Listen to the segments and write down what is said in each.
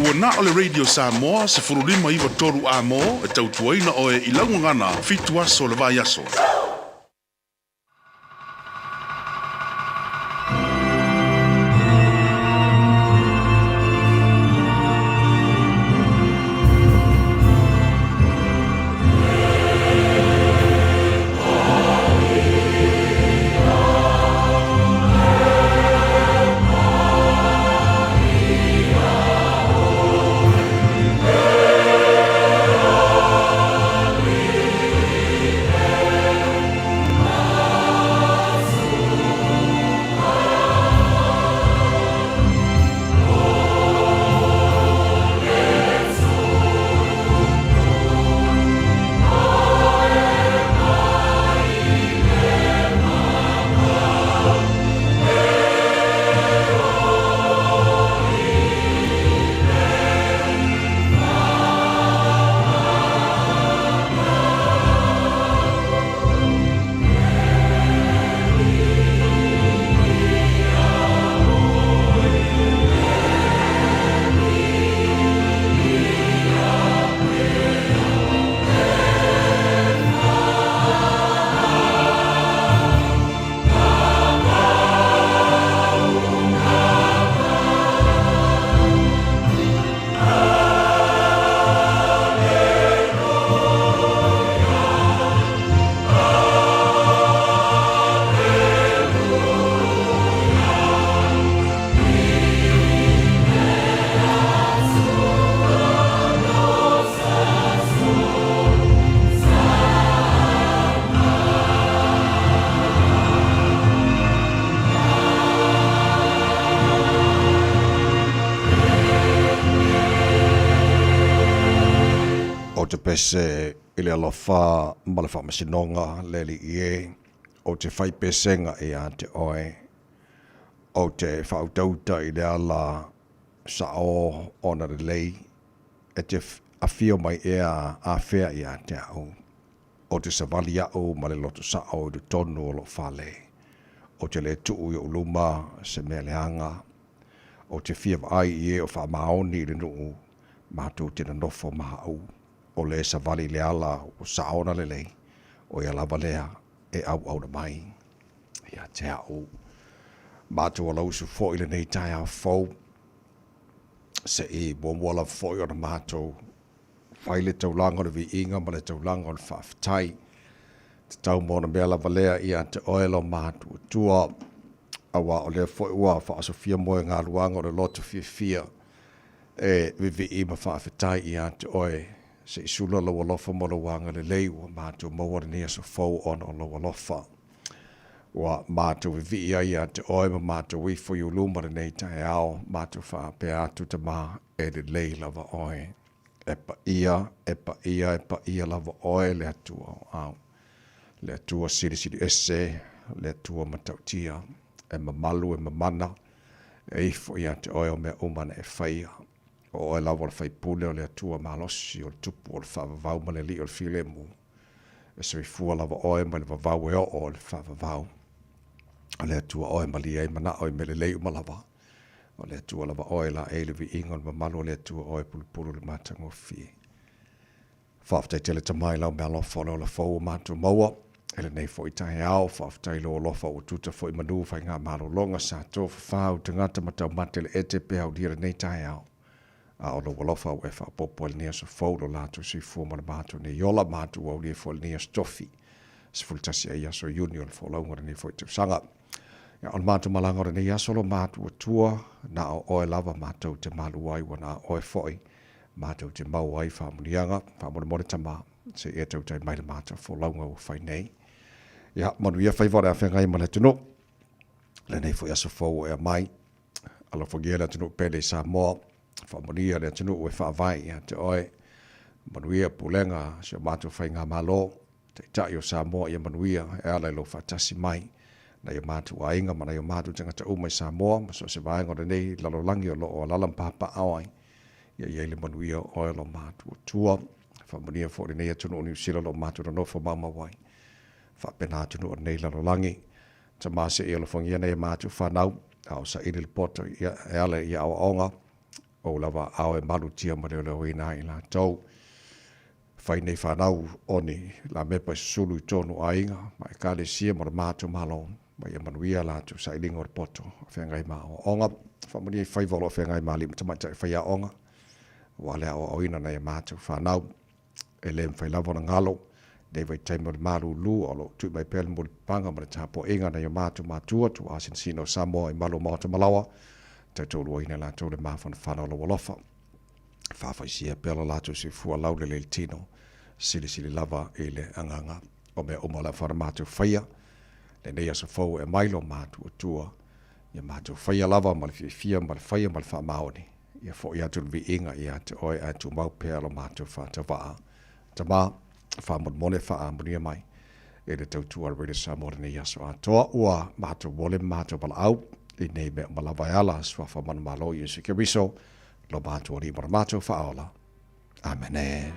Ua na ole Radio Samoa se furulima iwa toru a mo e tautuaina o e ilangu ngana fitu aso le vai aso. te pese i le alofa ma le whamasinonga le li ie o te whaipesenga e a te oe. o te whautauta i le ala sa o ona le lei, e te awhio mai ea a whea i a te au. O te savali au ma le loto sa o i tonu o lo whale. O te le tuu i uluma se mea leanga. O te whia ai i e o wha maoni i le nuu, mātou tēnā nofo maha au. O le savali le ala o sa ona le lei, o ia lava lea e au na mai. Ia te au. Mātou o lausu fo i le nei tai a fau, se i mwala fo i o na mātou, whai le taulanga le vi inga ma le taulanga le whaafitai. Te tau mōna mea lava lea ia te oelo mātou tua, awa o le fo i ua whaasofia moe ngā luanga o le loto fia e vivi i ma whaafitai ia te oe, se i sula lawa lofa mo wanga le leiwa mātou mawara nia so fau ona o lawa lofa. Wa mātou vivi ia te oe ma mātou wifo i uluma le nei tai ao, mātou whaapea atu te mā e le lei lava oe. E pa ia lava oe le atua o au. Le atua siri ese, le atua matautia, e mamalu e mamana, e ifo ia te oe o mea umana e whaia. O oe lava o le whaipule o le atua malosi o le tupu o le whaavavau ma le li o le filemu. E so i fua lava oe ma le vavau e o le whaavavau. O le atua oe ma li e mana oe me le lei umalava. O le atua lava oe la e le vi ingon mamalu o le atua oe pulupulu le matango fi. Whaaftai tele tamai lau mea lofa o le fau o mātua maua. Ele nei fo i tahe ao, whaaftai lo lofa o tuta fo i manu whai ngā malo longa sa tō whawhau te ngata matau matele e te pehau dira nei tahe ao. A o lo lofa o e whaapopo le nia sa fau lo lato si fua mana mātua ne yola mātua o lia fo le nia stofi. Se fultasi a iaso union fo launga ni fo i te sanga. Ya on mātua malanga o ne iaso lo mātua tua na o oe lava mātua te malu ai wana oe foi. Mātua te mau ai whaamunianga, whaamunamone tama se e tau tai mai le mātua fo launga o whai nei. Ia, manu ia whaivore a whengai mana tunu. Le nei fo iaso fau e a mai. Ala fo gie le tunu pele sa moa. Whamonia le tunu e whaavai ia te oe. Manu ia pulenga se mātua whai ngā malo. Te tai o sa moa ia manu ia e ala ilo whatasi mai. Na ia mātua a inga mana ia mātua tangata umai sa moa. Maso se vaenga o nei lalo langi o loo lalam papa awai. Ia ia le manu ia oe lo mātua tua. Whamonia fo le nei tunu o New Zealand lo mātua no fo mama wai. Whapena tunu o nei lalo langi. Ta mase ia lo whangia nei mātua whanau. Ao sa ili le poto e ala ia awa onga. O lava au e malu tia ma leo leo ina i la tau. Whai nei whanau oni la mepa sulu i tonu a inga. Ma e kale sia ma mātua malo. Ma ia manuia la tu sa ilingo le poto. Whengai ma o onga. Whamonia i whaivolo whengai ma li mtamata i whaia onga. Wale au ina nei mātua whanau. E le mwhai lavo na ngalo. Nei vai taimo le malu lu o lo tui mai pele mo le panga ma le tapo inga na ia mātua tu asin sino Samoa i malo mātua malawa. Te tolu ina la tole mafana whana o lo walofa. Whawhai sia pela latu si fua laule le tino. Sili lava i le anganga. O mea umala whana mātua whaia. Le nei asa fau e mailo mātua tua. Ia mātua whaia lava ma le fia ma le whaia ma le wha maoni. Ia fo i atu vi inga i atu oi atu mau pea lo mātua wha waa. Ta mā, whamon mone wha amunia mai. E le tautua rere sa mora nei aso atoa ua mātua wole mātua bala au. I nei mea malawai ala swa whamana malo i usu kiriso. Lo mātua ri mara mātua wha aola. Amen.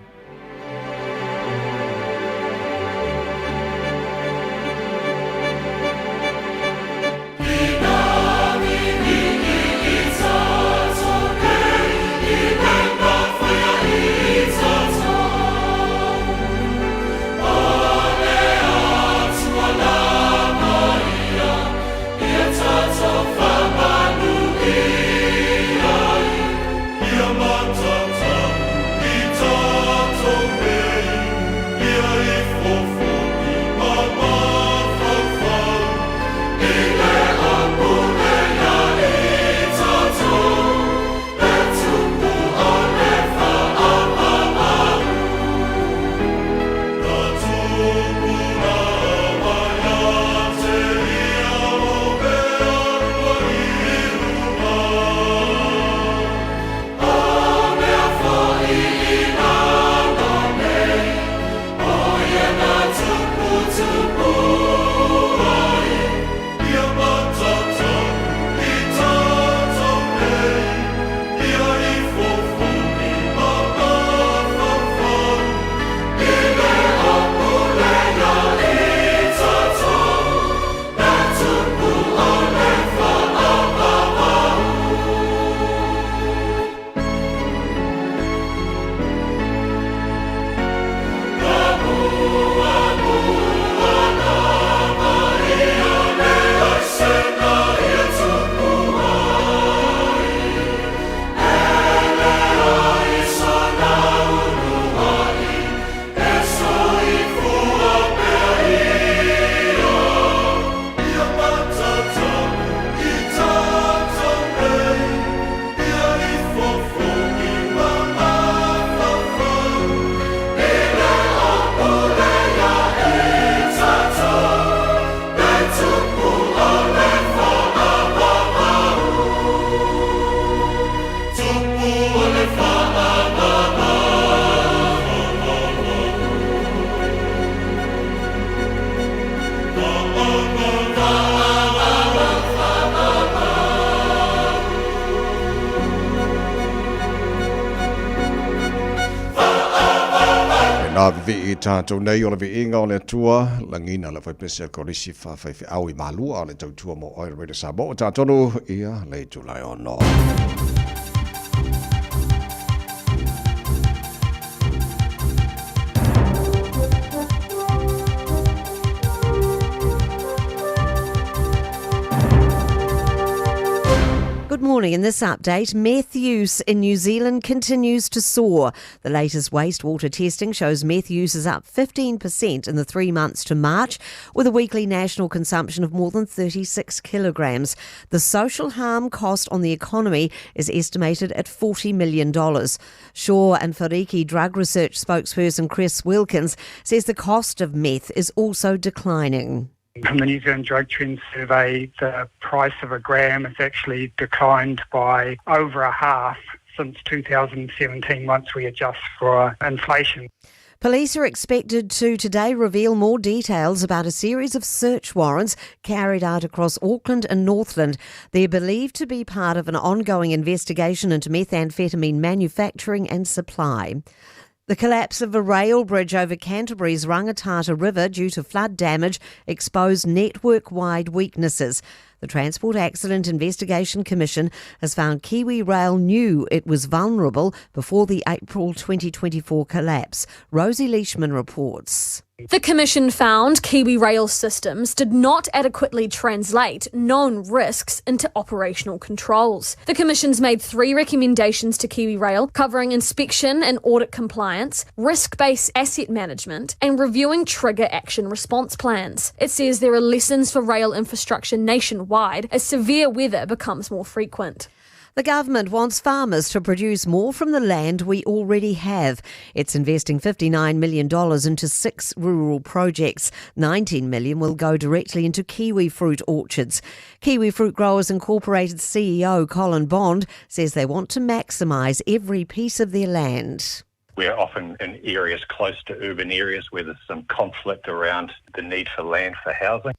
vi tātou nei o le vi inga o le tua, langina le whai pese korisi whawhai au I malua o le tautua mo oira reira sa mo. Tātonu ia le tulai o no. Good morning. In this update, meth use in New Zealand continues to soar. The latest wastewater testing shows meth use is up 15% in the 3 months to March, with a weekly national consumption of more than 36 kilograms. The social harm cost on the economy is estimated at $40 million. Shaw and Fariki drug research spokesperson Chris Wilkins says the cost of meth is also declining. From the New Zealand Drug Trends Survey, the price of a gram has actually declined by over a half since 2017 once we adjust for inflation. Police are expected to today reveal more details about a series of search warrants carried out across Auckland and Northland. They're believed to be part of an ongoing investigation into methamphetamine manufacturing and supply. The collapse of a rail bridge over Canterbury's Rangitata River due to flood damage exposed network-wide weaknesses. The Transport Accident Investigation Commission has found Kiwi Rail knew it was vulnerable before the April 2024 collapse. Rosie Leishman reports. The Commission found Kiwi Rail systems did not adequately translate known risks into operational controls. The Commission's made 3 recommendations to Kiwi Rail covering inspection and audit compliance, risk-based asset management and reviewing trigger action response plans. It says there are lessons for rail infrastructure nationwide as severe weather becomes more frequent. The government wants farmers to produce more from the land we already have. It's investing $59 million into 6 rural projects. $19 million will go directly into kiwi fruit orchards. Kiwi Fruit Growers Incorporated CEO Colin Bond says they want to maximise every piece of their land. We're often in areas close to urban areas where there's some conflict around the need for land for housing.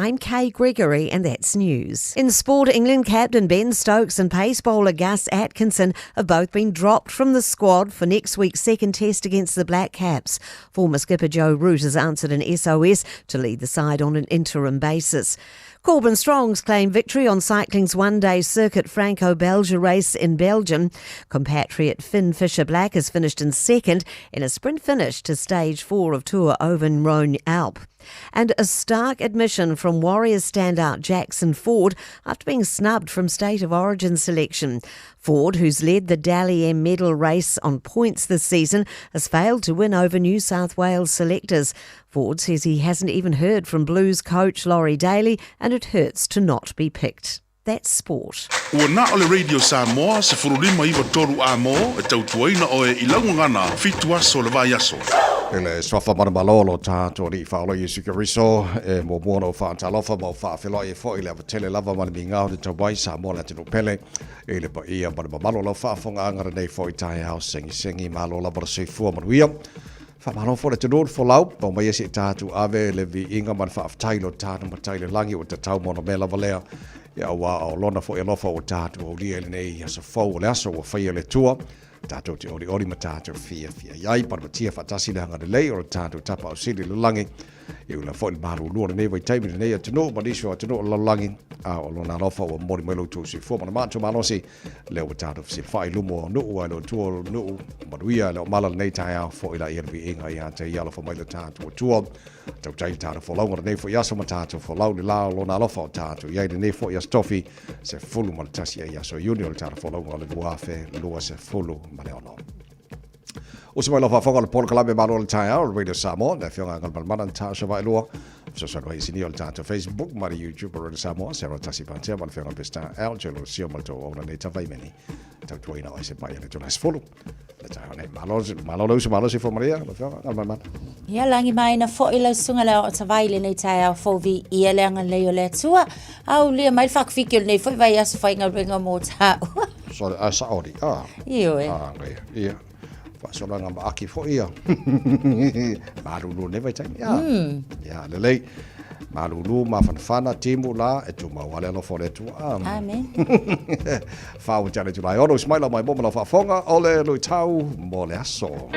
I'm Kay Gregory and that's news. In sport, England captain Ben Stokes and pace bowler Gus Atkinson have both been dropped from the squad for next week's second test against the Black Caps. Former skipper Joe Root has answered an SOS to lead the side on an interim basis. Corbin Strong's claimed victory on cycling's one-day circuit Franco-Belgian race in Belgium. Compatriot Finn Fisher-Black has finished in second in a sprint finish to stage 4 of Tour Auvergne-Rhône-Alpes. And a stark admission from Warriors standout Jackson Ford after being snubbed from State of Origin selection. Ford, who's led the Dally M medal race on points this season, has failed to win over New South Wales selectors. Ford says he hasn't even heard from Blues coach Laurie Daly and it hurts to not be picked. That's sport. Ua na ole Radio Samoa se furulima iwa toru a mo e tautuaina o e ilaungangana fitu aso le vai aso. Ele swafa mana malolo tātou ri whaolo Yesu Kiriso e mo moana o whaantalofa mo whaafelo e fo ile avatele lava mana mi ngau de tawai sa moana tino pele e le pa ia mana mamalo la whaafonga angara nei fo i tahe hao sengi malo la bara seifua manuia. Whamano fo le tenor fo lau o mai esi tātou ave le vi inga man whaaftailo tātou mataile langi o te tau mono me lava lea. Ia wa o lona fo e lofa o tātou o lia le nei asa fau o le aso o whaia le tua. Tātou te ori ma tātou fia iai paramatia whatasi le hanga le lei o tātou tapa o siri lulangi. Iu la fo i maru lua nei vai taimi nei a tino manisho a tino lulangi. A o lona lofa o mori melo tu si fo mana mātou malosi. Leo o tātou si whai lumo o nuu ai lo tua nuu manuia leo mala nei tai au fo i la irvi inga i ante i ala fo mai le tātou o tua. Tau tai tātou fo launga nei fo i aso ma tātou fo lau ni lao lona lofa o tātou. Iai nei fo i astofi se fulu ma le tasi ai aso junior tātou fo launga le luafe lua se fulu ma le ono. O se mai lofa whanga le polo kalame maro le tai au, Radio Samoa, na whionga ngal malmana ta sa vai lua. So sa no hisi ni o tātou Facebook, mari YouTube, Radio Samoa, se ro tasi pantea, ma le whionga pesta au, jelo sio malto o na nei tawai meni. Tau tuaina o se pai ane tuna sefulu. Le tai hone, malo se malo se fo maria, le whionga ngal malmana. Ia langi mai na fo i lau sunga leo o tawai le nei tai au fo vi ia leanga leo le tua. Au lia mai whakawhikio nei fo i vai aso whainga ringa mō tau. So, sa ori, Io e. Ia. Whasora ngā maaki fo ia. Marulu ne vai taimi. Ia, lelei. Marulu, mawhanawhana, timu la, e tu mawale alo fo le tu. Amen. Whau tane tu lai oro, smaila mai momala whafonga, ole lui tau, mo le aso.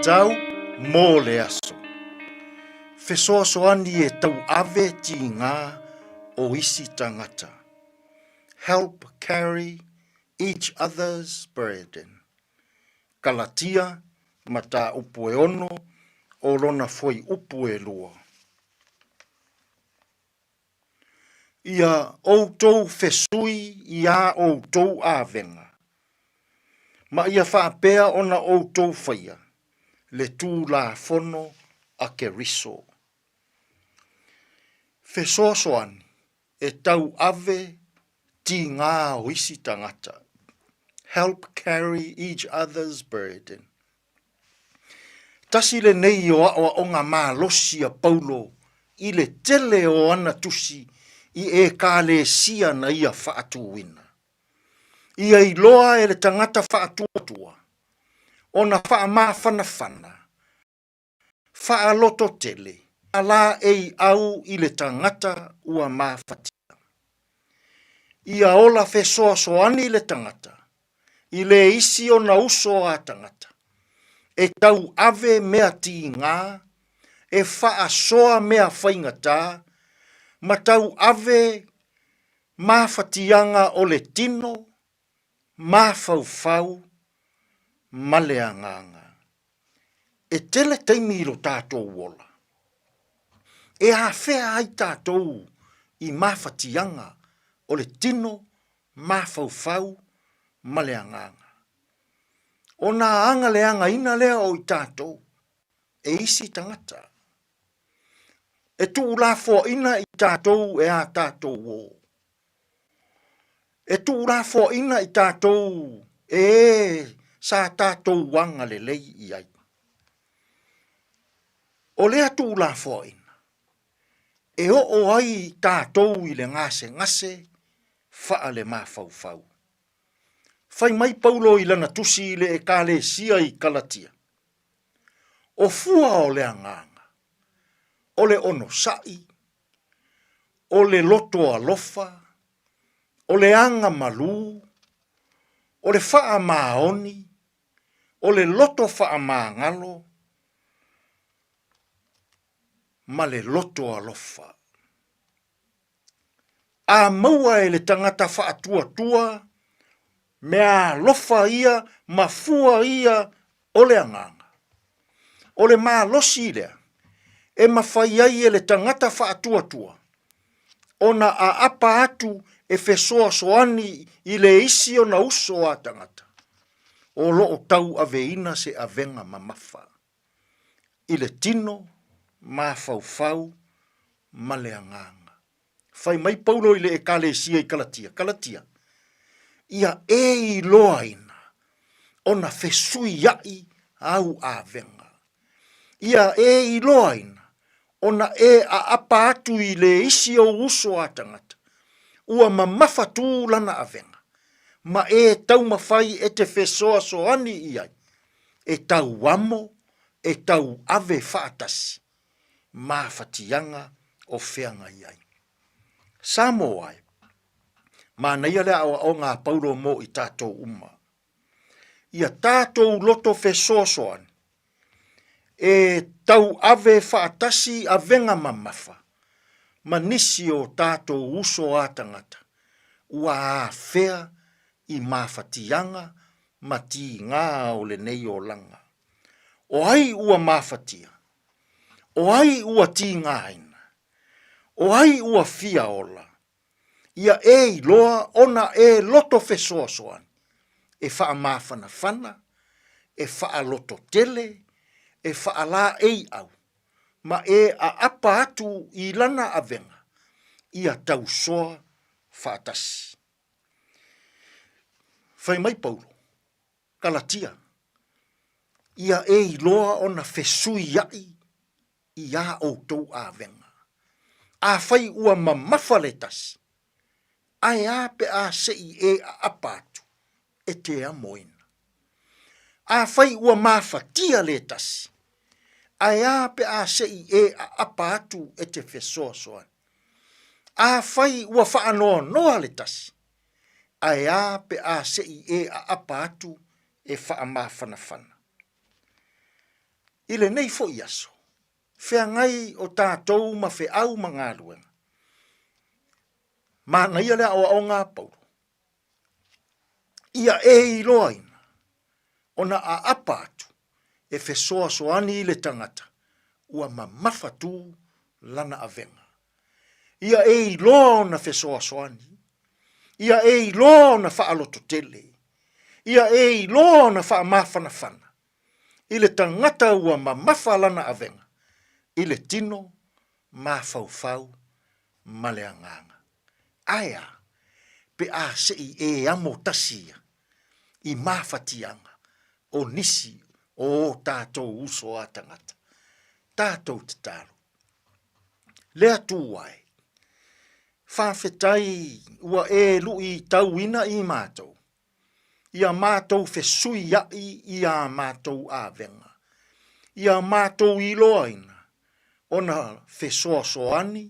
tau mō le aso. Fesoasoani e tau ave ti ngā o isi tangata. Help carry each other's burden. Galatia mata upu e ono o lona foi upu e lua. Ia outou fesui ia outou avenga. Ma ia whaapea ona outou whaia. Le tū la fono a ke riso. Fesoasoani e tau ave ti ngā o isi tangata. Help carry each other's burden. Tasi le nei o awa o ngā mālosi a Paulo i le tele o ana tusi i e ka le sia na ia whaatuwina. Ia i loa e le tangata whaatuatua. Ona wha mawhanawhana. Wha loto tele. Ala ei au i le tangata ua mawhatia. Ia ola fesoasoani le tangata. I le isi o na uso a tangata. E tau ave mea ti ngā. E wha soa mea whaingata. Ma tau ave mawhatianga o le tino. Mawhauwhau. Malea nganga. E tele teimi ro tātou wola. E a whea ai tātou i mawhatianga o le tino, mawhauwhau, malea nganga. O nā anga leanga ina lea o i tātou, e isi tangata. E tu la fo ina i tātou e a tātou wō. E tu la fo ina i tātou sa tātou wanga le lei i ai. O lea tu la fo ina. E o ai tātou i le ngase, wha le mawhauwhau. Whai mai Paulo i lana tusi le e ka le sia i Galatia. O fua o le anganga. O le ono sai. O le loto alofa. O le anga malu. O le wha maoni. O le loto wha mangalo. Ma le loto alofa. A maua e le tangata wha tua, mea lofa ia, ma fua ia, o le anganga. O le maa losi lea, e mawhai ai e le tangata wha tua. Ona a apa atu e fesoa soani i le isi o na uso a tangata. O lo o tau aveina se avenga mamafa. I le tino, ma fau ma le anganga. Fai mai Paulo i le e kale sia i Galatia. Ia e i loa ina. Ona fesui iai au a venga. Ia e i loa ina. Ona e a apa atu i le isi o uso a tangata. Ua mamafa tū lana a venga. Ma e tau mawhai e te fesoa soani iai. E tau wamo, e tau ave whaatasi. Mawhatianga o whianga iai. Samo ai. Ma naia lea o ngā Paulo mo i tātou uma. Ia tātou loto fesoasoani. E tau ave whaatasi a venga mamafa. Ma nisi o tātou uso a tangata. Ua a whea i mawhatianga ma ti ngā o le nei o langa. O ai ua mawhatia. O ai ua ti ngāina. O ai ua fia ola. Ia e i loa ona e loto fesoasoani. E wha mawhanawhana, e wha loto tele, e wha la ei au. Ma e a apa atu i lana avenga. Ia tau soa whaatasi. Whai mai Paulo, Galatia. Ia e i loa ona fesui iai i a outou avenga. A whai ua mamafa le tasi. Ai a pe a sei e a apatu e te amoina. A whai ua mawhatia le tasi. Ai a pe a sei e a apatu e te fesoasoan. A whai ua whaanoa noa le tasi. Ai a pe a sei e a apatu e wha mawhanawhana. Ia e i loa ona fesui iai i a outou avenga. A whai ua mamafa le tasi. Ai a pe a sei e a apatu e te amoina. A whai ua mawhatia le tasi. Ai a pe a sei e a apatu e te fesoasoan. A whai ua whaanoa noa le tasi. Ai a pe a sei e a apatu e wha mawhanawhana. I le nei fo i aso. Whea ngai o tātou ma whe au ma ngā ruenga. Ma na ia lea o ngā Paulo. Ia e i loa ina. Ona a apa atu. E whe soa soani i le tangata. Ua ma mawhatu lana a venga. Ia e i loa ona whe soa soani. Ia e i loa ona wha aloto tele. Ia e i loa ona wha mawhana whana. I le tangata ua ma mawhalana a venga. I le tino, ma fau ma le anganga. Aia, pe a se i e amo tasia. I mawhatianga, o nisi, o tātou uso a tangata. Tātou te taro. Lea tūwai. Whawhetai ua e lui tauina i mātou. Ia mātou whesui ai i a mātou a venga. Ia mātou i loaina. Ona whesoa soani,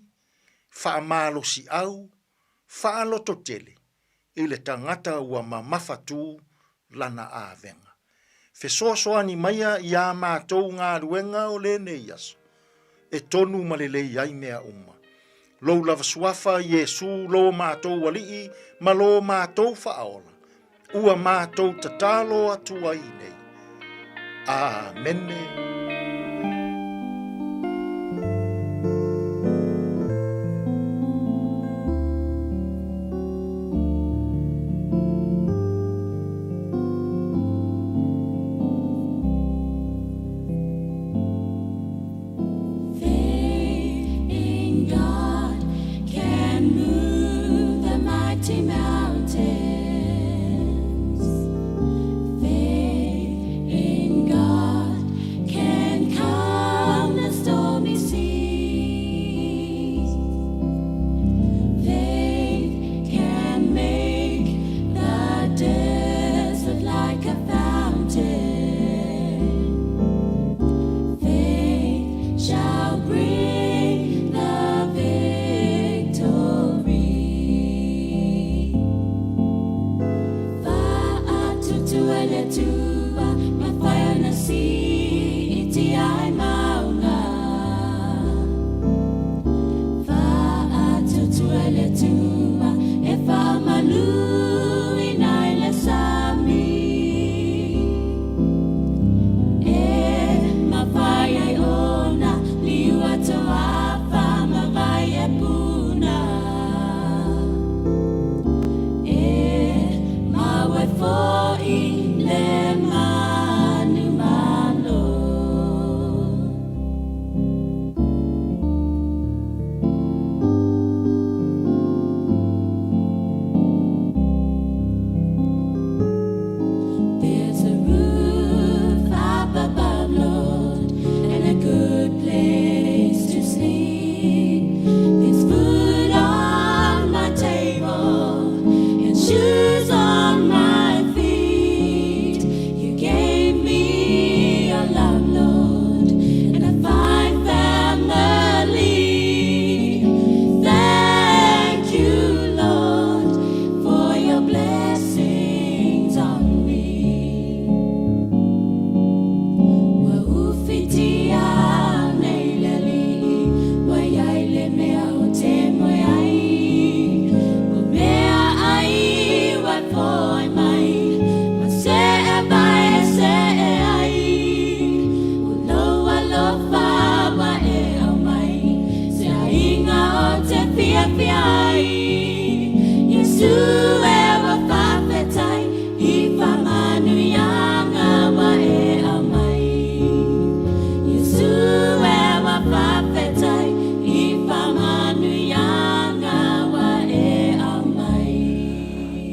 whaamalosi au, whaaloto tele. I le tangata ua mamawhatu lana a venga. Whesoa soani maia i a mātou ngā ruenga o le nei aso. E tonu malelei ai mea uma. Lou lava suafa Yesu lo mātou walii, ma lo mātou whaola. Ua mātou tatalo atua i nei. Amene.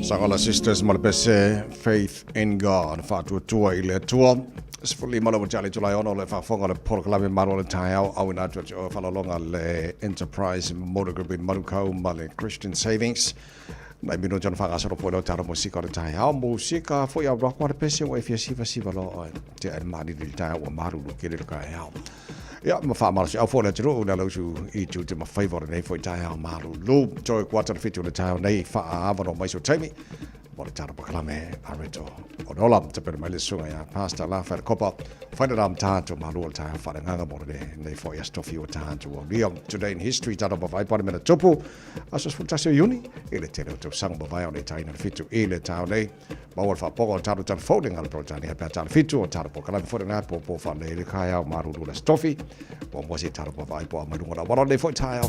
Sangala sisters malpese faith in God fatu tua ile tua sfuli malo jali tulai ono le fa fonga le porklame maro le taiao au na tu fa longa le enterprise motor group in Marukau male Christian Savings na bino jon fa gasoro po lo taro musika le taiao musika fo ya rock ma pese o fia siva lo te al mari le taiao maru lo kele ka ya ja ma fa maro au fo le tro na lo su I tu te ma favor nei fo taiao maru lo joy quarter fit le taiao nei fa avano mai so temi mo le tara pakalame areto o nola te pere mai le sunga ya pasta la fa kopa fa ram tato malu ta fa nganga mo nei fo ya stofi o tato o riam today in history tara ba vai pa mena topu aso futasio uni ele te to sang ba vai o le taina fitu ele ta nei ma o fa poco tara tan folding al projani pa tara fitu o tara pakalame fo na po fa le kaya maru la stofi o mo si tara ba vai po ma lunga wa le fo ta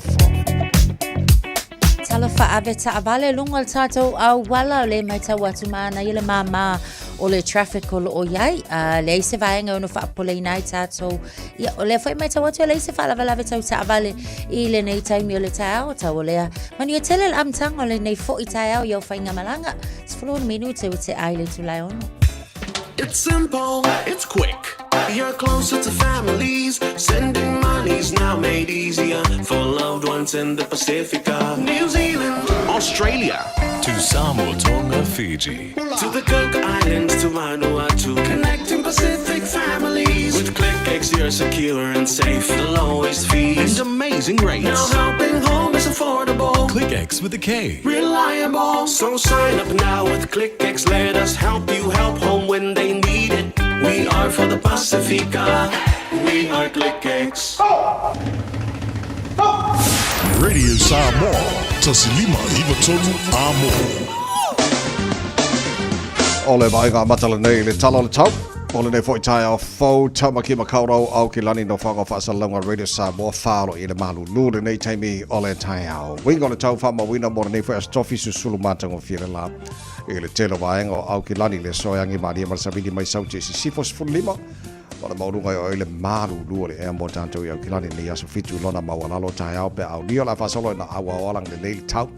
Tala wha ta avale lunga tato au wala le mai tau atu mana i le mama o le traffic o o iai le se vaenga ono wha pole nai tato ia o le whai mai tau atu le se wha lava lava tau ta avale i le nei taimi o le tau tau o lea mani o tele amtanga o le nei fo i tau i au whainga malanga sifulona minu te o te aile tu lai ono. It's simple, it's quick. You're closer to families. Sending money's now made easier for loved ones in the Pacifica. New Zealand, Australia, to Samoa, Tonga, Fiji, to the Cook Islands, to Vanuatu. Connecting Pacific families. With ClickX, you're secure and safe. The lowest fees and amazing rates. Now helping home is affordable. ClickX with a K. Reliable. So sign up now with ClickX. Let us help you help home when they need it. We are for the Pacifica. We are ClickX. Radio Samoa, tasilima iwa tonu amo. Ole vai ngā matala nei le tala le tau. Ole nei fwoi tai au fau taumaki makaurau au ki lani no whanga whaasalunga Radio Samoa whāro i le malu lure nei taimi ole tai au. Wingo le tau whama wina mora nei fwoi astofi susulu mātango whire la. I le telo vaenga o au ki lani le soiangi maria marsabidi mai sauti si sifos fulima. O le maurunga o le malu lure e mo tanto i au ki lani ni aso fitu lona mawalalo tai au pe au nio la whasalo na awa oalang le nei tau.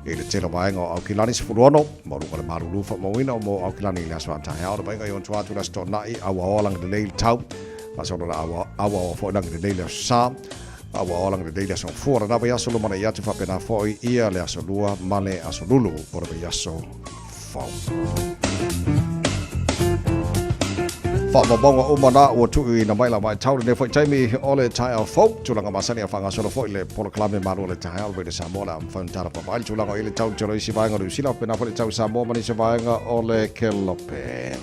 I le telo vaenga o au ki lani sifuruono. Maurunga le malu lufa mawina o mo au ki lani le aso antai au. Le vaenga i on tuatu la sto nai awa oalang le nei tau. Masolo na awa o fo nang le nei le sa. Awa oalang le nei le aso fuara. Na vai aso lumana i atu whapena foi ia le aso lua male aso lulu. O le vai aso Whamabonga umana ua tui na maila mai taure ne whai taimi o le tai au fau. Tūlanga masani a whangasoro fo i le polo klame maru le tai au vede Samoa la whaintara papai. Tūlanga i le tau tero isi vaenga Rusila pena whale tau Samoa mani se vaenga o le Kelope.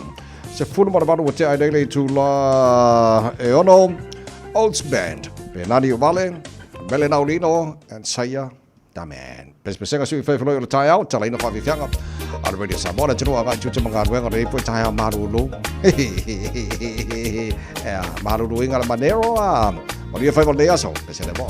Se funu mara maru wa te ai neile tūla e ono Olds Band. Penani o vale, Mele Naulino and Saya Daman. Pespesenga sui whaiwhanoi o le tai au, tala ina whawhianga. Ar Radio Samoa tino anga chucha mga ruenga rei po tai marulu. Marulu inga le manero a. O dia fai vol de aso, pese le mo.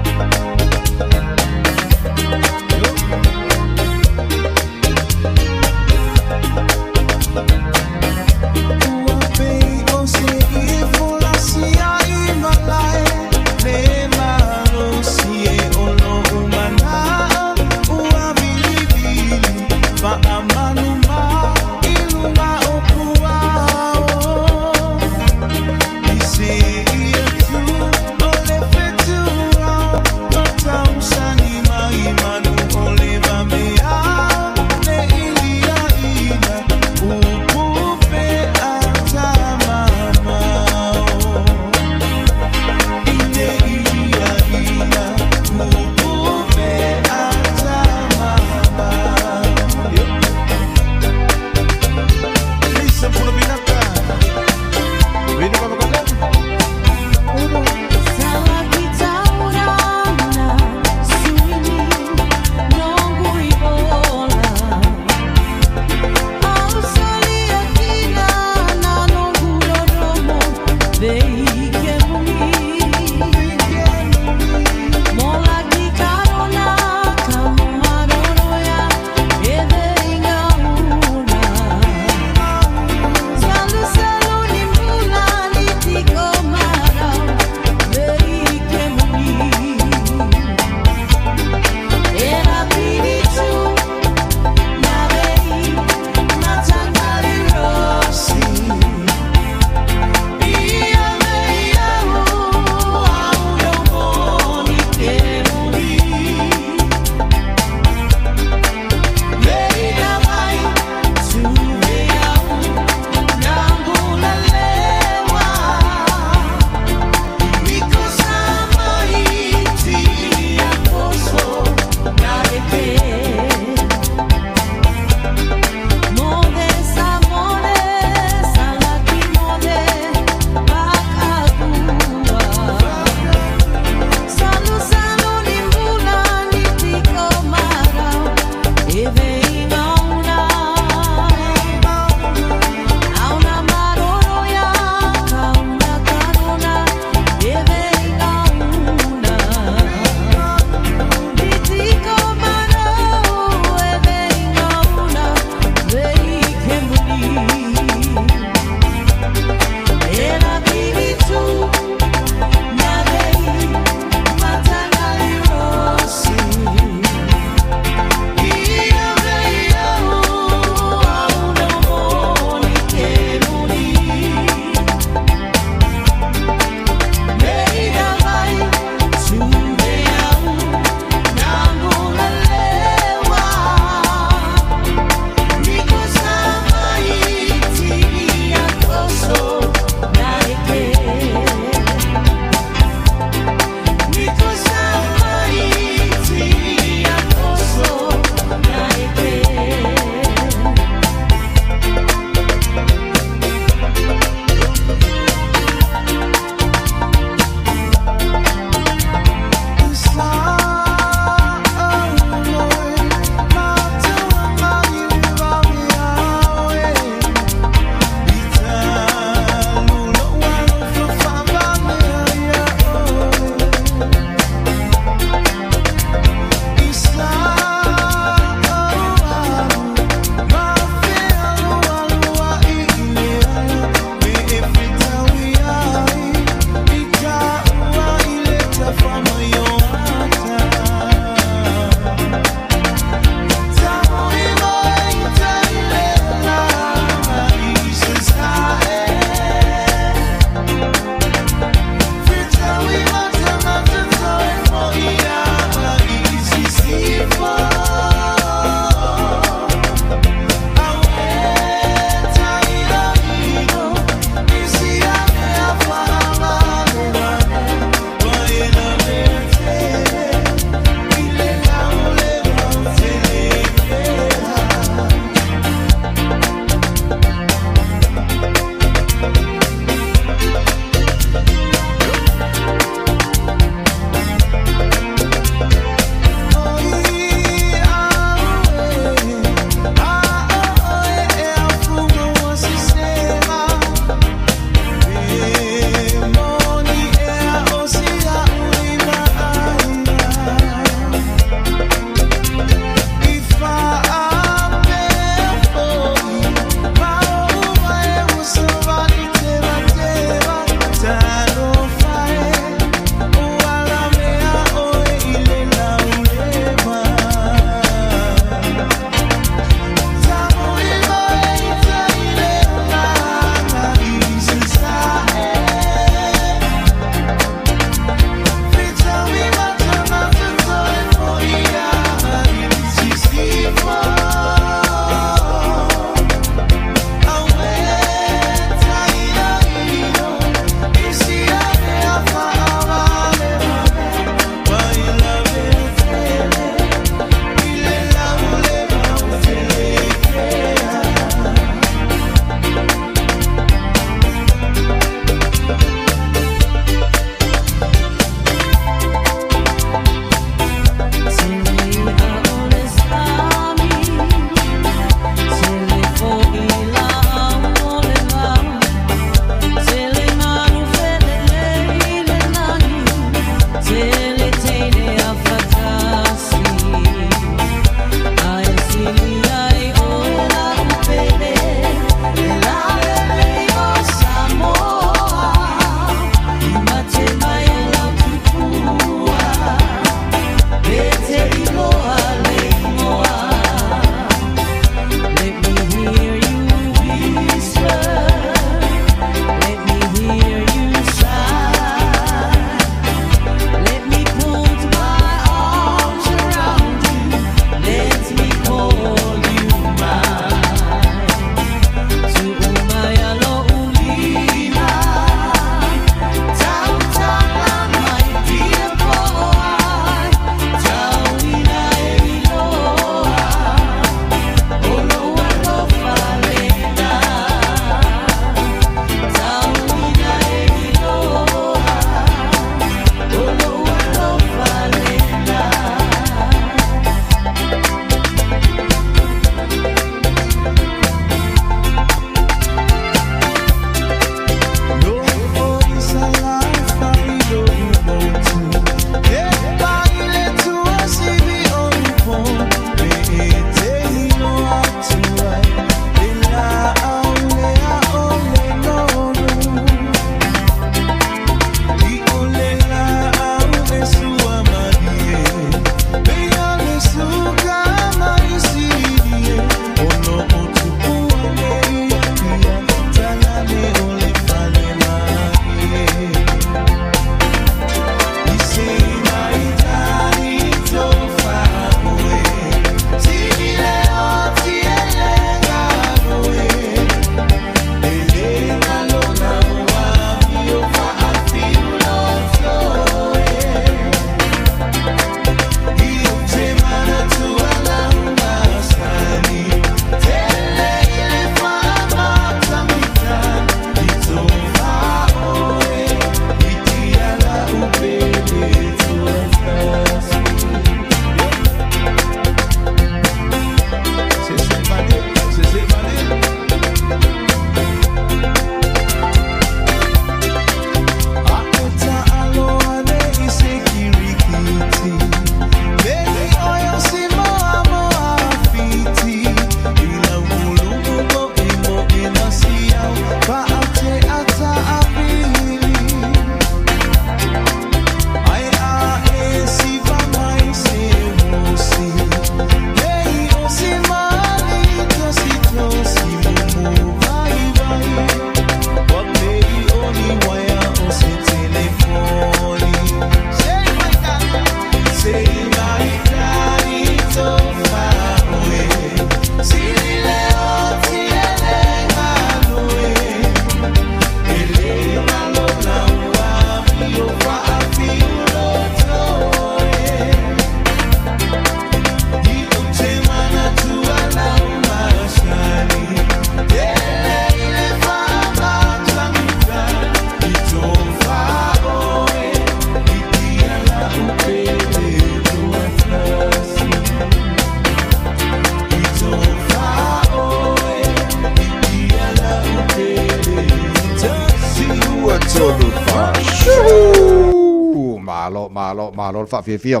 malo fa fia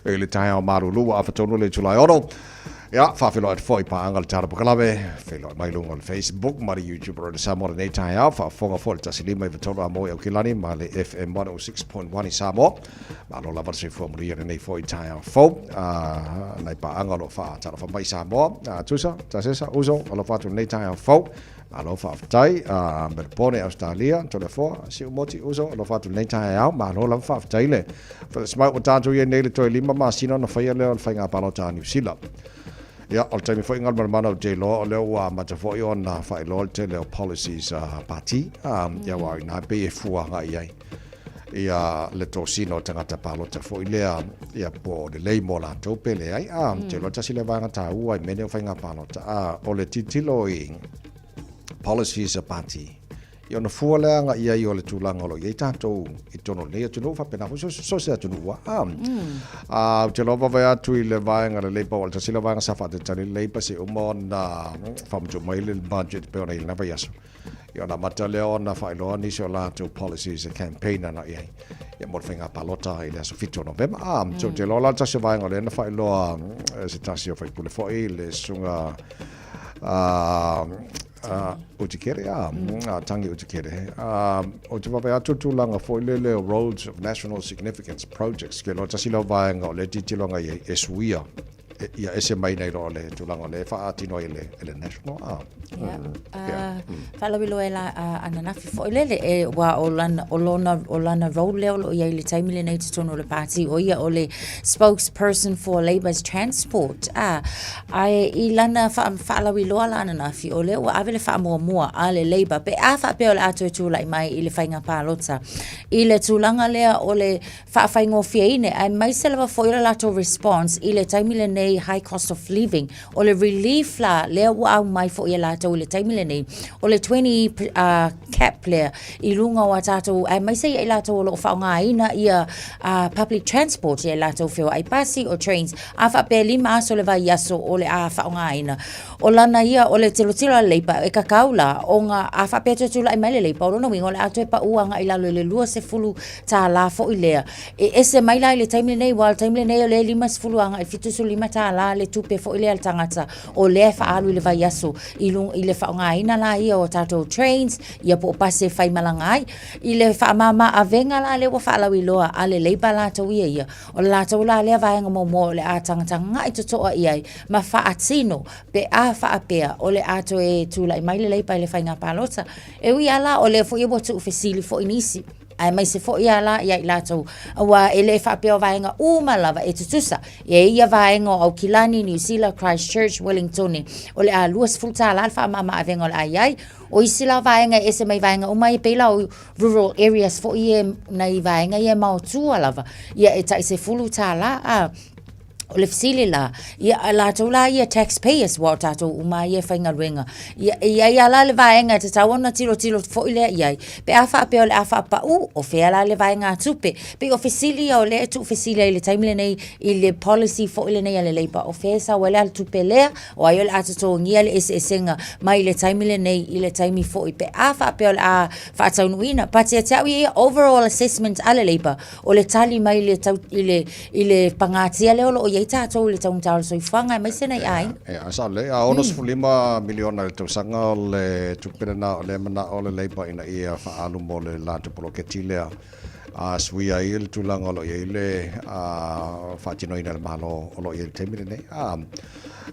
e le tai o maru lu a fatonu le tulai oro ya fa filo at foi pa angal tara pakalave filo mai lungo Facebook mari YouTube ro Samoa nei tai au fa fonga folta silima i fatonu a mo e kilani male FM 106.1 i Samoa malo la verse fo muri nei foi tai au fo nei pa angal fa tara fa mai Samoa tusa tasesa uso alo fatu nei tai au fo alo fa tai Melbourne Australia telefo si moti uso alo fatu nei tai au malo la fa tai le fa smart watato ye nei le toi lima ma sino na fa le fa nga palota New Zealand ya al time foi ngal mana de lo le wa mata foi on fa lo te le policies party ya wa na be fu nga ia ia le tosino tangata palota foi le ia po de lei mola to pele ai te lo tasi le vanga ta u ai mene fa nga palota o le titilo i policies party ia na fu le nga ia i o le tulanga lo ia tato i tono le tu fa pena so se tu wa te lo va atu i le vanga le po tasi le vanga sa fa te tani le pa se o mon fa mo mai le budget pe ona na va yaso ia na mata le ona fa lo ni so la to policies a campaign na ia ia mo fa nga palota i le so fito november so te lo la tasi vanga le na fa lo se tasi o fa pule fo le sunga utikere tangi utikere o te wapea tutulanga fo le roads of national significance projects ke lo tasilo vaenga o le titilonga e suia ia ese mai nei lo le tulanga le fa atino ele national fa lo bilo ela anana fo le wa olana road le o ia le time le nei tono le party o ia o le spokesperson for Labour's transport ai ilana fa la bilo ala anana fi o le o avele fa mo ale Labour pe fa pe o atu tu lai mai ile fainga palota ile tulanga le o le fa faingo fiine ai mai se la fo ile lato response ile time le nei high cost of living o le relief la le wa mai fo ile lato ile time le nei o le 20 cap le i lunga wa tato ai mai se ile lato lo fa nga ina ia public transport ile lato fio ai pasi o trains afa pe lima so le vai yaso o le fa nga ina o lana ia o le tilo le pa e kakaula o nga afa pe tu la mai le pa no wingo le atu pa uanga ila le lua se fulu ta la fo ile e ese mai la le time nei wal time nei le lima se fulu anga fitu su lima ta la le tupe fo ile al tangata o le fa alu le vai yaso ile fa nga ina la ia o tato trains ia po pase fai malangai ile fa mama avenga la le fa la wiloa ale le pa la to ia o la to la le vai nga mo le atanga nga ito to ia ma fa atino pe fa apea o le ato e tu la mai le pa le fainga palota e wi ala o le fo i botu fesili fo inisi ai mai se fo ia la ia lato wa ele fa pe vaenga malava e tutusa e ia vaenga au Kilani New Zealand Christchurch Wellington o le a luas futa la fa mama avenga ai o isila vaenga ese mai vaenga mai pela o rural areas fo ia nai vaenga ia mau tu lava ia e tai se fulu tala o le fisili la ia la tola ia taxpayers wa tato uma ia fainga ringa ia la le vaenga te tawana tilo fo ile ia pe afa pe o le afa pa o fe la le vaenga tupe pe o fisili o le tu fisili le time nei ile policy fo ile nei le Labour o fe sa wala al tupe le o ai le ato ngia le esenga mai le time nei ile time fo pe afa pe o a fa taunuina pa te tawi overall assessment ale Labour o le tali mai le ile pangatia le o tato le tau tau so fanga mai sena ai asa le onos fulima miliona le sanga le tupena le mana o le Labour ina ia fa alu mo le la te poloketile suia il tulanga lo ile fa tino ina malo lo il temile ne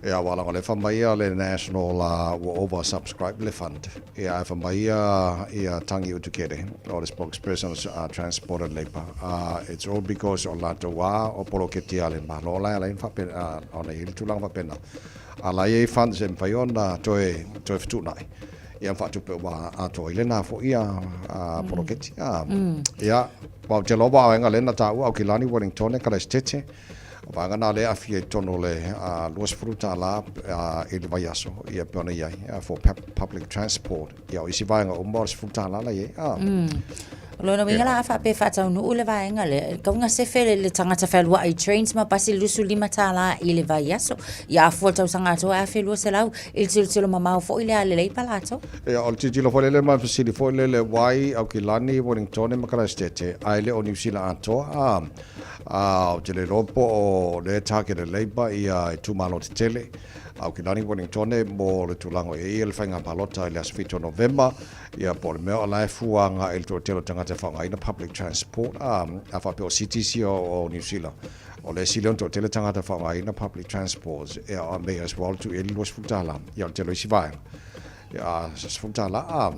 e wala le fa mai le national over subscribe le fund e fa mai ia tangi utukere or spokesperson transport Labour it's all because o la toa o poloketia le malo la fa pena ona il tulanga fa pena ala e fund sem fa ona toe ftunai ia fa tu pe wa ato ile na fo ia poloketia ia wa te lo wa nga le na ta u Kilani Wellington ka stete va na le afie tono le los fruta la il vayaso ia pona ia for public transport ia isi va nga o mors fruta la ia Lona winga la fa pe fa tau no le vaenga le kaunga se fele le tangata felwa I trains ma pasi lusu lima tala I le vai aso ia fo tau sanga to a felu se lau il tilo mama fo ile ale le palato o tilo fo le ma fasili fo le wai au ki lani Wellington ma kala stete ai le o New Zealand ato o te le ropo o le take le leiba ia tu malo te tele au ki lani Wellington mo le tulango e le fainga palota le asfito November ia po le mea lai fuanga il to telo tangata whanga ina public transport a whape o CTC o New Zealand o le silion to tele tangata whanga ina public transport ia me as well to ili los futala ia telo isi vai ia futala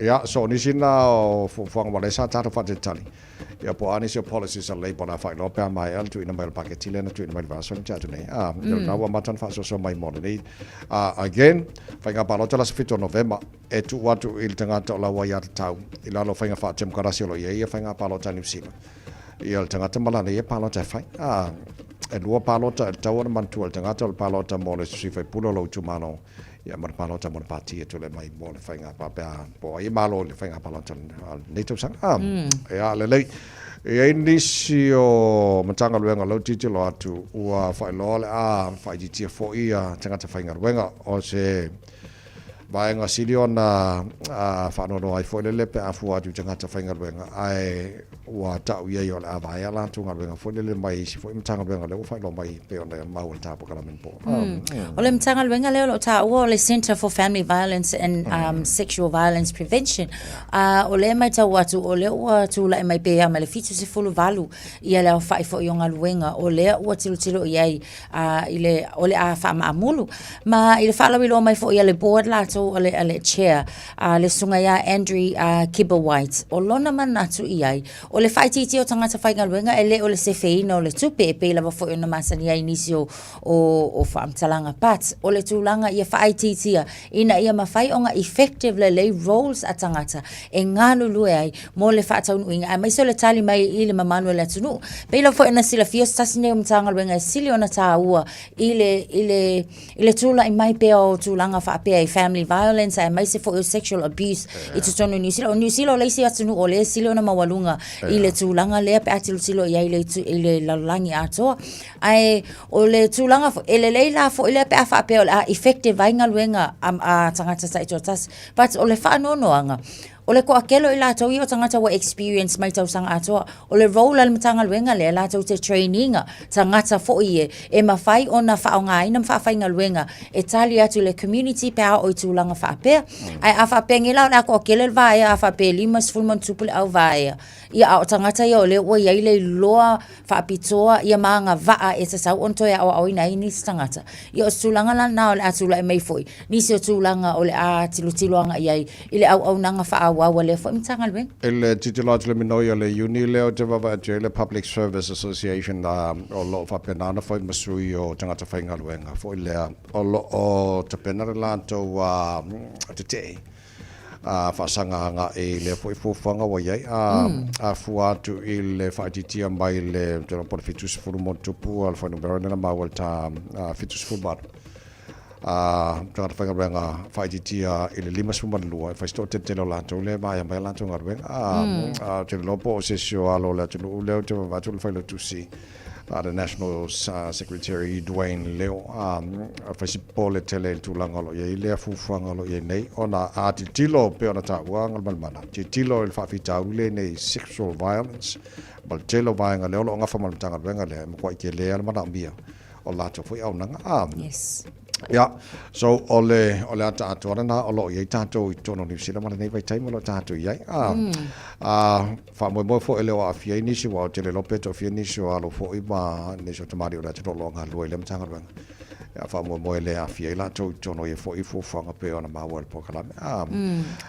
ia so ni sina o fuanga wale sa tata whatetali ia po ani se policies a labor na whaino pia mai al tu ina mai paketile na tu ina mai vason chatu nei na wa matan fa so mai mo nei again whainga palota la sfito November e tu watu il tangata o la wa ya tau ila lo whainga fa tem karasi lo ia whainga palota New Zealand ia il tangata malana ia palota whai e lua palota tau na mantu il tangata o palota mo le si fai pulo lo tu mano ia mar palota mo pati e tu le mai mo le whainga papea po ia malo le whainga palota nei tau sang ia le e nisi o matanga luenga lau titi lo atu ua whai lole whai jitia fo ia tangata whainga luenga o se vaenga silio na whanono ai fo lele pe afu atu tangata whainga luenga ai ua tau ia yo la vai ala tu ngalwenga fo lele mai si fo imtanga luenga le fai lo mai pe ona mau ta po kala men po o le mtanga luenga le lo ta o le Center for Family Violence and Sexual Violence Prevention o le mai ta watu o le ua tu la mai pe ama le fitu se fulu valu ia le fai fo yonga luenga o le ua tilo iai ile o le a fa mamulu ma ile fa lo mai fo ia le board la o le chair le sunga ya Andrew Kibblewhite o lona manatu iai o le faititi o tangata whainga luenga ele o le sefeina o le tupe e peila wafo ona masani ai nisi o whaamtalanga pat o le tūlanga ia faititia ina ia mawhai o ngā effective le roles a tangata e ngānu lue ai mo le whaataunu inga ai maiso le tali mai i le mamanu le atunu peila wafo ona sila fios tasine o mtanga luenga e sili ona tā ua i le tūla i mai pea o tūlanga whaapea i family violence ai mai se fo sexual abuse i te tonu New Zealand o New Zealand o leisi atunu o le sili ona mawalunga i le tūlanga lea pe atilu silo i le lalangi atoa ai o le tūlanga ele leila fo ile pe afa pe o effective ainga luenga a tangata sa ito tas but o le whaanonoanga o le ko akelo I lātou I o tangata wa experience mai tau sanga atoa o le role al matanga luenga le lātou te traininga tangata fo I e mawhai o na whaonga ina mwhawhainga luenga e tali atu le community pea o I tūlanga whaapea ai a whaapea ngila o le ako akele le vaea a whaapea limas fulman tupule au vaea ia o tangata ia o le ua iai le loa whaapitoa ia maanga vaa e ta sau onto ia o ina I nisi tangata ia o tūlanga la na o le atula e mai foi nisi o tūlanga o le a tilotiloanga iai I le au nanga whaa wa le fo mtanga lwen ele titulatu le minoia le uni leo te vava le Public Service Association o lo fa penana foi masui o tangata whainga luenga foi le o te penare lanto te whasanga nga e le foi fufanga wa iai a fuatu I le whaititia mai le tera por fitus furu motupu al whainu verona mawal ta fitus fubar tangata whainga luenga whaititia I le lima sumanlua whai sto te telo lanto le mai lanto ngaruenga te lopo o sesio alo le tunu leo te watu le whailo tusi the National Secretary Dwayne Leo whai sipo le tele il tūlanga lo iei lea fufuanga lo iei nei ona ti tilo pe ona ta uanga malmana ti tilo il whawhita ule nei sexual violence mal telo vaenga leo lo nga whamalutanga luenga le mkwa ike lea mana ambia o lato fui au nanga yes yeah, so ole ata atuana na olo ye tato I tono New Zealand mana nei vai taimo lo tato ye fa mo fo ele wa fie ni si wa tele lopeto fie ni si wa lo fo I ma ne so tamari ora tolo longa lo ele mtanga bang ya fa mo ele a fie la tono ye fo I fo fanga pe ona ma wal po kala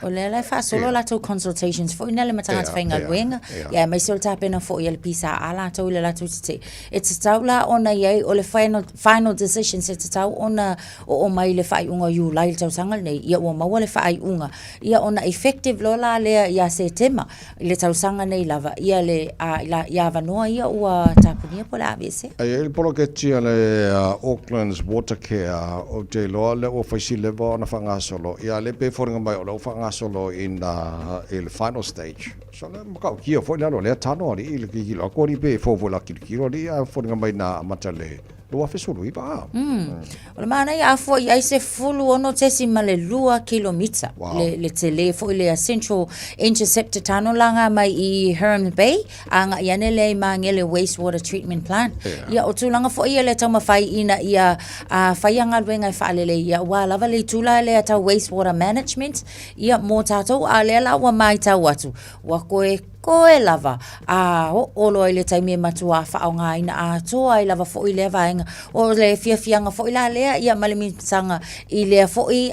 ole le fa solo la to consultations fo inele matanga tfainga luenga ya mai sol tapena fo ye pisa ala to le la to te it's taula ona ye ole final decisions it's tau ona o mai le fai unga yu lai tau sanga nei ia o maua le fai unga ia ona effective lola le ia se tema le tau sanga nei lava ia le ia vanoa ia ua tapunia po la avese ai el polo ke tia le Auckland's Watercare o te loa le o whaisi lewa o na whangasolo. Ia le pe whoringa mai o le o whangasolo in the final stage. So le makau kia whoi nano le tano ari i le kikilo. A kori pe whowula kikilo ni a whoringa mai na amata le. Lua whisuru i paa. O le mana i a fo i aise fulu ono tesi ma le 2 kilomita. Le te le fo i le Central Interceptor tano langa mai i Herm Bay. Anga iane le ma ngele wastewater treatment plant. Ia o tūlanga fo i le tau mawhai ina ia whaianga luenga i whaalele ia wā lava le tūla le tau wastewater management. Ia mō tātou a le lawa mai tau atu. Wa koe lava a olo i le taimi e matua whaonga ina a toa i lava fo i le vaenga o le fiafianga fo i la lea ia malimitanga i lea fo i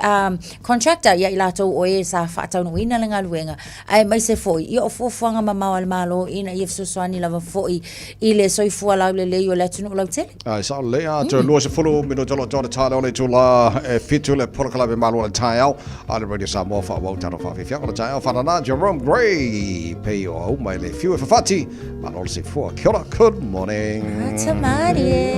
contractor ia i lato o e sa whaatau no ina lenga luenga ai mai se fo i o fofuanga mamau al malo ina i fsusuani lava fo i le soifua lau le leo le tunu lau tele ai sa lea to lua se fulu mino tolo tona tala ole tula fitu le polakala be malo le taiao ale radio Samoa fa wa tano fa fianga le taiao whanana Jerome Gray pay o mai le fiu fa fati ma lo se fu kia ora good morning tamari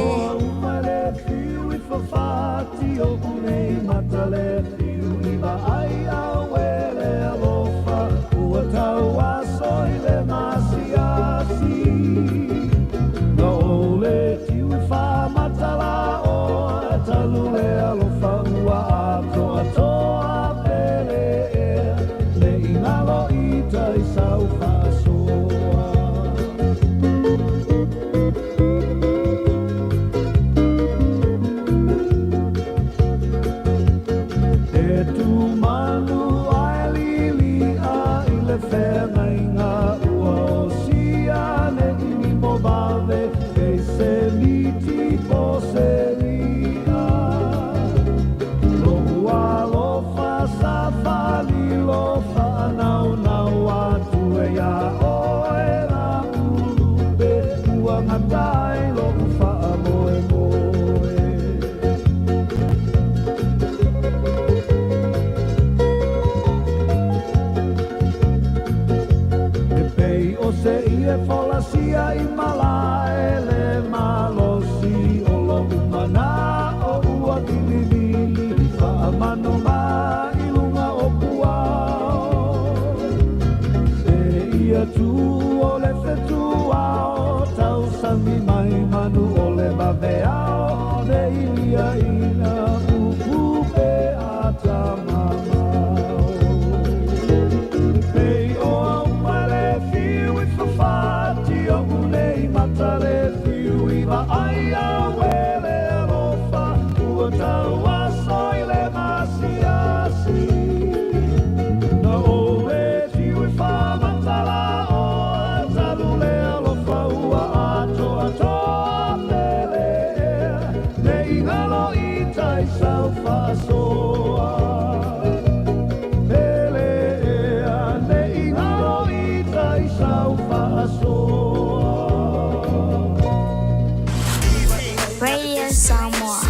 Radio Samoa.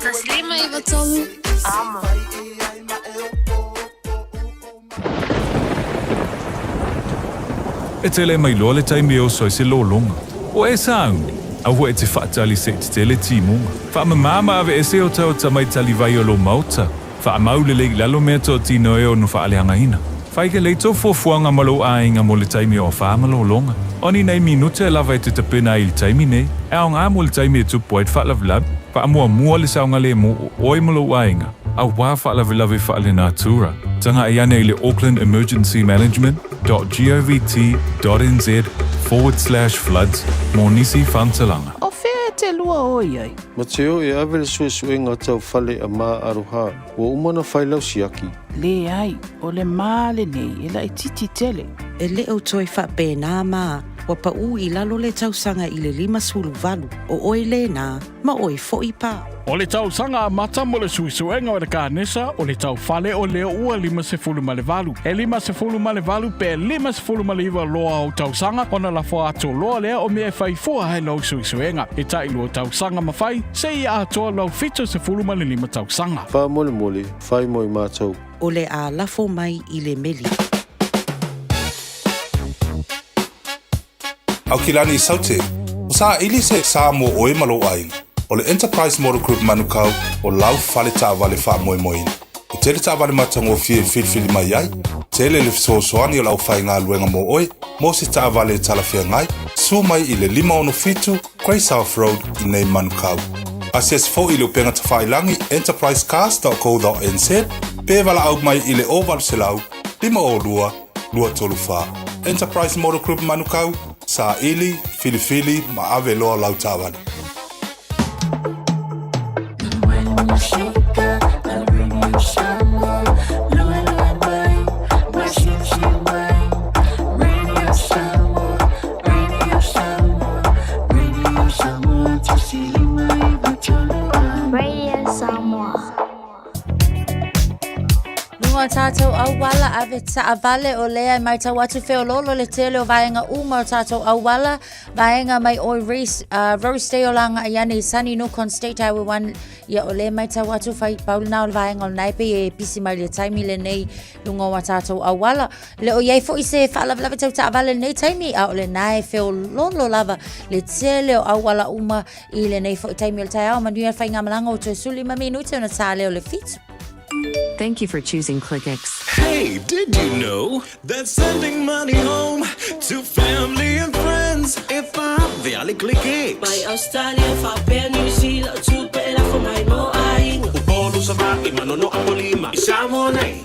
Taslima Ivatomu. Amo. E tele mai loa le taimi o soi se lo longa. O e saungi, au ho e te whaatali se te tele timunga. Whaamamama ave e se o tau ta mai tali vai o lo mauta. Whaamau le lei lalo mea to tino e o no whaaleanga ina. Whaike lei tō fuafuanga malo ainga mo le taimi o whaamalo longa. Oni nei minute e lava e te tapena i le taimi nei. E au ngā mo le taimi e tupu e te whaalavilab. Whaamua mua le saunga le mo o oi malo ainga. Au wā whaalavilavi whaale nātura. Tanga e ane i le Auckland Emergency Management.gov.nz/floods mō nisi whantalanga. O whea te lua oi ai. Ma te o e awe le suenga tau whale a mā aroha. Ua umana whailau siaki. Le ai, o le māle nei, e la i titi tele. E le o toi whapena mā. Wa pa u i lalo le tausanga i le 5 o oi le nā, ma oi fo i pā. O le tausanga a mata mo le suisuenga o le kānesa o le tau whale o leo ua 5 E 5 pe 5 loa o tausanga o na la fo ato loa lea o mea whai fua hai lau suisuenga. E tai lua tausanga mawhai, se i atoa lau 5 tausanga. Wha mole mole, whai moi mātou. O le a lafo mai i le meli. Au kilani saute, o sa ili se sa mo oe malo ai. o le Enterprise Motor Group manukau o lau fale taavale wha moe moina. E tele taavale matango fie filifili mai ai, tele le fisoasoani o lau whai ngā luenga mo oe, mo se taavale e talafia ngai, su mai i le 5 Grey South Road i nei manukau. Asias fo i le upenga tawhailangi enterprisecars.co.nz, pe wala au mai i le oval selau, 5 lua tolu wha. Enterprise Motor Group manukau, sa ili, filifili, ma ave loa lau taavale. Tātou auwala ave taavale o lea mai tawatu feololo le tele o vaenga uma o tātou auwala vaenga mai oi Rose Day o langa iane Sunny Nukon State Highway 1 ia o lea mai tawatu fai paulina o vaenga o naipe e pisi mai le taimi le nei lunga o tātou auwala le o iei fo i se whaalavlava tau taavale nei taimi a o le nai feololo lava le tele o auwala uma i le nei fo i taimi o le tai au manuia fai ngā malanga o tue suli ma minute o na tāle o le fitu. Thank you for choosing ClickX. Hey, did you know that sending money home to family and friends if I ClickX? By Australia, for New Zealand, to better for my mo ai. Upolo sa baki manono apolima isamo nei.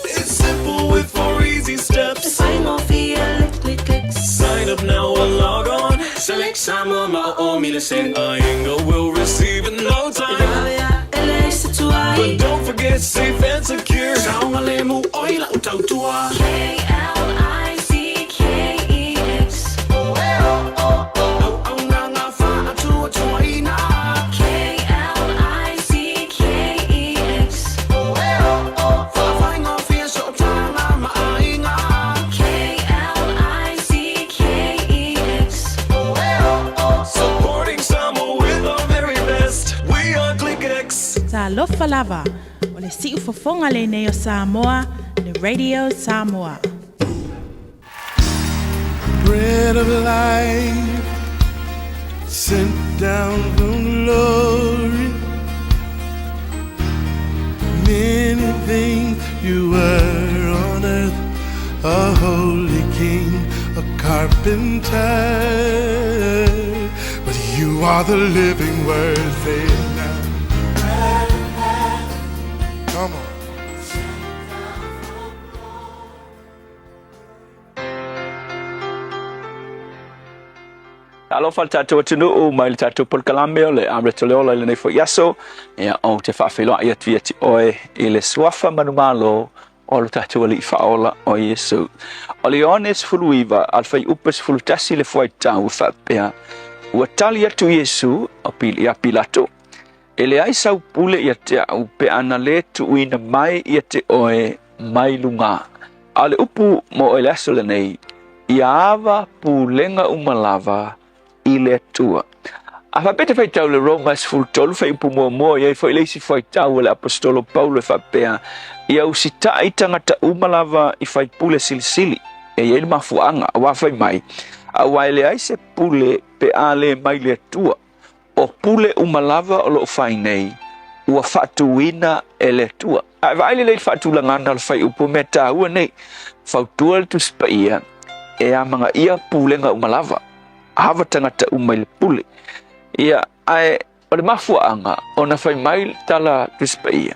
It's simple with 4 easy steps. Sign off here, ClickX. Sign up now or log on. Select Samo Mao Millicent. Inga will receive in no time. But don't forget safe and secure. Saungalemu oila utautua. ClickX. Supporting Samo with our very best. We are ClickX. Talofa lava o le si'u fofonga le nei o Samoa, le Radio Samoa. Bread of life sent down from glory. Many things you were on earth, a holy king, a carpenter, but you are the living word. Say it now. Come on. Alo fal tatou tunu o mai tatou pol kalame o le amre tole ola le nei fo yaso e o te whawhelo ia tuiati oe i le swafa manumalo o le tatou ali whaola o Yesu. O le ones fuluiva alfai upes fulutasi le fuai tau whapea ua tali atu Yesu o pili a Pilato. E le ai sau pule ia te au pe ana le tuina mai ia te oe mai lunga. A le upu mo o le aso le nei ia ava pulenga umalava i le tua. A whapete whai tau le Romas fultolu whai upu mua iai whai leisi whai tau le apostolo Paulo whapea ia usita i tangata umalava i whai pule silisili e iai mafuanga a wawhai mai a waile ai se pule pe a le mai le tua o pule umalava o lo whai nei ua whatuina e le tua. A waile le whatulangana le whai upu me ta ua nei whautua le tuspaia e a manga ia pulenga umalava hava tangata umai le pule ia ai o le mafuanga o na whai mai tala tuspaia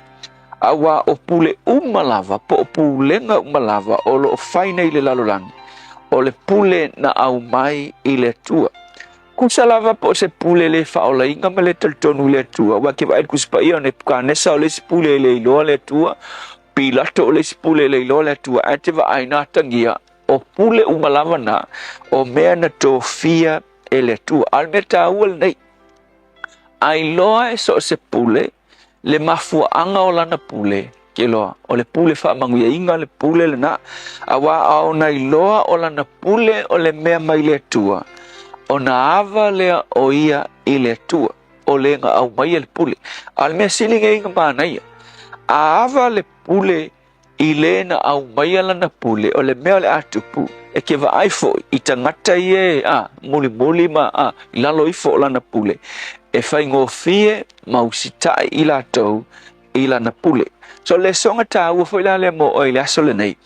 awa o pule umalava po o pulenga umalava o lo whai nei le lalolangi o le pule na au mai i le tua. Kusalava po se pule le whaola inga ma le taltonu le tua wa ke vai kuspaia o ne pukanesa o le pule le iloa le tua Pilato o le pule le iloa le tua ate wa aina tangia o pule umalava na o mea na tofia e le tua al mea taual nei ai loa e so se pule le mafuanga o lana pule ke loa o le pule whaamanguia inga le pule le na awa au na iloa o lana pule o le mea mai le tua o na ava lea o ia i le tua o le nga au mai le pule al mea silinga inga maanaia a ava le pule i le na au mai lana pule o le mea le atupu e ke va aifo i tangata ie muli ma i lalo ifo lana pule e fai ngofie mausitai ila tau ila na pule. So le songa ta ua foi la le mo o ile aso le nei.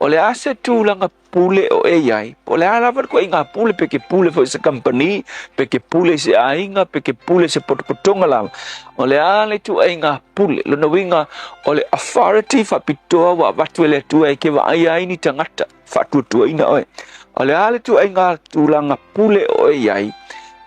O le ase tūlanga pule o e iai. O le alawa ko inga pule peke pule foi se company, peke pule se ainga, peke pule se potopotonga lava. O le ale tu inga pule. Lona winga o le authority fa pitoa wa watu ele tu e ke wa ai ni tangata. Fa tu ina oe. O le ale tu inga tūlanga pule o e iai.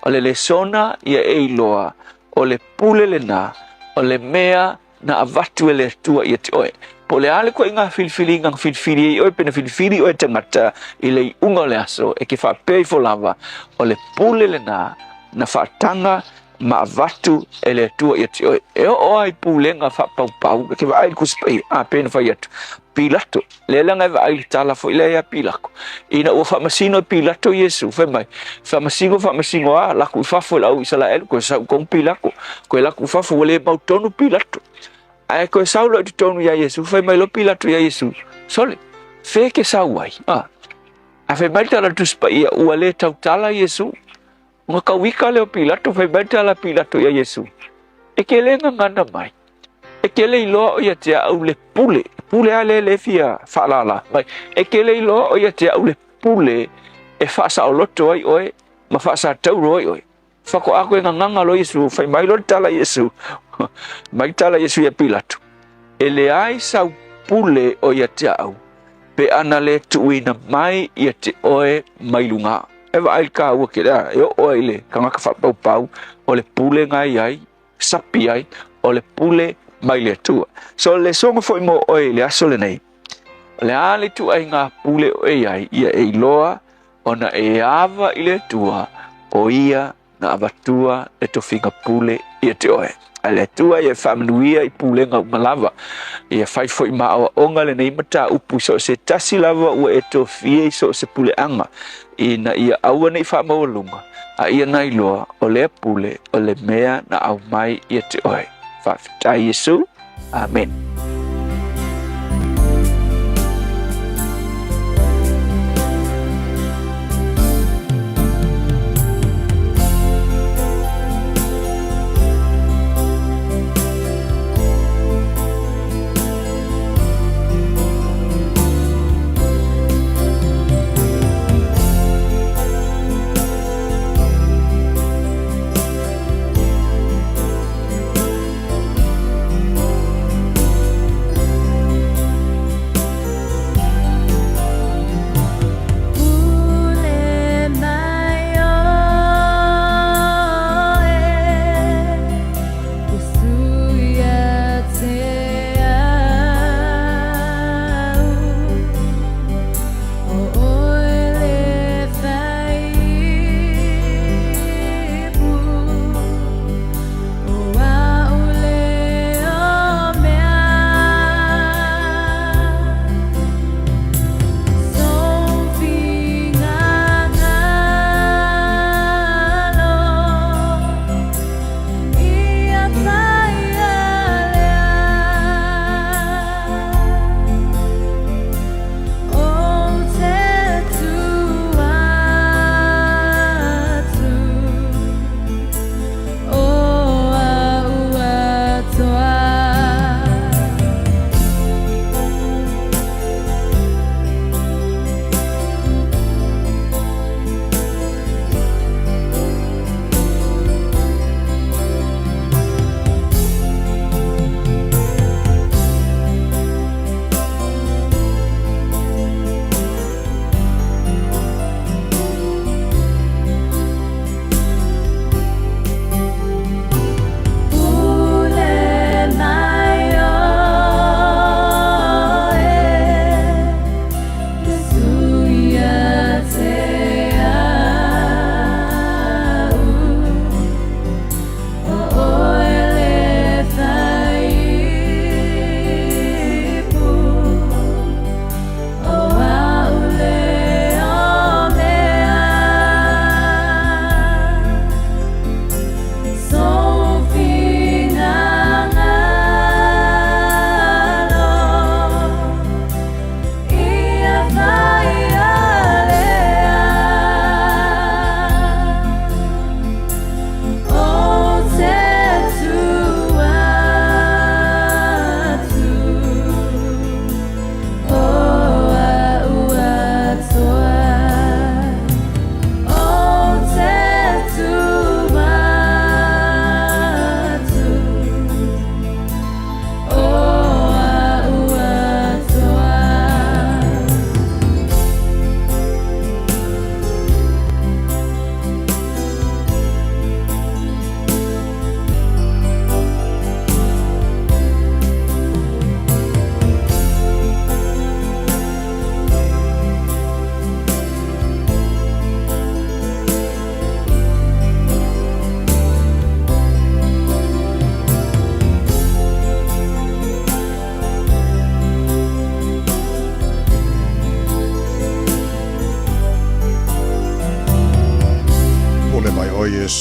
O le sona ia e iloa. O le pule le na. O le mea na avatu ele tua ia te oe. Po le ale ko inga filfili ngang filfili oe pena filfili oe tangata i le unga le aso e ke whapei fo lava o le pule le na whaatanga ma avatu ele tua ia te oe. E o ai pule nga whapau ke wa ai kuspai a pena whai atu. Pilato, le langa va ai tala fo ile ia pilako. Ina o famasino Pilato Yesu, fe mai. Famasino a la ku fa fo la u sala el ko sa kon pilako. Ko la ku fa fo le mautonu Pilato. Ai ko sa lo tonu ya Yesu, fe mai lo Pilato ya Yesu. Sole. Fe ke sa wai. A fe mai tala tu spa ia u le tau tala Yesu. Nga ka wika le Pilato fe mai tala Pilato ya Yesu. E ke le ngana mai. E ke le lo ia te au le pule. Pule ale le fia falala. Mai e ke le lo o ia te au le pule e fa sa loto ai oe ma fa sa tau roi oe. Fa ko ako nganga lo Yesu fai mai lo tala Yesu. Mai tala Yesu ia Pilato. E le ai sa pule o ia te au. Pe ana le tuina mai ia te oe mai lunga. E va ai ka ua ke da e oe le kanga ka fa pau o le pule ngai ai sapi ai o le pule mai le tua. So le songa foi mo oi le aso le nei. Le ale tu ai ngā pule o e ai ia e iloa ona e ava i le tua o ia na avatua e to finga pule ia te oe. A le tua ia whamanuia i pule ngau malava. Ia fai foi maa onga le nei mata upu so se tasi lava ua e to fie so se pule anga. Ina ia aua nei whamawalunga. A ia na iloa o le pule o le mea na au mai ia te oe. Whawhitai Yesu. Amen.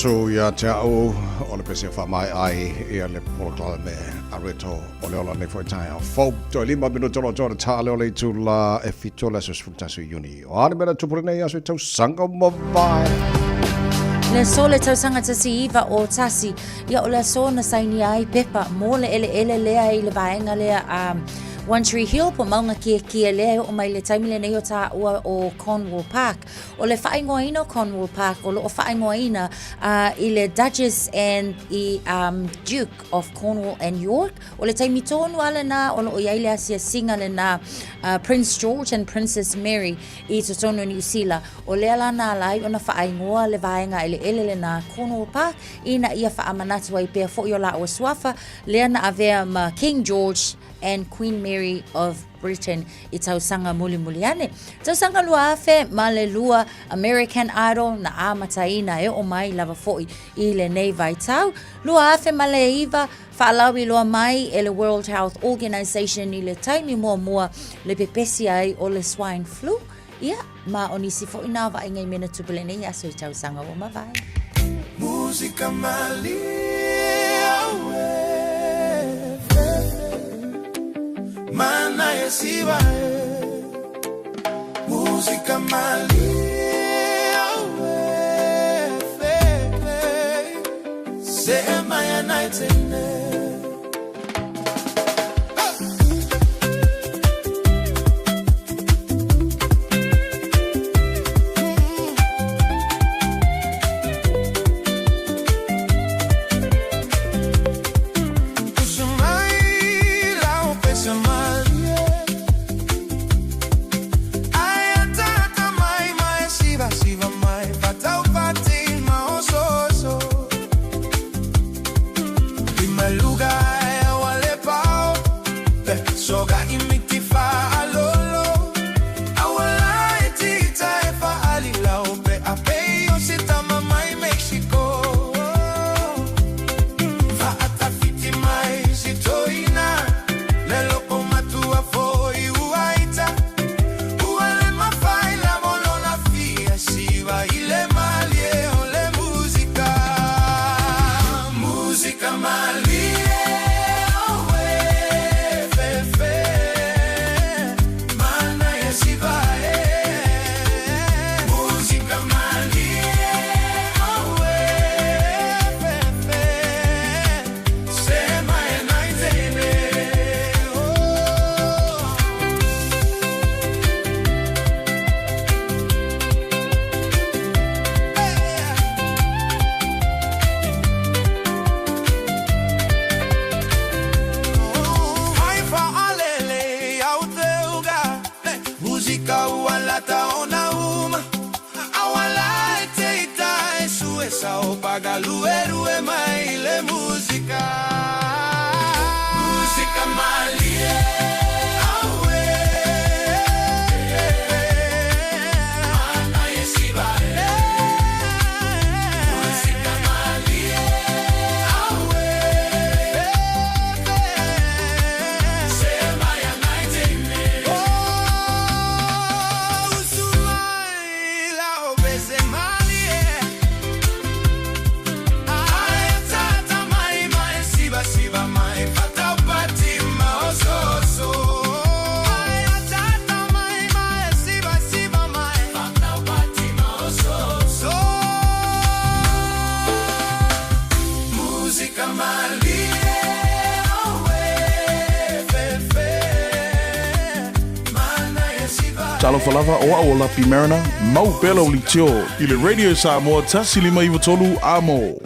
so ia te au o le pese wha mai ai ia le poloklala me areto o le ola nei fwoi tai au fau toi 5 minuto lo tōra tā leo le tu la e fito le sus fultasu uni o ane mera tupure nei asu tau sanga mawai Le so le tausanga tasi iwa o tasi ia o le so na saini ai pepa mo le ele lea i le vaenga lea One Tree Hill po maunga kia lea o mai le taimile nei o tā ua o Cornwall Park. O le whaingoaina o Cornwall Park, o loo whaingoaina i le Duchess and i Duke of Cornwall and York. O le taimi tōnu ala nā, o loo iai lea sia singa le nā Prince George and Princess Mary i totono New Zealand. O lea la nā lai o na whaingoa le vaenga ele le nā Cornwall Park i na ia whaamanatu ai pia fo i o la o swafa lea na avea ma King George and Queen Mary of Britain i tausanga muli ane. Tausanga lua afe ma le lua American Idol na amataina e o mai lava foi i le nei vai tau. Lua afe ma le iwa whaalawi loa mai e le World Health Organization i le taimi mua le pepesi ai o le swine flu. Ia, ma o nisi foi nā wa ingai mena tupule nei aso i tausanga o mawai. Música malia Mana yesiba Música malia Se maya naitene Talo falava o Lapi Mariner, mau pelo li tio, i le Radio Samoa tasi 5 amo.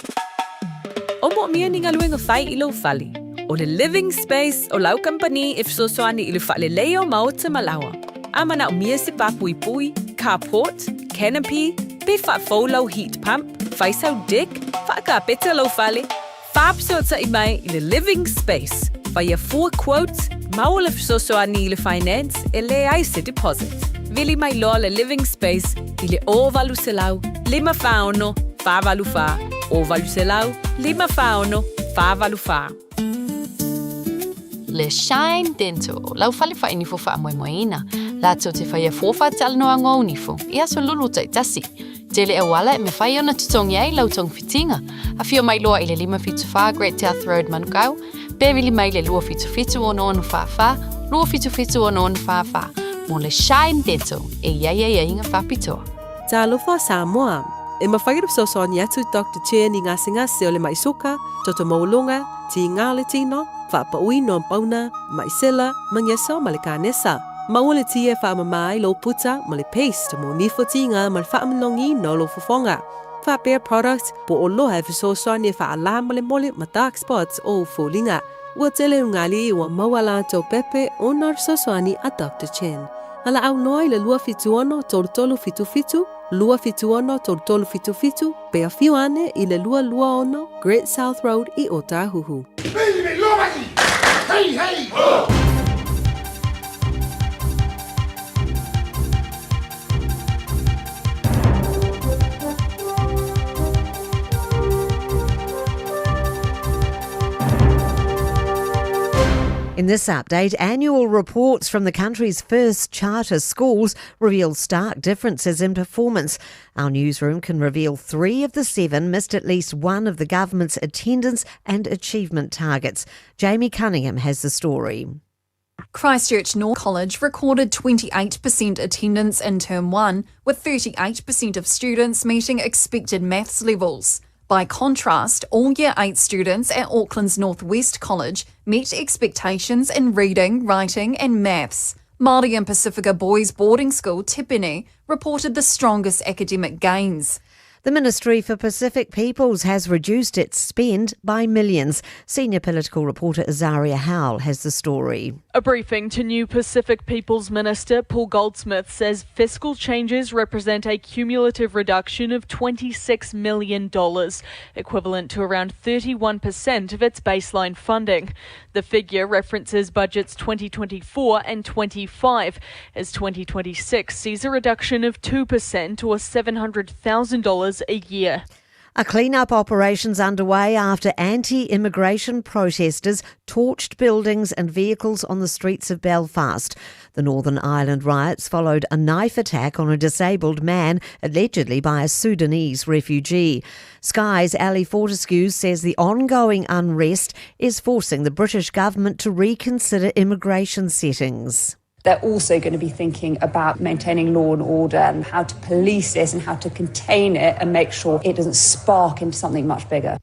O mo mia ni ngaluenga fai i lo fali. O le living space o lau company if so soani i le fale leo mau te malawa. Amana o mia se pa pui, carport, canopy, pe fa folo heat pump, fai sau dick, fa ka peta lo fale. Fab so ta i mai i le living space. Fai a 4 quotes, mau le so soani i le finance e le ai se deposit. Vili mai lo le living space i le o valu se lau, 5 faono, fa valu fa, o valu se lau, 5 faono, fa valu fa. Le Shine Dental, lau fale fa inifo fa moina. La te fai a fofa tal no ango unifo. Ia so lulu tai tasi. Tele e wala e me whai ona tutongi ai lau tong fitinga. A whio mai loa i le 5 Great South Road Manukau. Bevili mai le lua fitu ono onu whawha. Lua fitu ono onu whawha. Mo le Shine Dental e ia inga whapitoa. Talofa Samoa. E mawhairu sosoni atu Dr. Chen i ngasi o le maisoka, toto maulunga, ti ngā le tino, whapaui no pauna, maisela, mangeso ma le kānesa. Maua le tia whaamamai lo puta ma le paste mo nifo ti ngā ma le whaamalongi no lo fufonga. Whapea product po o loha e sosoni e whaala ma le mole ma dark spots o fulinga. Ua tele ungali ua mawala tau pepe o nar sosoni a Dr. Chen. Ala au noi le lua fituono tolu fitu, lua fituono tolu fitu, pe a fiu ane i le lua ono Great South Road i Otahuhu. Hey, hey! In this update, annual reports from the country's first charter schools reveal stark differences in performance. Our newsroom can reveal 3 of the 7 missed at least one of the government's attendance and achievement targets. Jamie Cunningham has the story. Christchurch North College recorded 28% attendance in Term 1, with 38% of students meeting expected maths levels. By contrast, all Year 8 students at Auckland's Northwest College met expectations in reading, writing and maths. Māori and Pacifica Boys Boarding School Tipene reported the strongest academic gains. The Ministry for Pacific Peoples has reduced its spend by millions. Senior political reporter Azaria Howell has the story. A briefing to new Pacific Peoples Minister Paul Goldsmith says fiscal changes represent a cumulative reduction of $26 million, equivalent to around 31% of its baseline funding. The figure references budgets 2024 and 25, as 2026 sees a reduction of 2% or $700,000 a year. A clean-up operation's underway after anti-immigration protesters torched buildings and vehicles on the streets of Belfast. The Northern Ireland riots followed a knife attack on a disabled man, allegedly by a Sudanese refugee. Sky's Ali Fortescue says the ongoing unrest is forcing the British government to reconsider immigration settings. They're also going to be thinking about maintaining law and order and how to police this and how to contain it and make sure it doesn't spark into something much bigger.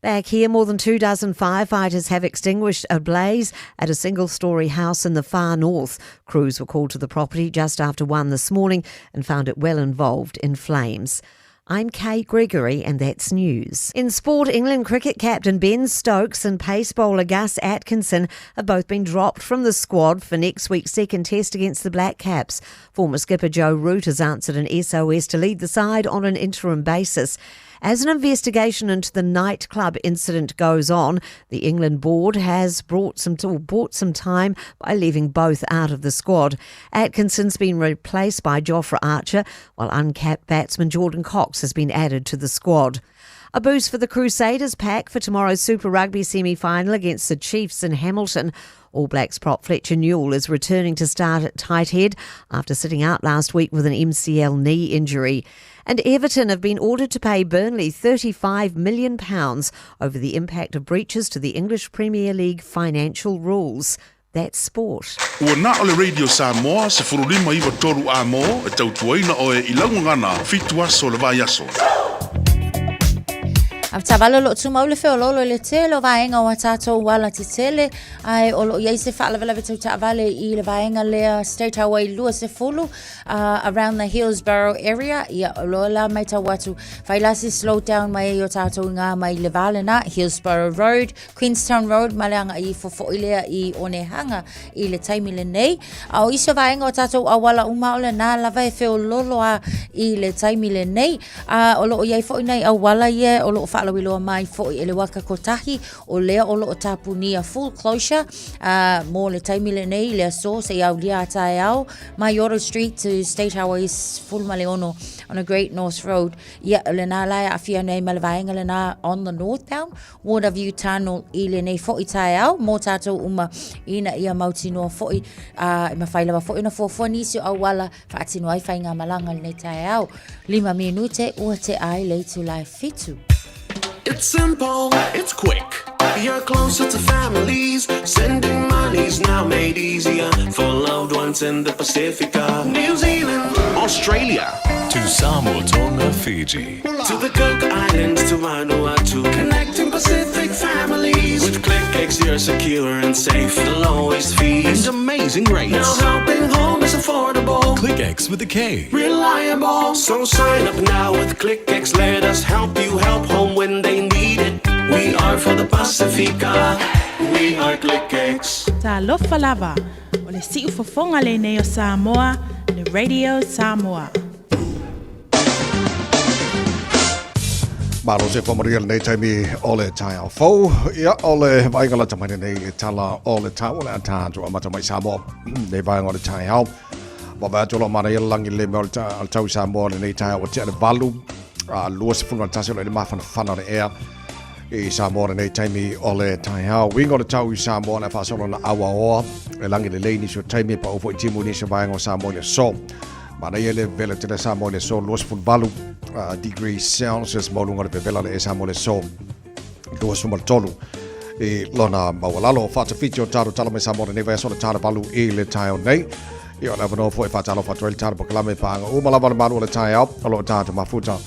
Back here, more than 24 firefighters have extinguished a blaze at a single-storey house in the far north. Crews were called to the property just after 1 this morning and found it well involved in flames. I'm Kay Gregory and that's news. In sport, England cricket captain Ben Stokes and pace bowler Gus Atkinson have both been dropped from the squad for next week's second test against the Black Caps. Former skipper Joe Root has answered an SOS to lead the side on an interim basis. As an investigation into the nightclub incident goes on, the England board has bought some time by leaving both out of the squad. Atkinson's been replaced by Jofra Archer, while uncapped batsman Jordan Cox has been added to the squad. A boost for the Crusaders pack for tomorrow's Super Rugby semi-final against the Chiefs in Hamilton. All Blacks prop Fletcher Newell is returning to start at tight head after sitting out last week with an MCL knee injury. And Everton have been ordered to pay Burnley £35 million over the impact of breaches to the English Premier League financial rules. That's sport. Ua na ole Radio Samoa se furulima iwa toru a mo e tautuaina oe I laungangana fitua so le vai aso. Am tavalo lo tu maule fe ololo le tele o vaenga o tātou wala te tele ai olo ia se whaalawela vetu tavale I le vaenga lea State Highway lua se fulu around the Hillsborough area ia olo la mai tau watu whailasi slow down mai o tātou ngā mai le vale na Hillsborough Road, Queenstown Road maleanga I fofo ilea I Onehanga I le taimi le nei au iso vaenga o tātou awala umaole na lava e fe ololo I le taimi le nei olo ia I fo nei awala ia olo whaalawilo mai fo i ele waka kotahi o lea o loo tapunia full closure mo le taimile nei le so se au lia atai au mai Yoro Street to State Highways full maleono on a Great North Road. Ia le na lai a fia nei malawainga le na on the northbound Water View Tunnel i le nei fo i tai au mo tatou uma ina ia mauti noa fo i ma whaila fo ina fo nisi au wala whaatino ai whainga malanga le nei tai au 5 minute ua te ai le tu lai fitu. It's simple, it's quick. You're closer to families. Sending money's now made easier for loved ones in the Pacifica. New Zealand, Australia, to Samoa, Tonga, Fiji, to the Cook Islands, to Vanuatu. Connecting Pacific families. With ClickX, you're secure and safe. The lowest fees and amazing rates. Now helping home is affordable. ClickX with a K. Reliable. So sign up now with ClickX. Let us help you help home when they need it. We are for the Pacifica. We are ClickX. Talofa lava. O le si'u fofonga le nei o Samoa, le Radio Samoa. Malo se whamaria nei taimi o le tai au fau. Ia o le vaingala tamai nei tala o le tau o le atātua mata mai Samoa. Nei vainga o le tai au. Wawa atolo mana ia langi le mea o le tau Samoa le nei tai au o te ane valu. Lua se funga tasi o le mawhana whana le ea. I Samoa le nei taimi o le tai au. Winga o le tau i Samoa le whaasolo na awa oa. Le langi le leini so taimi pa ufo i timu ni se vainga o Samoa le so. Mana ia le vele te le Samoa le so luas fun valu. Degrees Celsius maulunga le vela le Samoa le so. Luas fun tolu. I lona mawalalo whaatawhiti o taro tala me Samoa le newa so le tara valu i le tai au nei. I o lewa no fo e whaatalo whaatoi le tara pakalame paanga. Umalawa le manu o le tai au. Alo tata mafuta.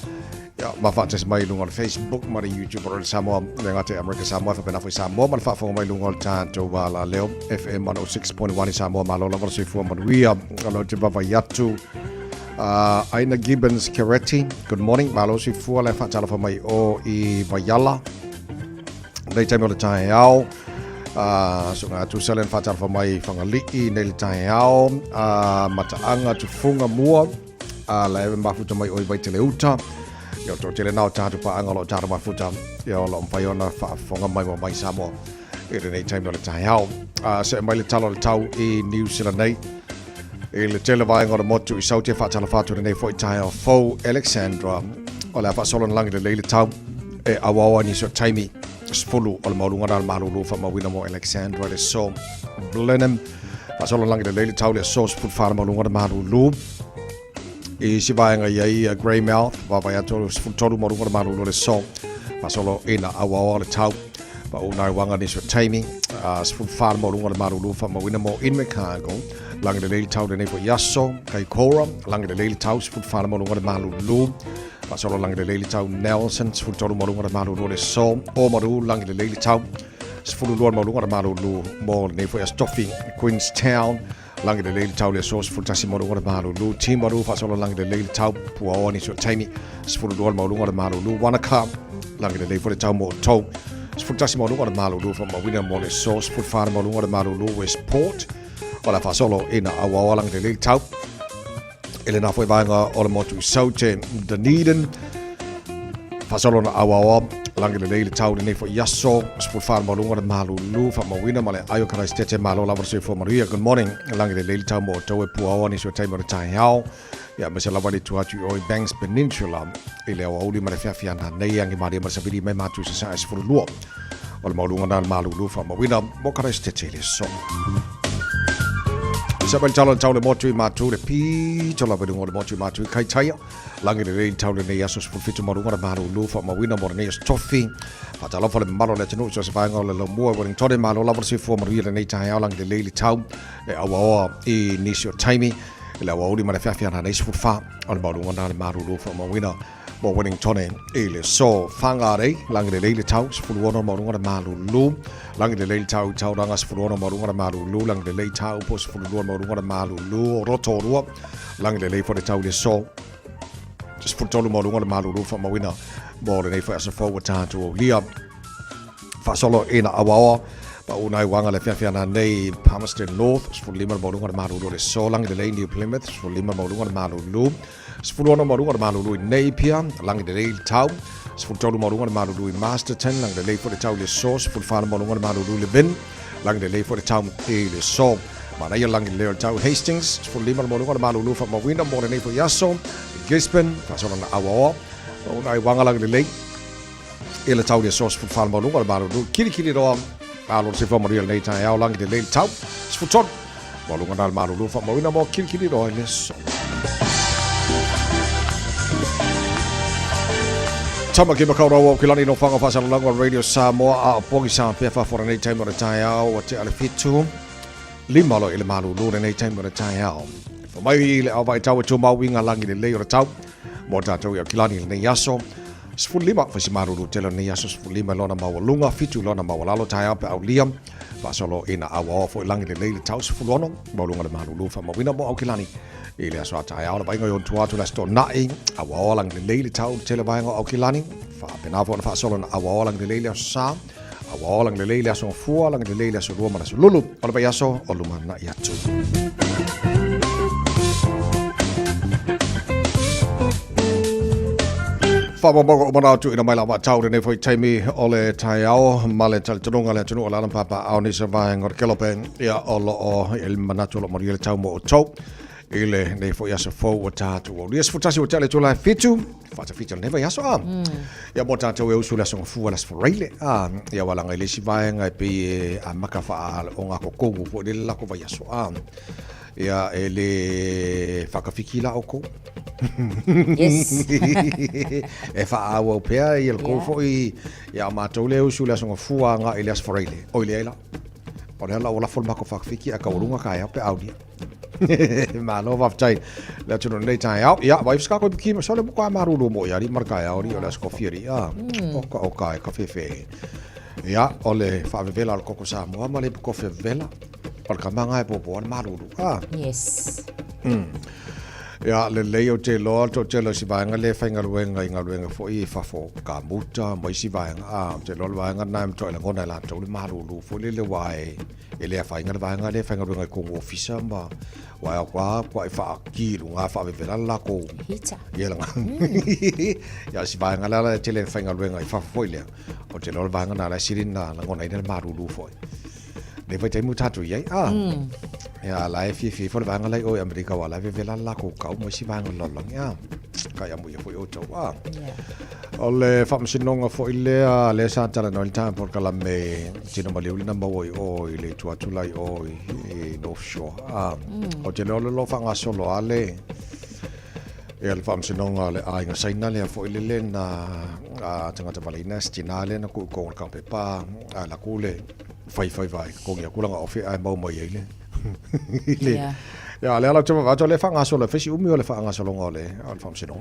Ya, ma whaates mai lunga le Facebook, ma le YouTube o le Samoa, le ngate America Samoa, whapena fo i Samoa, ma le whaafonga mai lunga o le tātou wala leo, FM 106.1 i Samoa, ma lo lava sui fua manuia, alo te bava yatu. Aina Gibbons Keretti, good morning, ma lo sui fua le whaatala fa mai o i Vaiala. Nei taimi o le tae au, so ngā tu selen whaatala fa mai whangalii nei le tae au, mataanga tu funga mua, la ewe mafuta mai o i Vaitele Uta. Yo to tele nao tātu pa angalo tātu mafuta. Yo lo mwhai ona whaafonga mai mai Samoa. I le nei taimi o le tahi hao. Se mai le talo le tau i New Zealand nei. I le tele vai ngore motu i sautia whaatala whātu nei fo i tahi hao Fo Alexandra. O le whaasolo na langi le leile tau. E awawa ni so taimi. Sfulu o le maulunga na le mahalulu wha mawina mo Alexandra le so. Blenheim. Whaasolo na langi le leile tau le so sfulu whaara maulunga na mahalulu. I si vaenga iai Greymouth, wawai ato toru morunga maru le so, pasolo ina awa le tau, pa unai wanga ni so taimi, sfun whāra morunga maru lufa mawina mo in Mekago, langi le leili tau le nefo Yaso, kai Kora, langi le leili tau sfun whāra morunga maru lu, pasolo langi le leili tau Nelson, sfun toru morunga maru le so, o maru langi le leili tau, sfun luar morunga maru lu, mo le nefo Yastofi, Queenstown, langi le leili tau le sos fultasi morunga maru lu timaru fasolo langi le leili tau puaoa ni so taimi sfulu luar morunga maru lu Wanaka langi le leili fo le tau mo tau fultasi morunga maru lu fa mawina mo le sos fulfara morunga maru lu Westport o la fasolo ina awaoa langi le leili tau ele na foi vaenga o le motu saute Dunedin fasolo na awaoa langi le leili tau le fo Yaso spulfar malunga malu lu fa mawina male ayo kana stete malo la verse for Maria good morning langi le leili tau mo to e puawa ni so taimo tai hao ya me se la vali tu atu o Banks Peninsula ile o uli mare fia na nei angi mari ma sabili me matu se sa es furu luo o le malunga na malu lu fa mawina mo kana stete le so Isabel tau le motu i matu le pi tola vedungo le motu i matu i kai taia langi le leili tau le nei aso spulfitu marunga na maru lu fa mawina mo nei tofi Patalofa le malo le tenu so se vaenga le lo mua wering tore malo la versi fo maria le nei tai langi le leili tau e awa i nisio taimi le awa uli mare fia na nei sfurfa o le malunga na le maru lu fa mawina mo wering tone e le so fangare langi le leili tau sfuluona marunga na maru lu langi le leili tau ranga sfuluona marunga na maru lu langi le leili tau po sfuluona marunga na maru lu roto rua langi le leili fo le tau le so sfultolu marunga na maru lu fa mawina mo le nei fo asa fo watatu o lia fasolo ina awawa pa unai wanga le fia na nei Palmerston North sfulima marunga na maru lu le so langi le leili Plymouth sfulima marunga na maru lu sfuluona marunga na maru lu nei pia langi le leili tau Sful tolu malunga malu du i master 10 lang le for the tau le sauce ful fana malunga malu du le bin lang le for the tau e le so mana ia lang le tau Hastings ful lima malunga malu lu fa mawina mo le for yaso Gispen fa so na awa o nai wanga lang le ele tau le sauce ful fana malunga malu du kiri ro alo se fa maria nei tai au lang le tau sful tot malunga dal malu lu fa mawina mo kiri ro le so Tama ke makaura wa kilani no fanga fa salanga radio Samoa a pongi sa pe fa for nei time o tai au o te ale fitu limalo ile malu lu nei time o tai au fa mai ile au vai tau tu mau winga langi le o tau mo ta tau kilani nei yaso sful lima fa si malu lu tele nei yaso sful lima lona mau lunga fitu lona mau lalo tai au pe au liam fa solo ina au fo langi le tau sful lono mau lunga le malu lu fa mo wina mo au kilani ile aso tai au ba ngo tua tu la sto nai awa lang le tau tele ba ngo au kilani fa pena fo fa solo awa lang le sa awa lang le aso fu lang le aso roma aso lulu o ba yaso o luma na yatu fa bo bo mana tu ina mai la ba tau ne foi taimi ole tai au male tal tunga le tunu la papa au ni sa ba ngor kelopen ya o el manato lo moriel tau mo tau ile nei fo yaso fo o tatu o lies futasi o tele tula fitu fata fitu neva yaso ya mo tatu e usula so fu ala sforile ya wala ngai le sivae ngai pe a makafa al o nga ko kongu fo de la ko va yaso ya ele fakafikila o ko yes e fa awo pe e el ko fo ya ma tole usula so fu nga ile sforile o ile ela o la ola forma ko fakafiki a ka urunga ka ya pe audi ma no va fai la tu non dei tai ya vai ska ko ki so le ko amaru lo mo ya ri marca ya ori la scofieri o ka fe ya ole fa vela al coco sa mo ma le ko fe vela por ka manga e popo al maru yes ya le leo te lo to te lo si banga le fa ngaluenga fo I fa fo ka muta mo si banga te lo banga na to la ngona la to le maru lu fo le wai ele fa ngaluenga le fa ngaluenga ko ofisa ba wa fa ki lu nga fa vela la ko hita ye la ya si banga la te le fa ngaluenga fa fo le o te lo banga na la sirina la ngona ina maru lu fo ne vai taimu tatu ye ya la fi for banga lai o america wala vela la ko ka mo si banga lo ya ka ya mo ye fo o to ole fa msinonga fo ile le sa tala no time por kala me tino mali uli namba o ile tu atulai o no show o te lo fa nga solo ale el fa msinonga le ai nga saina le fo ile na tanga te valina stinale na ku ko ka pe pa la kule vai ko ya kula nga ofi ai mau mai ile ya le ala tuma va le fa nga solo fesi umi o le fa nga solo ngole al fam sino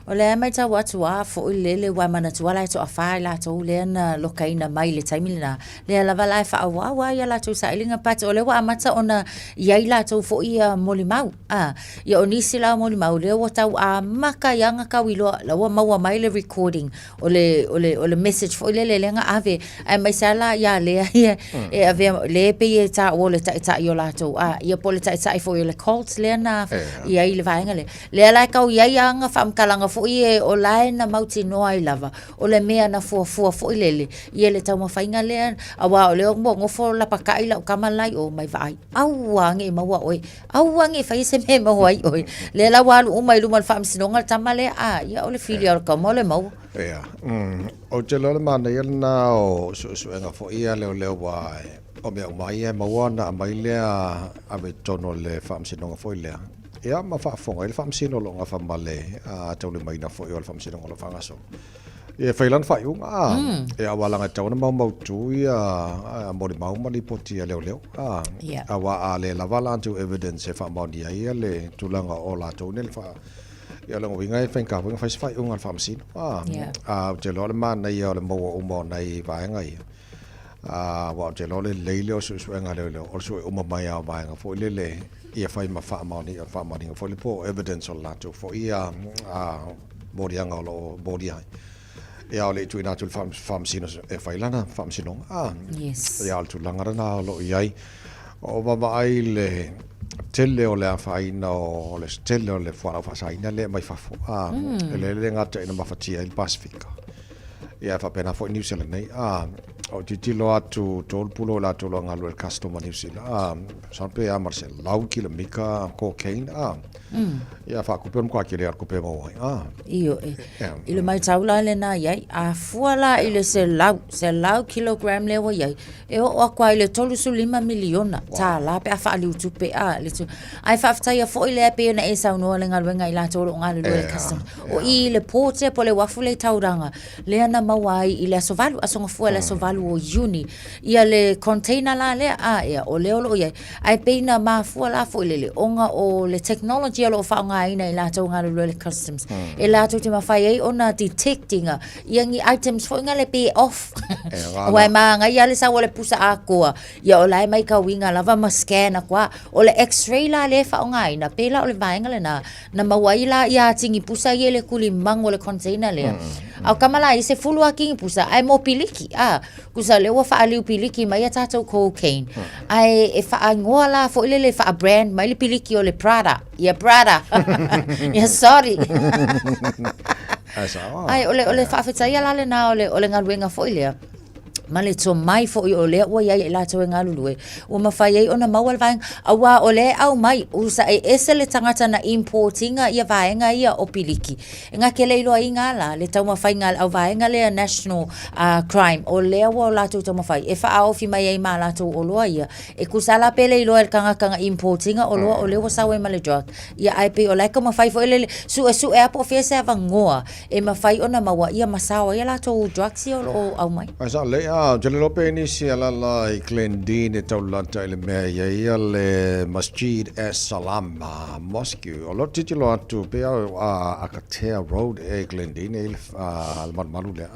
o le mai ta watu a fo le wa mana tu ala to afa la to le na lokaina mai le taimina le la va la fa wa ya la to sa ilinga pat o le wa mata ona ya ila to fo ia molimau ya onisi la molimau le wa tau a maka yanga ka wilo la wa mawa mai le recording o le message fo le nga ave mai sala ya le e ave le pe ta o le ta yo la to ya pole sai fo le calls le na ia ile vainga le la ka ia nga fam kalanga fo ie o lai na mauti no ai lava o le mea na fo ile ia le tau mafainga le awa o le ngo fo la pakai la kamalai o mai vai awange mawa oi awange fa ise me mo oi le la walu o mai lu mal fam sinonga tamale ia o le filia ka mo le mau o te lo ma na ia na o so nga fo ia le wai o me o mai e mawana mai le a me tono le fam sino nga foi le ya ma fa fo le fam sino lo nga fa male a tau le mai na foi o fam sino lo fa ngaso e failan fa yu e a wala nga tau na mau tu ya mo le mau mali poti le a wa a le la vala to evidence e fa mo dia ia le tulanga o la to ne fa ya lo winga e fa ka fa fa yu nga fam sino a te lo le man na ia le mo nai va ngai wa te lo le leile o su nga le o su o mai a va nga fo le ia fai ma fa ma ni fo le po evidence o la to fo ia bodianga lo bodia ya le tu ina tu fam sino e fai lana fam sino yes ya tu langara na lo iai o ba ai le tele o le afaina o le tele o le whara whasaina le mai whafo. Le ngata ina mawhatia i Pasifika. Ia whapena fo New Zealand nei. O titilo atu tolpulo la tolo ngalu el customer New Zealand. Sampai Marcel lau kila mika cocaine. Ia whakupe mkwa kile arkupe mawai. Iyo ile mai taula le na yai a fuala ile se lau kilogram le wa yai e o akwa ile tolu su 5 miliona ta la pe afa ali utupe le tu ai fa fta ya fo ile pe na esa no le ngal wenga ila tolo ngal le custom o ile pote po le wafule tauranga le na mawai ile sovalu asonga fuala sovalu o uni ia le container la le ia o le olo yai ai pe na ma fuala fo ile le onga o le technology lo fa nga ina ila to ngal le customs e la to te mawhai ei ona detectinga iangi items fo ngale pe off wai ma nga ia le sa wale pusa akoa ia o lai mai ka winga lava ma scan akwa o le x-ray la le fa nga ina pe la o le vaenga le na mawai la ia tingi pusa ia le kuli mango le container le au kamala i se fulu aki pusa ai mo piliki kusa le wa fa ali piliki mai tato cocaine ai e fa ngoa la fo le fa brand mai le piliki o le Prada ia Prada ia sorry ai ole fa ia la le na ole ngaluenga fo ile male to mai fo o le o ia la to ngalulu o mafai ai ona mawal vaing awa ole au mai usa e esele tangata na importinga ia vaenga ia o piliki nga kele ilo inga la le tau mafai ngal au vaenga le national crime o le o la to mafai e fa au fi mai ai ma la to o lo ia e kusala pele ilo el kanga importinga o lo o le o sawe male drug ia ai pe o la ka mafai fo ele su e apo fese vangoa e mafai ona mawa ia masawa ia la to drugs o au mai asa le jale lope ni si ala I Glendine taulanta ile mea ia le Masjid Salam Mosque o lo titilo atu pe a Akatea Road e Glendine ile alman malule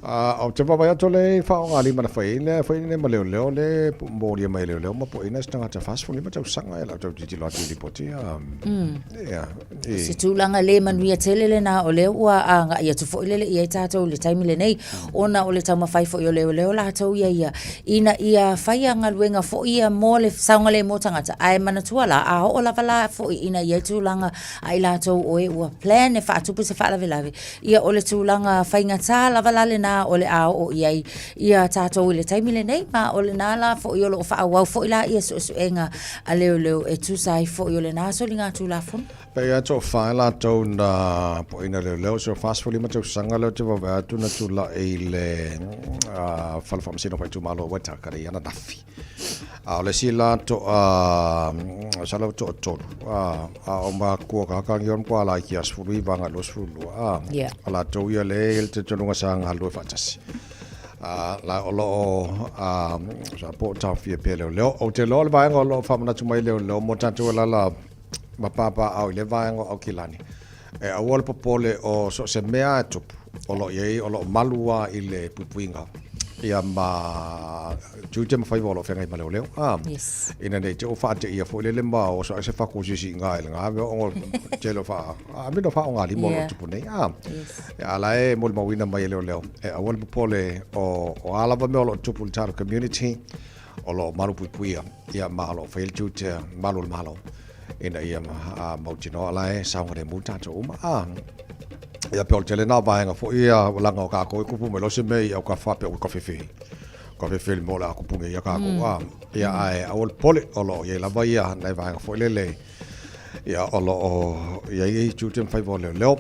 au te papa to le fa nga li mana foi ne ma leo le mori mai leo ma po ina stanga ta fast food ma tau sanga ela tau titilo atu li poti se tulanga le manuia telele na o le ua nga ia tu fo ile ia tato le time le nei ona o le tama fai fo yo leo la tau ia ia fai nga luenga fo ia mo le sanga le motanga ai mana tuala o la vala fo ina ia tulanga ai la tau o e ua plan e fa tu se fa la velave ia o le tulanga fai nga ta la vala le na o le o ia tato le time le nei ma o le na la fo yo lo fa wa fo ila ia so enga a leo e tu sai fo yo le na so linga tu la fo pe ya to fa la to na po ina leo so fast food ma to sanga lo te va tu na tu la ile fa fa msino fa tu malo wata kare yana dafi le si la to sala to o ma ko ka ngion kwa la ki as fulu va nga los fulu la to ya le el te tonga sanga lo fa tasi la o sa po ta fi pe leo o te lo va nga lo fa na tu mai leo mo ta tu la ma papa au le va nga o kilani e a wol popole o so se mea tu o lo ye o lo malua ile pupuinga ia ma jute ma fai volo fenga ma leo yes ina nei te o fa te ia fo le ma o so se fa ko si nga o telo fa a mi no fa nga li mo tu pune ala e mo ma wina mai leo e a wol popole o ala va me o tu pultar community o lo maru pupuia ia ma lo fail jute malo ina ia ma tino ala e sa ngore muta to ia pe o tele na vaenga fo ia langa o ka ko kupu me lo se me o ka fa pe o ka fe mo la kupu ia ka ko ia ai o pole o lo ia la vai ia na vaenga fo le ia o lo ia i tutem fai vole leo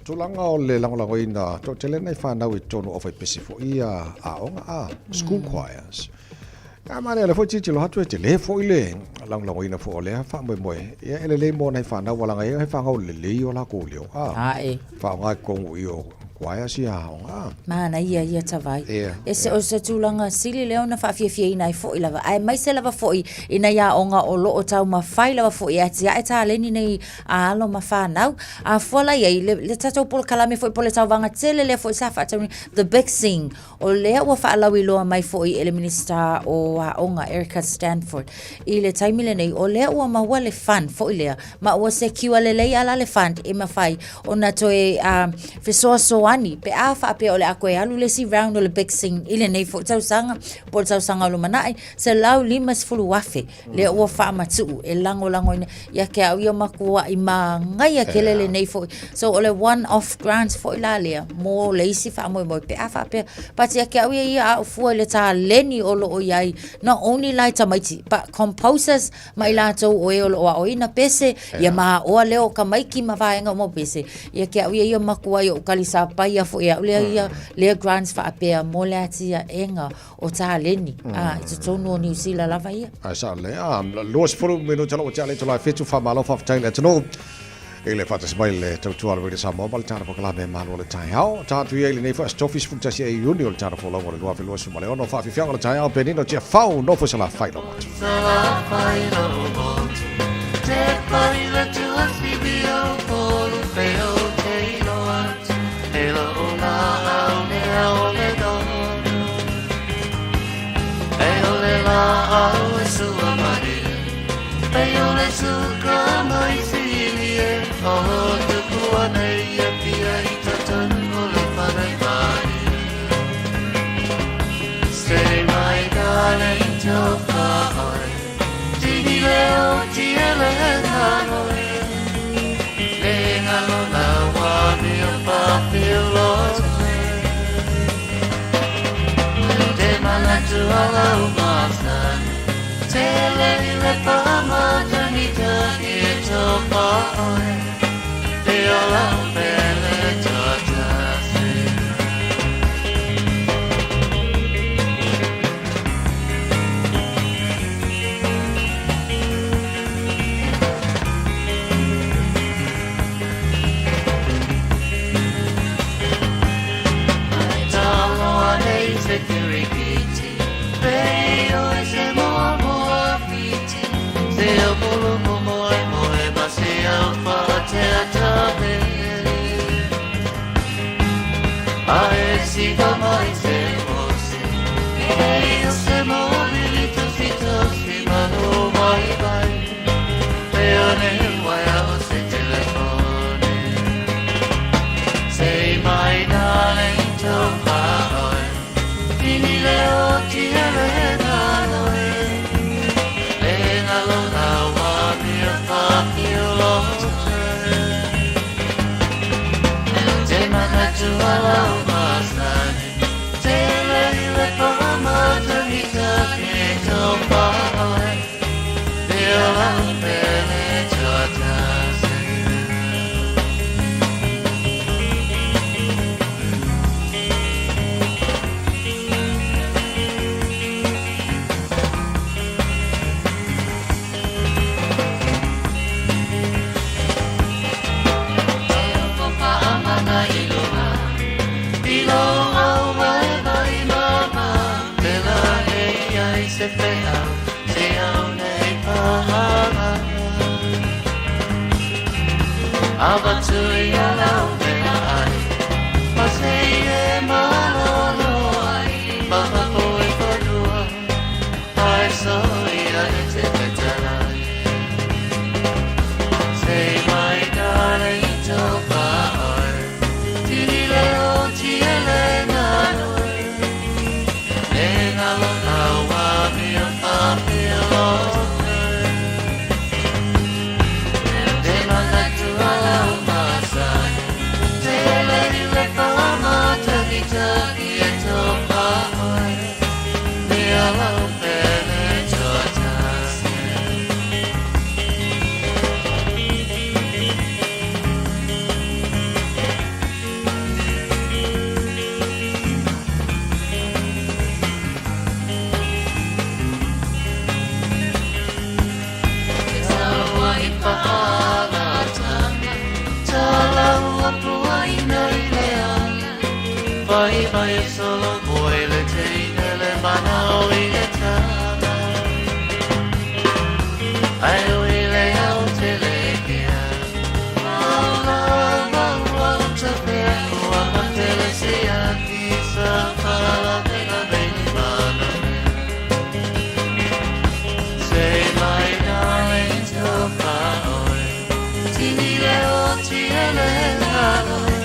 tu langa o le langa ina to tele na fa na wi tono o fa pesi fo ia school choirs mane le fo titi lo hatu te le fo ile lang ina fo le fa mo ia le mo na fa na wala ngai fa ngau le o la ko le fa nga ko io kwaya si mana ia tavai ese o se tulanga sili le ona fa fie ina fo ila ai mai se lava fo ina ia onga o lo o tau ma fai lava fo ia ta le ni nei a lo ma fa nau a fola ia le tato pol kala me fo pol tau vanga tele le fo sa fa the big thing o le o fa la wi lo mai fo ele minister o onga Erica Stanford ile time le nei o le o ma wale fan fo ile ma o se kiwa le ala le fan e ma fai ona to e fe so wani pe a fa pe ole a koe alu le si round ole big sing ile nei fo tau sanga po tau sanga lo manai se lau lima fulu wafe le o fa matu e lango ina ya ke au ia makua i ma ngai a kelele nei fo so ole one off grants fo ilalia mo le si fa mo pe a fa pe but ya ke au ia a fu le ta leni o lo o yai not only like tamaiti but composers mai la to o e o ina pese ya ma o leo ka mai ki ma vaenga mo pese ya ke au ia makua yo kalisa pa ia fo ia le grants fa pe mo le atia enga o ta leni a it's tonu New Zealand lava ia ai sa le los furu minu talo tale to la fetu fa malo fa taile tano ele fa tas mai le to tuala re sa mobile tara po kala me malo le tai hao ta tu ele nei fa stofis fu tasi e junior tara po lo lo fa lo su male ono fa fi fianga le tai hao penino che fa no fo sala fai no Stay my darling, don't go. Dini leo tiele hanoi. Lenga la wa mi pa filo. De mana tu ala umasan. Tele le pa ma jani ta to pa. De ala bele ta ta. I see the mice and horses. Hey, you say more little si mano bye bye. They are named while say telephone. Say my darling, don't cry. Fini leo tiele hanoi. Lenga lona wa mi pa filo. To allow my son, tell you from mother, he took it to far. They'll open it to Aba tu ya lau me ai, masei ma lo ai, mama koi kodua, ai so ya te tetanai. Say my darling, don't cry. Tini leo tiele na noi, lenga lo na wa mi pa filo. Vai vai solo vuoi le tine le mani le tana. Ai ui le aute le kia. Mau te peko a matele si a kisa fala de la beni mana. Say my darling to paoi. Tini le o tiele hanoi.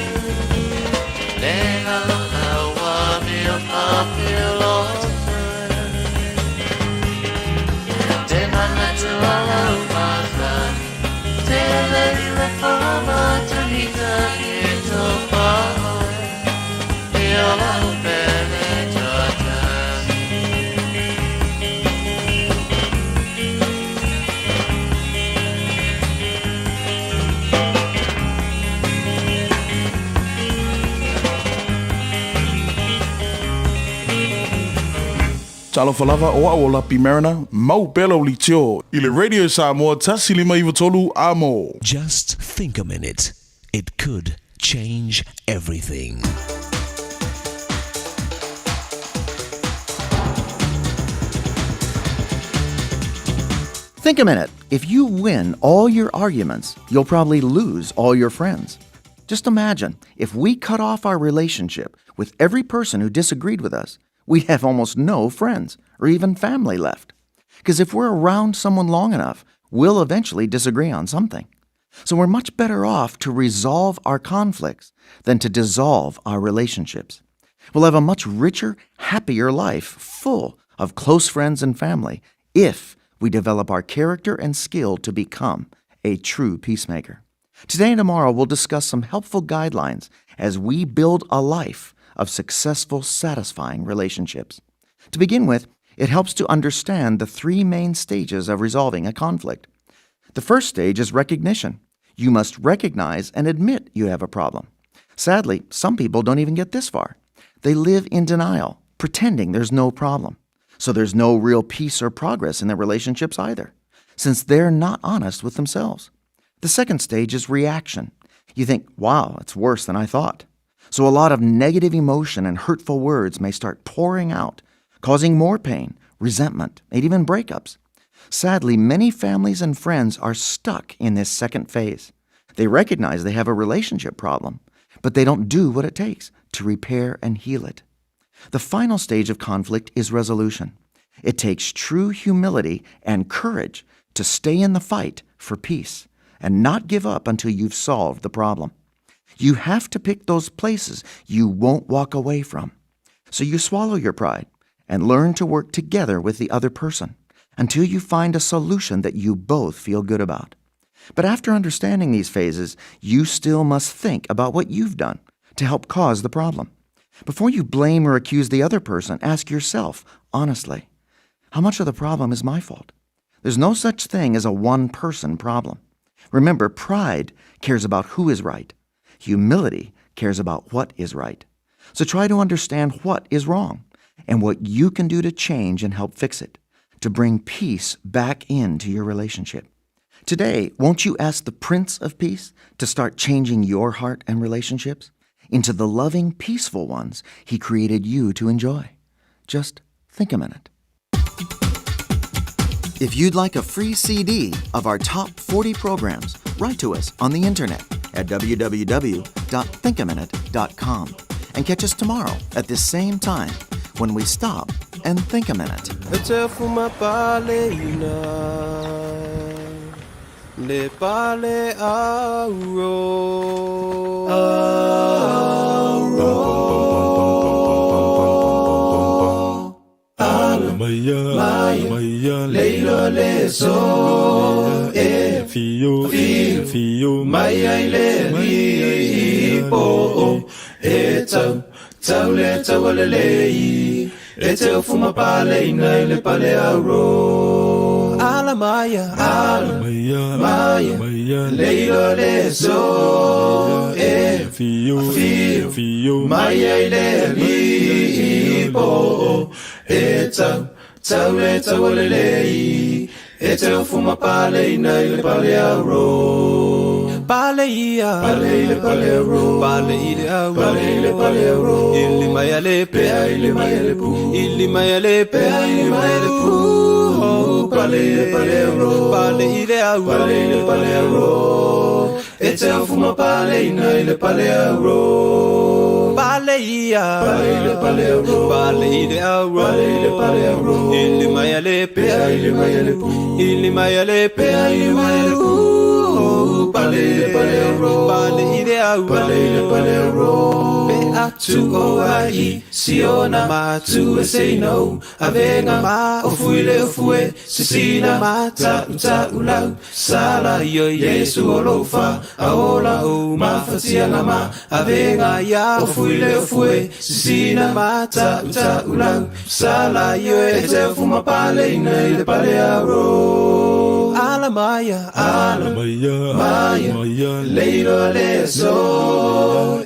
Talo falava o lapi marina, mau belo li tio. Ile Radio Samoa tasi lima iwa tolu amo. Just think a minute. It could change everything. Think a minute. If you win all your arguments, you'll probably lose all your friends. Just imagine, if we cut off our relationship with every person who disagreed with us, we'd have almost no friends or even family left. Because if we're around someone long enough, we'll eventually disagree on something. So we're much better off to resolve our conflicts than to dissolve our relationships. We'll have a much richer, happier life full of close friends and family if we develop our character and skill to become a true peacemaker. Today and tomorrow, we'll discuss some helpful guidelines as we build a life of successful, satisfying relationships. To begin with, it helps to understand the three main stages of resolving a conflict. The first stage is recognition. You must recognize and admit you have a problem. Sadly, some people don't even get this far. They live in denial, pretending there's no problem. So there's no real peace or progress in their relationships either, since they're not honest with themselves. The second stage is reaction. You think, wow, it's worse than I thought. So a lot of negative emotion and hurtful words may start pouring out, causing more pain, resentment, and even breakups. Sadly, many families and friends are stuck in this second phase. They recognize they have a relationship problem, but they don't do what it takes to repair and heal it. The final stage of conflict is resolution. It takes true humility and courage to stay in the fight for peace and not give up until you've solved the problem. You have to pick those places you won't walk away from. So you swallow your pride and learn to work together with the other person until you find a solution that you both feel good about. But after understanding these phases, you still must think about what you've done to help cause the problem. Before you blame or accuse the other person, ask yourself, honestly, how much of the problem is my fault? There's no such thing as a one-person problem. Remember, pride cares about who is right. Humility cares about what is right. So try to understand what is wrong and what you can do to change and help fix it, to bring peace back into your relationship. Today, won't you ask the Prince of Peace to start changing your heart and relationships into the loving, peaceful ones He created you to enjoy? Just think a minute. If you'd like a free CD of our top 40 programs, write to us on the internet at www.thinkaminute.com and catch us tomorrow at this same time when we stop and think a minute. Le pale Maya, leilo leso, fio, Maya le po, tau le lei, fuma pale ina le pale auro. Ala Maya, leilo leso, fio, Maya le po, tau le lei, fuma pale ina le pale auro. Pale le pale auro, pale le pale auro, ili Maya le pe, ili Maya le pe, pale auro, pale le pale auro, fuma pale ina le pale auro. Pale le pale auro, pale le pale auro, ili Maya le pe, ili Maya le pe, pale le pale auro, pale le pale auro. Pe atu o ai, siona ma tu e say no, avenga ma ofue, sisina mata ulau, sala yo Yesu olofa, aola o mafatia ma, avenga ya ofue, sisina mata ulau, sala yo fuma pale ina le pale auro. Ala Maya, leilo leso,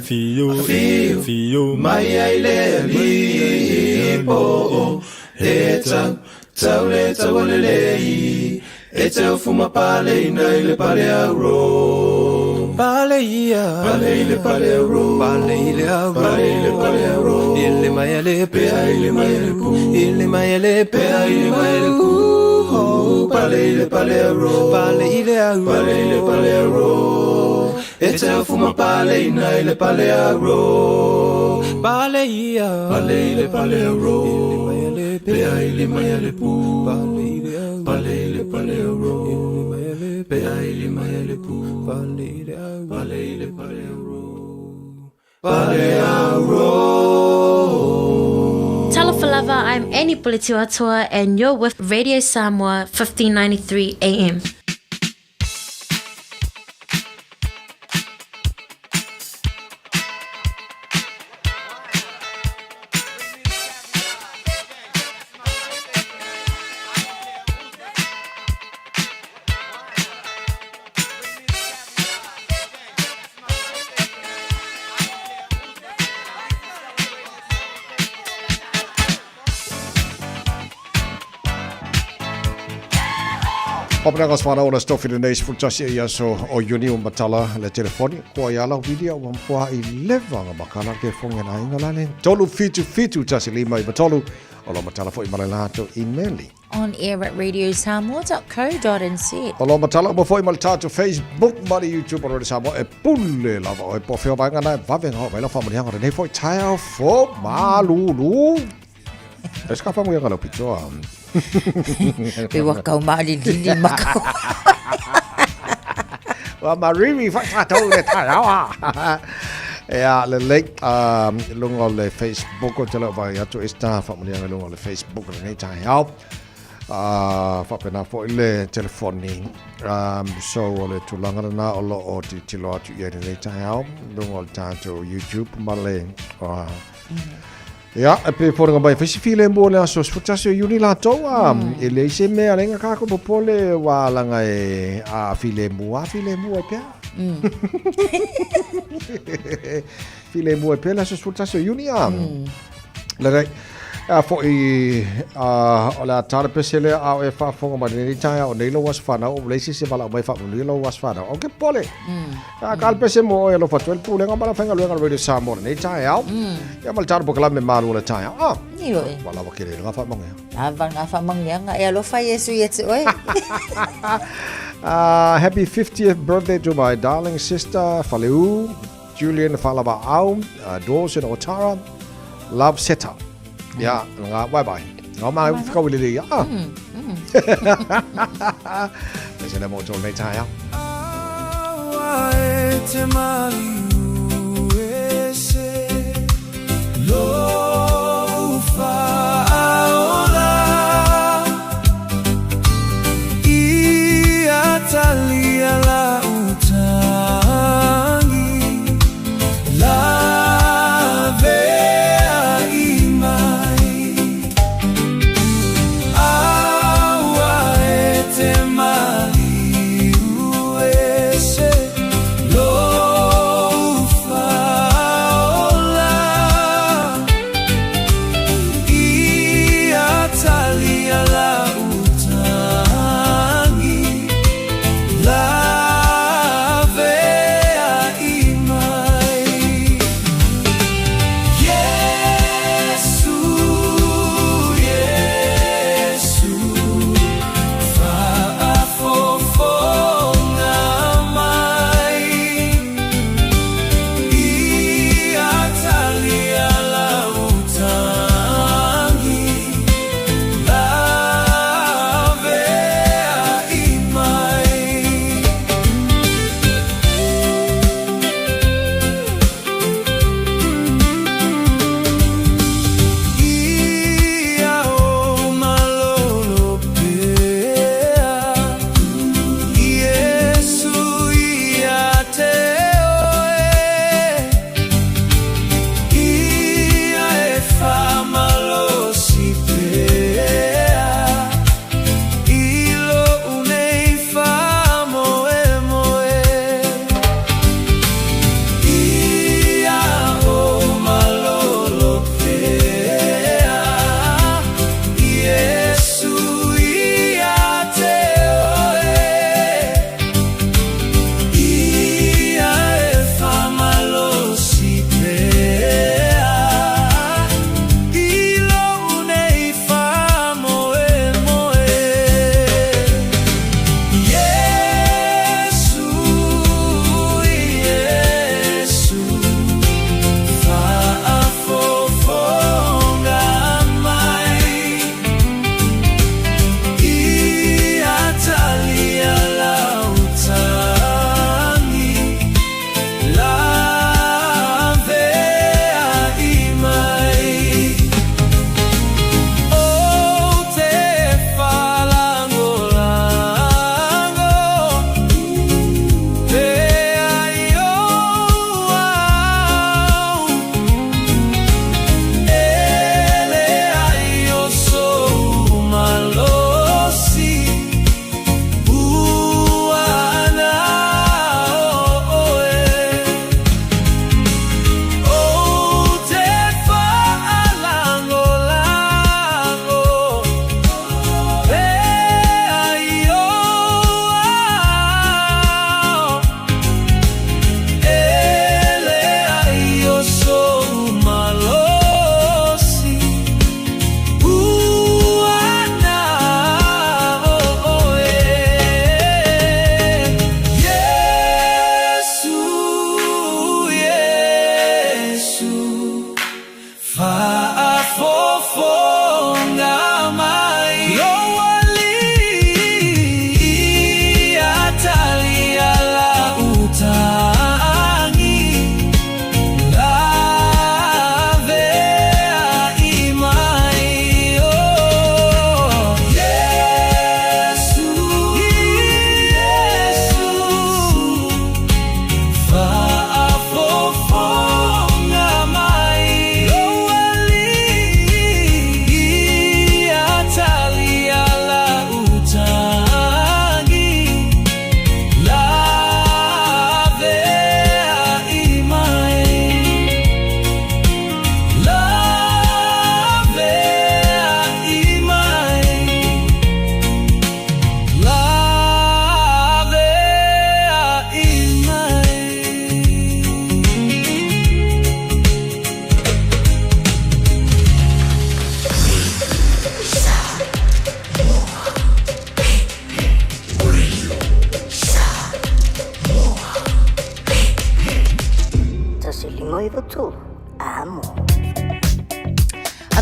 fio, Maya le lipo, e tau le tau le lei, e tau fuma pale ina ile pale auro. Pale ia, pale ile pale auro, pale ile auro, pale ile pale auro. Ile mai le pe, ile mai le pu, ile mai le pe, ile mai le pu. Pale ile pale auro, pale ile auro, pale ile pale auro. E tau fuma pale ina ile pale auro. Pale ia, pale ile pale auro, ile mai le pe, ile mai le pu. Pale ile pale auro, ile mai le pe, ile mai le pu. Pale ile pale auro, pale auro. Talafalava, I'm Annie Politiwatua and you're with Radio Samoa 1593 AM. Opnagas whana o na stofi le neis futasi e aso o Yuni o Matala le telefoni kua iala video o mpua I levanga makana ke fonga na inga lane tolu fitu tasi lima I matolu o lo Matala fo I malalato emaili On air at radiosamoa.co.nz. o lo Matala mo fo I malatato Facebook mari YouTube o Radio Samoa e pulle lava o e po feo banga na e vavenga o vaila whamurianga re nei fo I taia fo malulu e ska whamurianga lau pitoa Pe wakau mali lili makau. Wa marimi whakatau le tarawa. Ea le lake lunga le Facebook o te lau vai atu esta whamurianga lunga le Facebook le nei tahi au. Whapena fo I le telefoni. So o le tulangana na o lo o ti tilo atu I nei tahi au. Lunga o le tātou YouTube ma le Ja, e pe fora mai fisi file mo le aso sfutasi o Yuni la toa e le se me alenga ka ko popole wa langa e a file mo e pia file mo e pia la sfutasi o Yuni la dai a fo I o la tara pesele a e fa fonga mai ni taia o nei lo was fana o le se bala mai fa ni lo was fana o ke pole a kal pese mo e lo fa tel pule ngamba fenga lo ngal Radio Samoa nei taia ya mal tar bokala me malu le taia ni lo wala wa kere nga fa manga nga fa manga nga e lo fa yesu yetse oi happy 50th birthday to my darling sister Faleu Julian Falaba Au Dawson Otara Love Seta Ja, bye bye. Nga ma ka wile le ya. Let's let mo tol nei tai ya.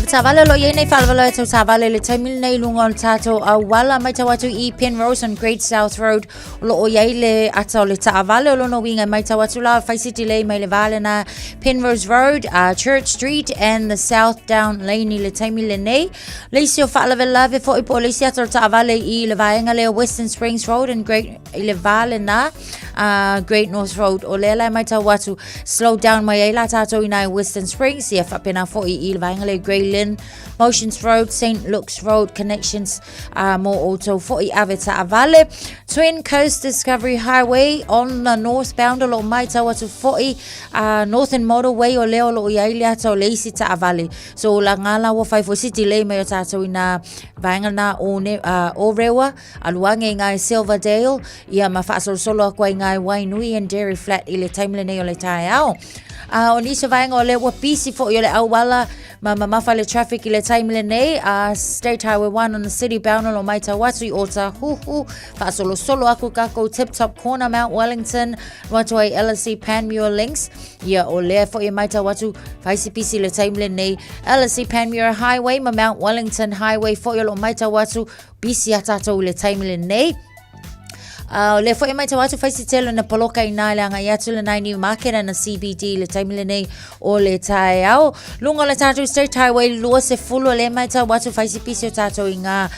Tavale lo ye nei falvalo to tavale le tamil nei lungon tato awala mai tawatu I Penrose on Great South Road lo o ye le ata le tavale lo no winga mai tawatu la faisiti le mai le vale na Penrose Road, Church Street and the South Down Lane le tamil nei le sio falvela ve fo police ato tavale I le vaenga le Western Springs Road and Great le vale na Great North Road o le mai tawatu slow down mai la tato ina Western Springs ia fa pena fo I le vaenga le Grey Lynn, Motions Road, St. Luke's Road connections more auto 40 Avita Avale, Twin Coast Discovery Highway on the northbound o mai tawatu 40 Northern Motorway o leo lo iaile to leisi ta Avale. So la ngala wa 5 city le me tato ina vaenga na o rewa aluange ngai Silverdale ia mafaso solo kwa ngai Wainui and Dairy Flat ile timeline ne o le taiao. O ni se vaenga o le wa pisi fo yo le awala mafale traffic ile timeline nei State Highway 1 on the city bound o mai tawatu o ta huhu fa solo aku kako Tip Top Corner Mount Wellington watu ai LSC Panmure links ia o le fo i mai tawatu fa ICPC ile timeline nei LSC Panmure Highway Mount Wellington Highway fo yo mai tawatu bisi atato ile timeline nei le fo mai tawatu faisitelo na poloka ina le anga yatu le nai new market na CBD le taimile nei o le taiao lunga le tatu State Highway lua se fulo le mai tawatu faisipisio tato inga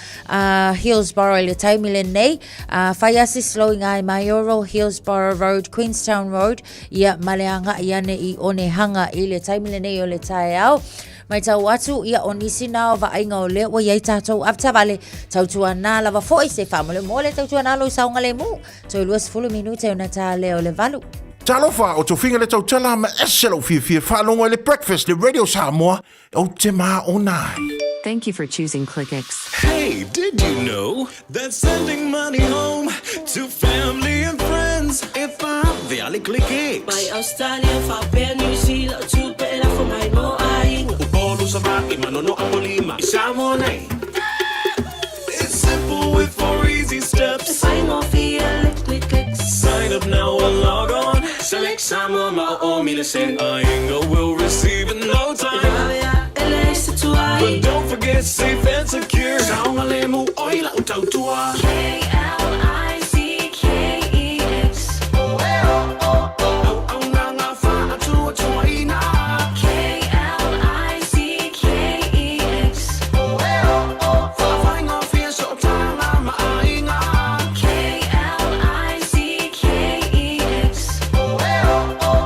Hillsborough le taimile nei faiasi slow inga Mayoro Hillsborough Road Queenstown Road ia maleanga iane I one hanga I le taimile nei o le taiao mai tau atu ia onisi na va ainga o le wa yai tatou avtavale tautua na lava foi se famole mole tautua na lo saunga le mu to luas fulu minute ona ta le o le valu Talofa o to finga le tau tala ma eselo fi falongo le breakfast le Radio Samoa o te ma onai. Thank you for choosing ClickX. Hey, did you know that sending money home to family and friends if I'm the ClickX? By Australia, for New Zealand, to better for my no eyeing. Upolo sa baki manono apolima isamone. It's simple with 4 easy steps. Sign off here, ClickX. Sign up now or log on. Select Samoa o Milicen. Ainga will receive in no time. But don't forget safe and secure. Saungalemu oila utautua. KLICKEX.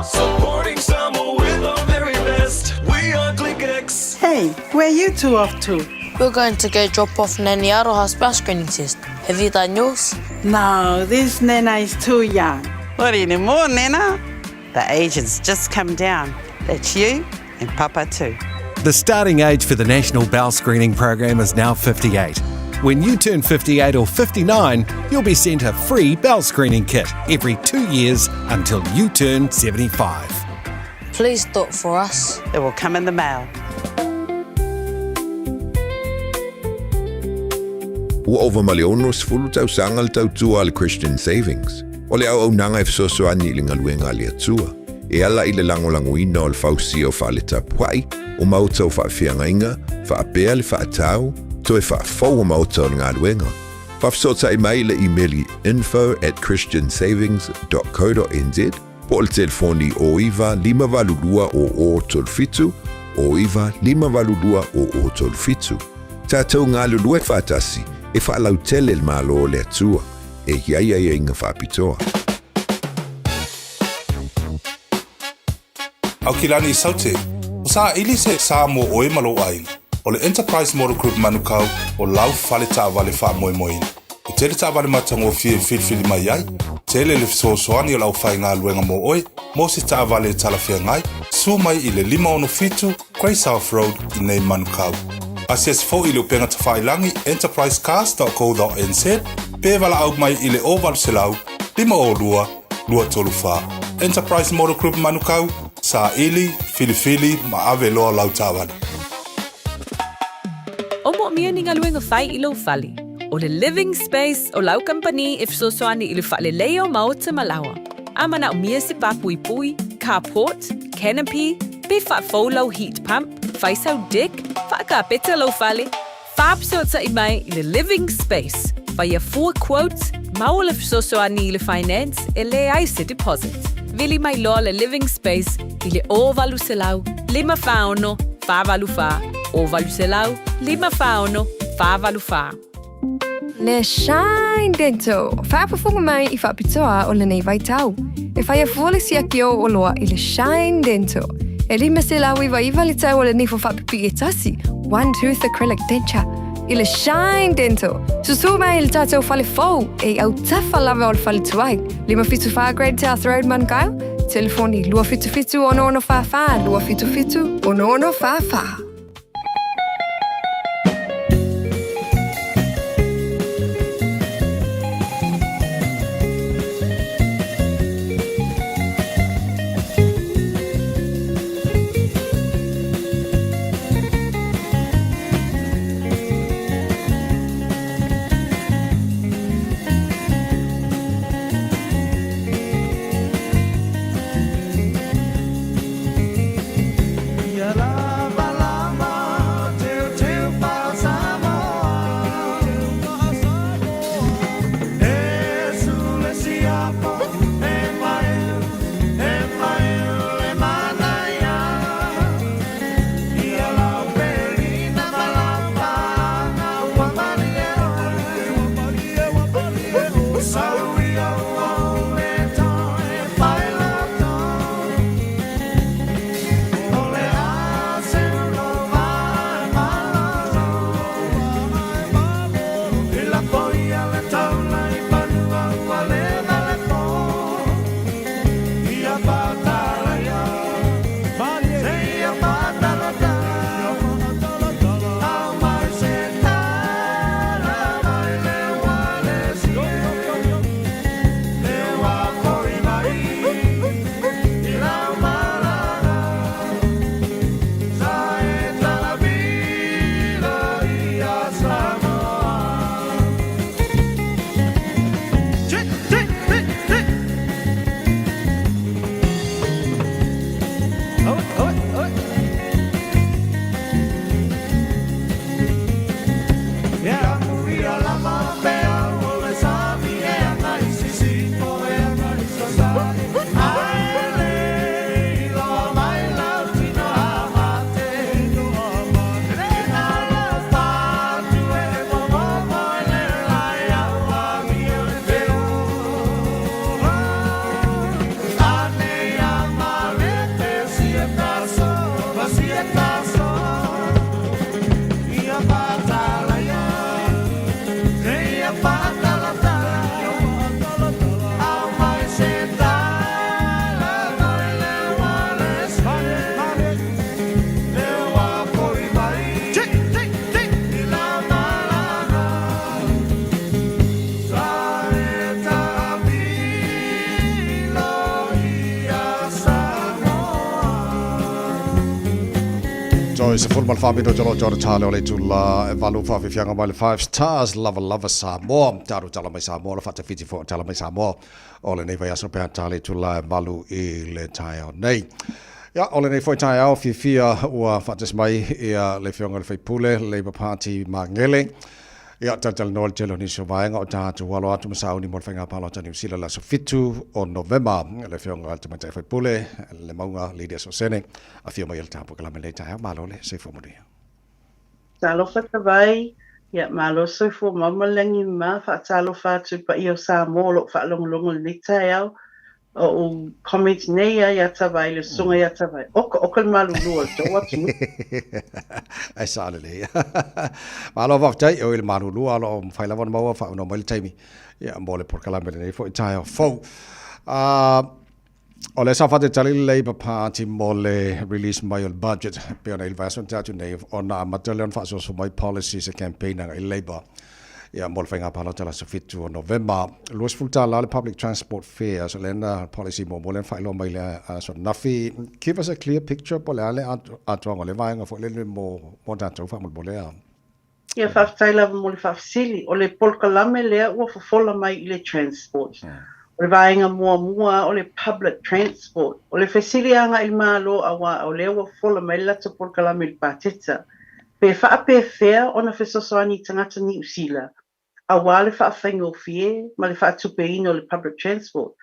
Supporting Samoa with our very best. We are ClickX. Hey, where you two off to? We're going to go drop off Nanny Aroha's spouse screening test. Have you done yours? No, this Nena is too young. What anymore, Nena? The agent's just come down. That's you and Papa too. The starting age for the National Bowel Screening Program is now 58. When you turn 58 or 59, you'll be sent a free bowel screening kit every 2 years until you turn 75. Please do it for us. It will come in the mail. Ua ova maleono sefulu tausaga le tautua a le Christian Savings. O le auaunaga e fesoasoani I le galuega a le atua. E ala I le lagolagoina o le fausia o faaletāpuaʻi o mautau faafeagaiga, faapea le faatau, toe faafou o mautau o le galuega. Faafesoataʻi mai le imeli info@christiansavings.co.nz po o le telefoni o iva 5valulua o tolufitu o iva 5valulua o tolufitu. Tātou galulua e faatasi e faalautele le malo o le atua e hiaiaiaiga faapitoa. Au kilani I saute, o sa ili se sa mo oe malo ai, o le Enterprise Model Group manukau o lau fale ta vale fa moe moina. I tele ta vale matango fie filfili mai ai, tele le fisosoani o lau fai ngā luenga mo oe, mo se ta vale talafia ngai, su mai I le 5 Grey South Road I nei manukau. Asies fo I le upenga tawhailangi enterprisecast.co.nz, pe wala au mai I le ovalu selau, 5 lua tolufa. Enterprise Model Group manukau, sa ili, filifili, ma ave loa lau tāwani. O mo mia ni ngaluenga fai I lo fali. O le living space o lau company if so soani I le fale leo maota malawa. Amana o mia se papui pui, carport, canopy, pe fa fo lau heat pump, fai sau dick, fa Aka peta lo fale. Fab so ta I mai I le living space. Vai a 4 quotes, maule so ani le finance e le aise deposit. Vili mai lo le living space I le o valu selau, lima fauno, fa valu fa. O valu selau, lima fauno, fa valu fa. Le Shine Dental. Whaapafunga mai I whaapitoa o le nei vai tau. E whai a fuole si aki o loa I le Shine Dental. E lima se lau I waiva le tau o le nei whaapipi e tasi. One tooth acrylic denture. I le Shine Dental. Susu mai il tātou whale fau. E au tafa lava o le whale tuai. Lima fitu wha Great South Road Manukau. Telefoni lua fitu fitu ono ono wha wha. Lua fitu fitu ono ono wha wha. Se fulmal famino jolo jolo tale ole tulla valu fa fi fianga mai 5 stars lava Samoa taru tala mai Samoa fa te fiti fo tala mai Samoa ole nei vai aso pe tale tulla valu I le tai nei ja ole nei foi tai au fi fia ua fa te mai ia le fianga le fai pule Labour Party mangele ja tal no jelo ni so vaenga o tatu walo atu masau ni mo fanga palo tani sila la so fitu o November le fianga alta mai fai pule le maunga leaders o sene a fia mai el tapo kala mele tai malo le se fo modia talo fa vai ya malo so fo mamalengi ma fa talo fa tu pa io sa molo fa long le tai au o comment nei ya tavai le sunga ya tavai o malu lo to what ai sale le malo va tai o il malu lo alo fai la von mo fa no mal taimi ya mole por kala mele nei fo tai fo o le sa fate tali Labour Party mole release mai il budget pe ona il vason tatu nei ona matalion fa so mai policies a campaign na Labour ja mol fenga palo tala so fitu o November los fulta la public transport fare so lena policy mo molen fa lo mai le so nafi give us a clear picture po le atwa le vainga fo le mo tanto fa mo le ya fa taila mo le fa sili o le polkalame le o fo fola mai le transport o le vainga mua o le public transport o le facilianga il malo awa o le o fola mai la to polkalame il patita Pe whaapewhea ona whesosoani tangata New Zealand. A wale whaawhaingo fie, ma le whaatupeina o le public transport.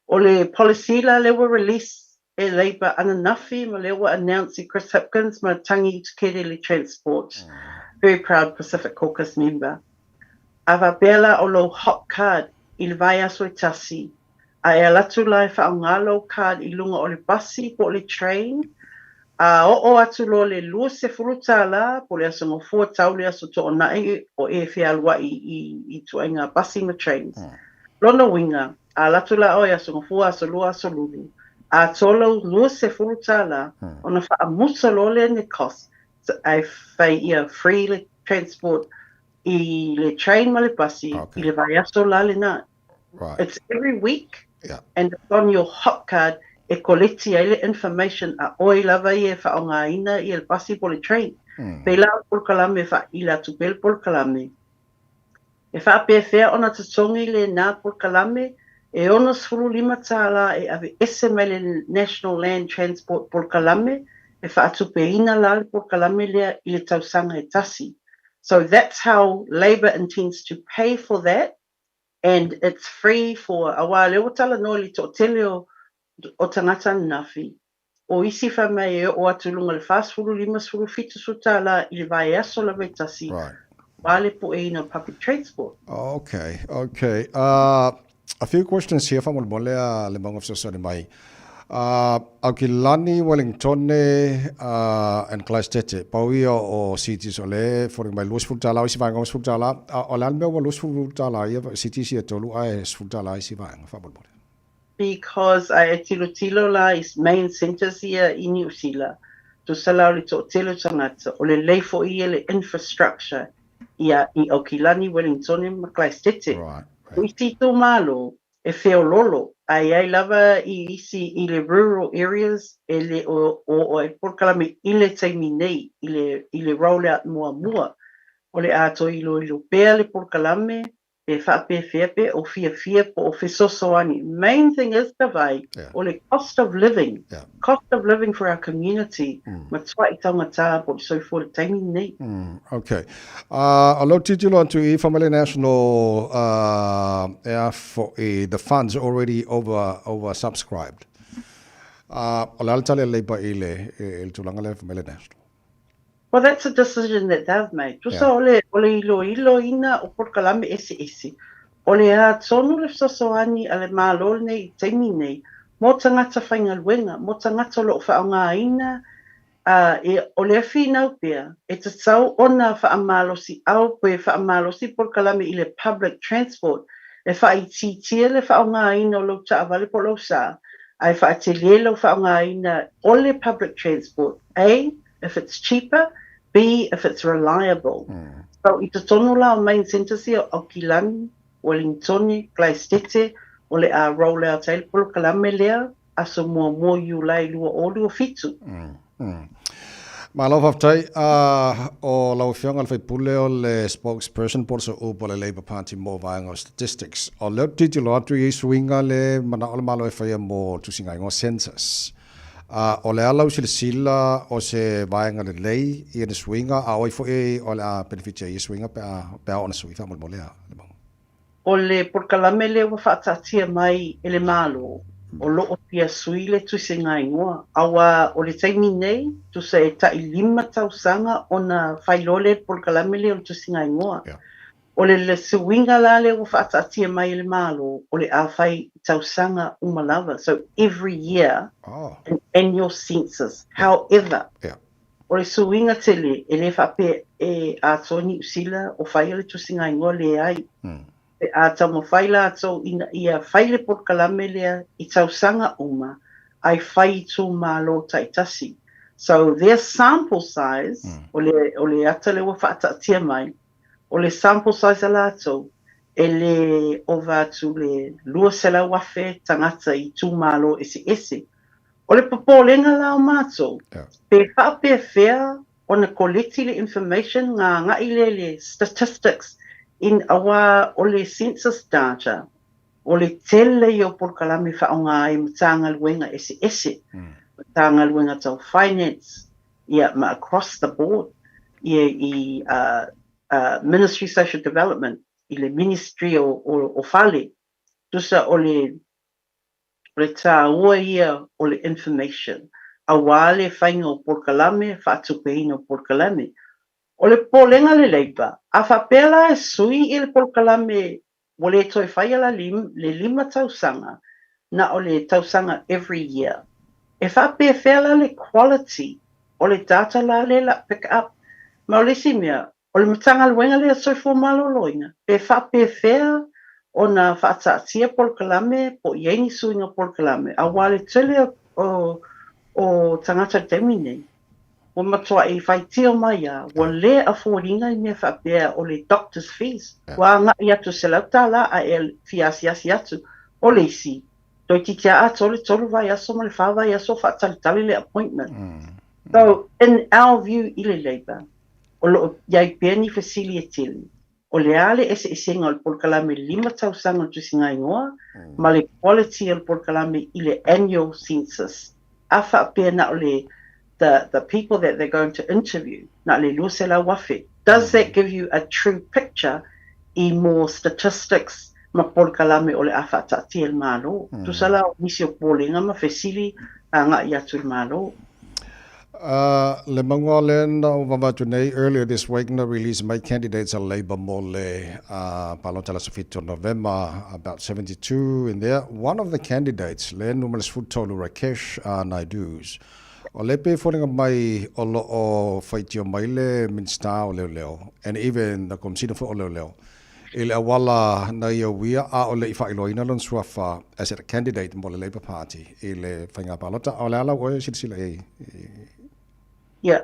O le policy la le were release e Labour ananafi, ma le were announcing Chris Hipkins, ma tangi tukere le transport. Very proud Pacific Caucus member. Ava bela o lo hot card, il vai aso e tasi. A e alatu lai whaongalo card I lunga o le basi po le train. A o atu lo le lua se furutala, po le aso ngofua tau le aso to onai o e whialwa I tuainga basi ma trains. Lona winga, a latu la o e aso ngofua aso lua aso lulu. A tolo lua se furutala, ona wha amusa lo le ne cost. So I whai ia free le transport I le train ma le basi, I le vai aso la le na. Right. It's every week, Yeah. and it's on your hot card, e koleti ai le information a oi lava I e whaongaina I le basi po le train. Pela por kalame wha ila tupel por kalame. E wha pe whea ona tatongi le nā por kalame, e ona sfuru lima tāla e ave ese mai le National Land Transport por kalame, e wha atupeina la le por kalame lea I le tausanga e tasi. So that's how Labour intends to pay for that, and it's free for awa leo tala no li to teleo o tangata nafi. O isi wha mai e o atulunga le fast furu lima suru fitu sutala I le vai aso la vetasi. Right. Wale po e no public transport. Okay. A few questions here from Molea le Mong of Society mai. Aukilani Wellington and Christchurch Pauio o cities ole for my lus futala isi vanga futala o lalme o lus futala ia cities ia tolu ai futala isi vanga fa bol. Because I tilo la is main centers here in New Zealand. To salauri to telo tangata o le leifo I le infrastructure ia I Aukilani Wellington and Christchurch. Right. Isi to malo e feololo ai lava I isi I le rural areas ele o e por kalame I le taimi nei I le roll out mua o le ato I lo pea le por kalame e whape whiape o fia po o whesosoani. Main thing is the vai o le cost of living for our community ma tua I tangata po so for le taimi nei. Okay. A lo titulo to I Family National for the funds already over subscribed. O le altale Labour il tulanga le Family National. Well, that's a decision that they've made. Just ole ilo ina o por kalame ese. Ole a tonu le sosoani ale malol nei taimi nei. Mo tangata whaingaluenga, mo tangata lo whaongaina, e ole whina pia. E te tau ona whaamalosi au pe whaamalosi por kalame I le public transport. E whaititia le whaongaina o lo ta avale po lo sa. Ai whaatelie lo whaongaina ole public transport. A, if it's cheaper, B, if it's reliable. So I te tonu la o main centers here o Kilani, Wellington, Christchurch, o le a roll out tail polo kalame lea, aso mua you lai lua o lua fitu. Ma lo faftai o lau whionga le pule o le spokesperson por so upo le Labour Party mo vaenga o statistics. O leo titilo atu I swinga le mana o le malo e whaia mo tusinga ingo census. O le alau sila o se vaenga le lei I ene swinga a oi fo e o le a benefitia I swinga pe a ona sui fa mo lea. O le por kalame le wa whaatatia mai ele malo. O loo pia sui le tusinga ingoa. Awa o le taimi nei, tu se ta I lima tausanga o na whailole por kalame le o le tusinga ingoa. O le suinga la le wa whaatatia mai ele malo, o le a whai tausanga umalawa. So every year, an annual census. However, o le suinga tele, ele whape e a toni usila o whai le tusinga ingoa le ai. A tamo whaila ato ia whaile por kalame lea I tausanga uma ai whai tū mālo taitasi. So their sample size, o le ata le wa whaatatia mai, o le sample size ala ato, e le ova tu le lua sela wafe tangata I tū mālo ese. O le papolenga la o mātou, pe whape whea o na koleti le information ngā ile le statistics in awa o le census data, o le tele o por kalame whaonga ai matanga luenga ese. Matanga luenga tau finance, ma across the board. i Ministry of Social Development, i le Ministry o Fale, tusa o le tā ua ia o le information. A wale whainga o Porkalame, whaatupeina o Porkalame. O le polenga le leipa, a whapela e sui i le Porkalame, o le toi whai ala le 5 tausanga, na o le tausanga every year. E whape whela le quality, o le data la le la pick up. Ma o le simia, o le matanga luenga le a soifo malo loina. E whape whea o na whaataatia Porkalame, po ieni suinga Porkalame. A wale tele o tangata temine. O matua e whaitio mai a, o le a fōringa I mea whapea o le doctor's fees. Wa nga I atu se lautala a e fiasiasi atu. O le si. Doi titia a tole vai aso ma le whawai aso whaatalitali le appointment. So, in our view, I le leiba, o lo iai pēni whasilia tili. O le ale ese singa o le Porkalame 5 tausanga o tusinga ingoa, ma le quality o le Porkalame I le annual census. A whapea na o le the people that they're going to interview, na le luse la wafe. Does that give you a true picture I more statistics ma Porkalame o le awhatati el malo? Tusala o nisi o pōlenga ma whesili a ngā I atu el malo. Le mangolen o vavatu nei earlier this week na release my candidates are Labour mole palotala sofito November about 72 in there. One of the candidates le numerous food tolu Rakesh Naidu's o le pe foringa mai o lo o faitio mai le minsta o leo and even the consider for o leo. Il awala na ia wia a o le I whailoina lon suafa as a candidate mo le Labour Party I le whainga palota o le ala o silsila e. Yeah,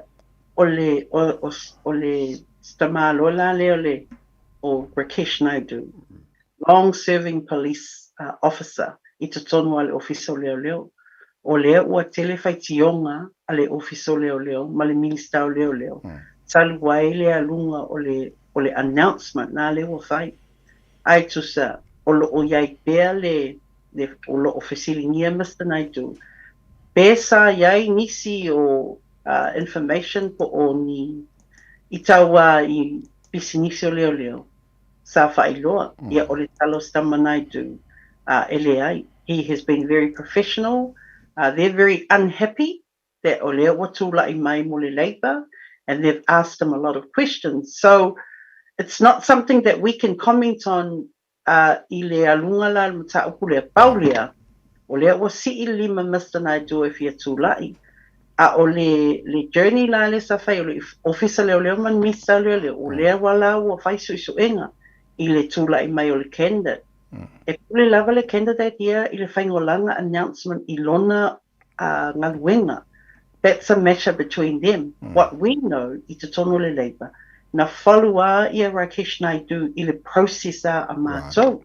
ole stamalola le o Rakesh Naidu, long-serving police officer, I te tonu ale ofiso leo. O lea ua tele whaitionga ale ofiso leo, ma le minista o leo. Talu wai le alunga o le announcement na le ua whai. Ai tusa, o lo o iai pēr o lo ofisilingia Mr. Naidu. Pēsa iai nisi o information po o ni I taua I pisinisi o leo. Sa whailoa, ia o le talo Stama Naidu. Ele ai, he has been very professional. They're very unhappy that o leo watula I mai mo le Labour, and they've asked him a lot of questions. So it's not something that we can comment on I le alunga la mta upu le paulia. O leo wa si I lima Mr. Naidu if ia tūlai. A o le journey la le sa whai, o le ofisa leo man misa leo, o lea wala ua whai suisuenga I le tūlai mai o le candidate. E pule lava le candidate ia I le whaingolanga announcement I lona ngaluenga. That's a matter between them. What we know I te tono le Labour, na whalua ia Rakesh Naidu I le processa a mātou.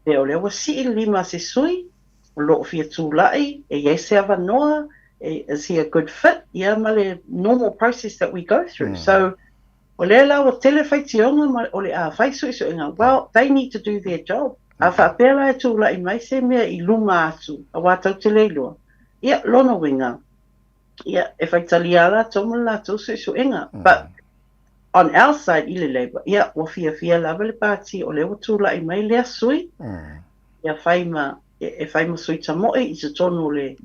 E o lea wa si I lima se sui, o loo fia tūlai, e se avanoa, is he a good fit? Yeah, ma le normal process that we go through. So, o lea la o tele whaitionga, o le a whaisuisuenga, well, they need to do their job. A whapela e tūla I mai se mea I luma atu, a wātau te leilua. Ia, lona winga. Ia, e whaitali ala, tomo la tau suisuenga. But, on our side, I le Labour, ia, wa fia lava le pāti, o lea o tūla I mai lea sui. Ia, whaima sui tamoe, I te tonu le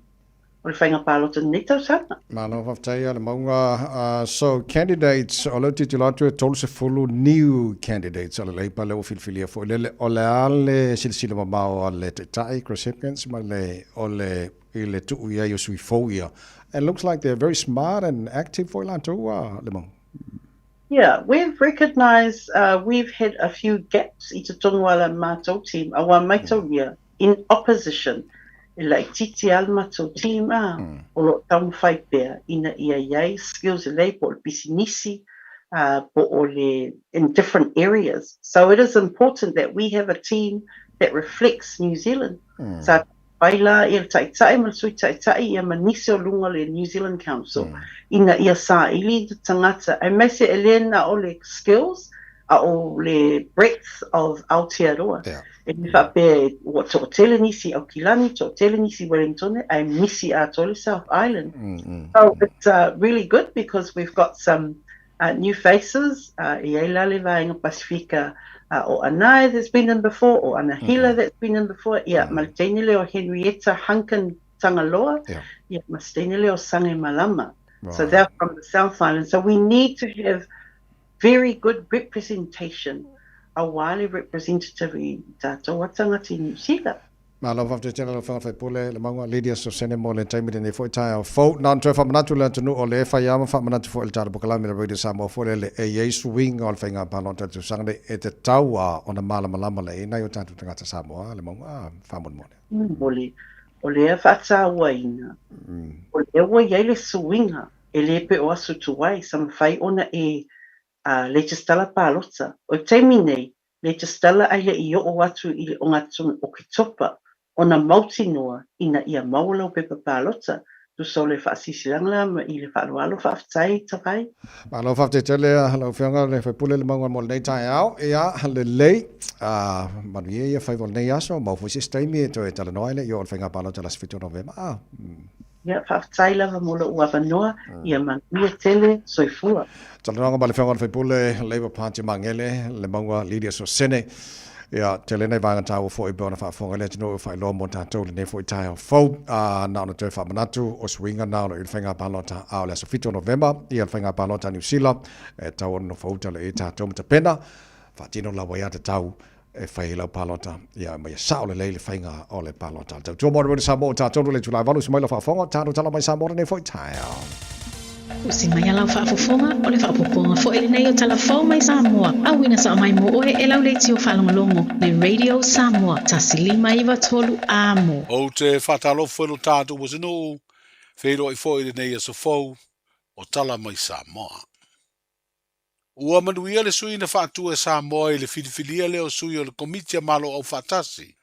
whainga pālota nei tau sana. Malo whaftai ale maunga. So candidates, o leo titilatu e tolu se fulu new candidates ale Labour leo filfilia fo. O le ale silsila mamao ale te tai recipients, ma le o le ile tu ia yo sui fo ia. And looks like they're very smart and active for lanto le mong. Yeah, we've recognized we've had a few gaps I te tonu ala mātou team, awa maitau ia, in opposition. Like titi alma to team o lo tamu whai pēr ina ia iai skills e lei po o pisinisi po o le in different areas. So it is important that we have a team that reflects New Zealand. Sa paila ia taitai ma sui taitai ia manisi o lunga le New Zealand Council ina ia sa ili tangata ai mai se elena o le skills o le breadth of Aotearoa. E mi whape o tō tele nisi au Kilani, tō tele nisi Wellington, ai misi a tole South Island. So it's really good because we've got some new faces. Iela le vaenga Pacifica o Anai that's been in before, or Anahila that's been in before. Yeah, Maltene leo Henrietta Hunkin Tangaloa. Yeah, Maltene leo Sange Malama. So they're from the South Island. So we need to have very good representation. A wale representative I tato watangati New Zealand. Malo fafte tena lo fanga pole le mangwa Lydia Sosene mo le time de foi tai fo non tre fa manatu le tunu o le fa ya ma fa manatu fo el tar bokala mi radio Samoa fo le e ye swing ol fanga palon tatu sangde e te taua ona mala malama le na yo tatu tangata Samoa le mangwa fa mon mo o le fa ta waina o le wo ye le swinga ele pe o asu tuai sam fai ona e legisla palota o termine legisla ai le o watu I o ngatu o kitopa ona mautinoa ina ia maulo pe palota tu sole fa sisilanga ma I le fa lo fa tai tapai malo fa te tele lo fanga le fa pule le mangwa mo nei tai au ia le lei manuie ia fa vol nei aso mo fu sistemi to e tala noile yo fanga palota la sfito november ia fa tai lava mo lo ua noa ia manuie tele soifua Talanga bale fanga fa pule Labour Party mangele le mangwa Lydia Sosene ya telene vanga tau fo I bona fa fonga le no fa lo mo ta to le fo tai fo na no te fa manatu o swinga na no fanga palota a le sofito November ia fanga palota New Zealand e tau no fo ta le ta to mta pena fa tino la waya te tau e fa la palota ia mai sa le le fanga o le palota to mo re sa mo ta to le tula valu smaila fa fonga ta no tala mai sa mo ne fo tai Usi mai ala whaafofonga o le whaapoponga fo ele nei o talafou mai Samoa. Awina sa mai mo oe e lau leiti o whalongolongo le Radio Samoa. Tasilima iwa tolu amo. O te whatalofo no tātou wasino, whero I fo ele nei a so fau o tala mai Samoa. Ua manuia le sui na whaatua Samoa I le whiriwhiria leo sui o le komitia malo au whaatasi.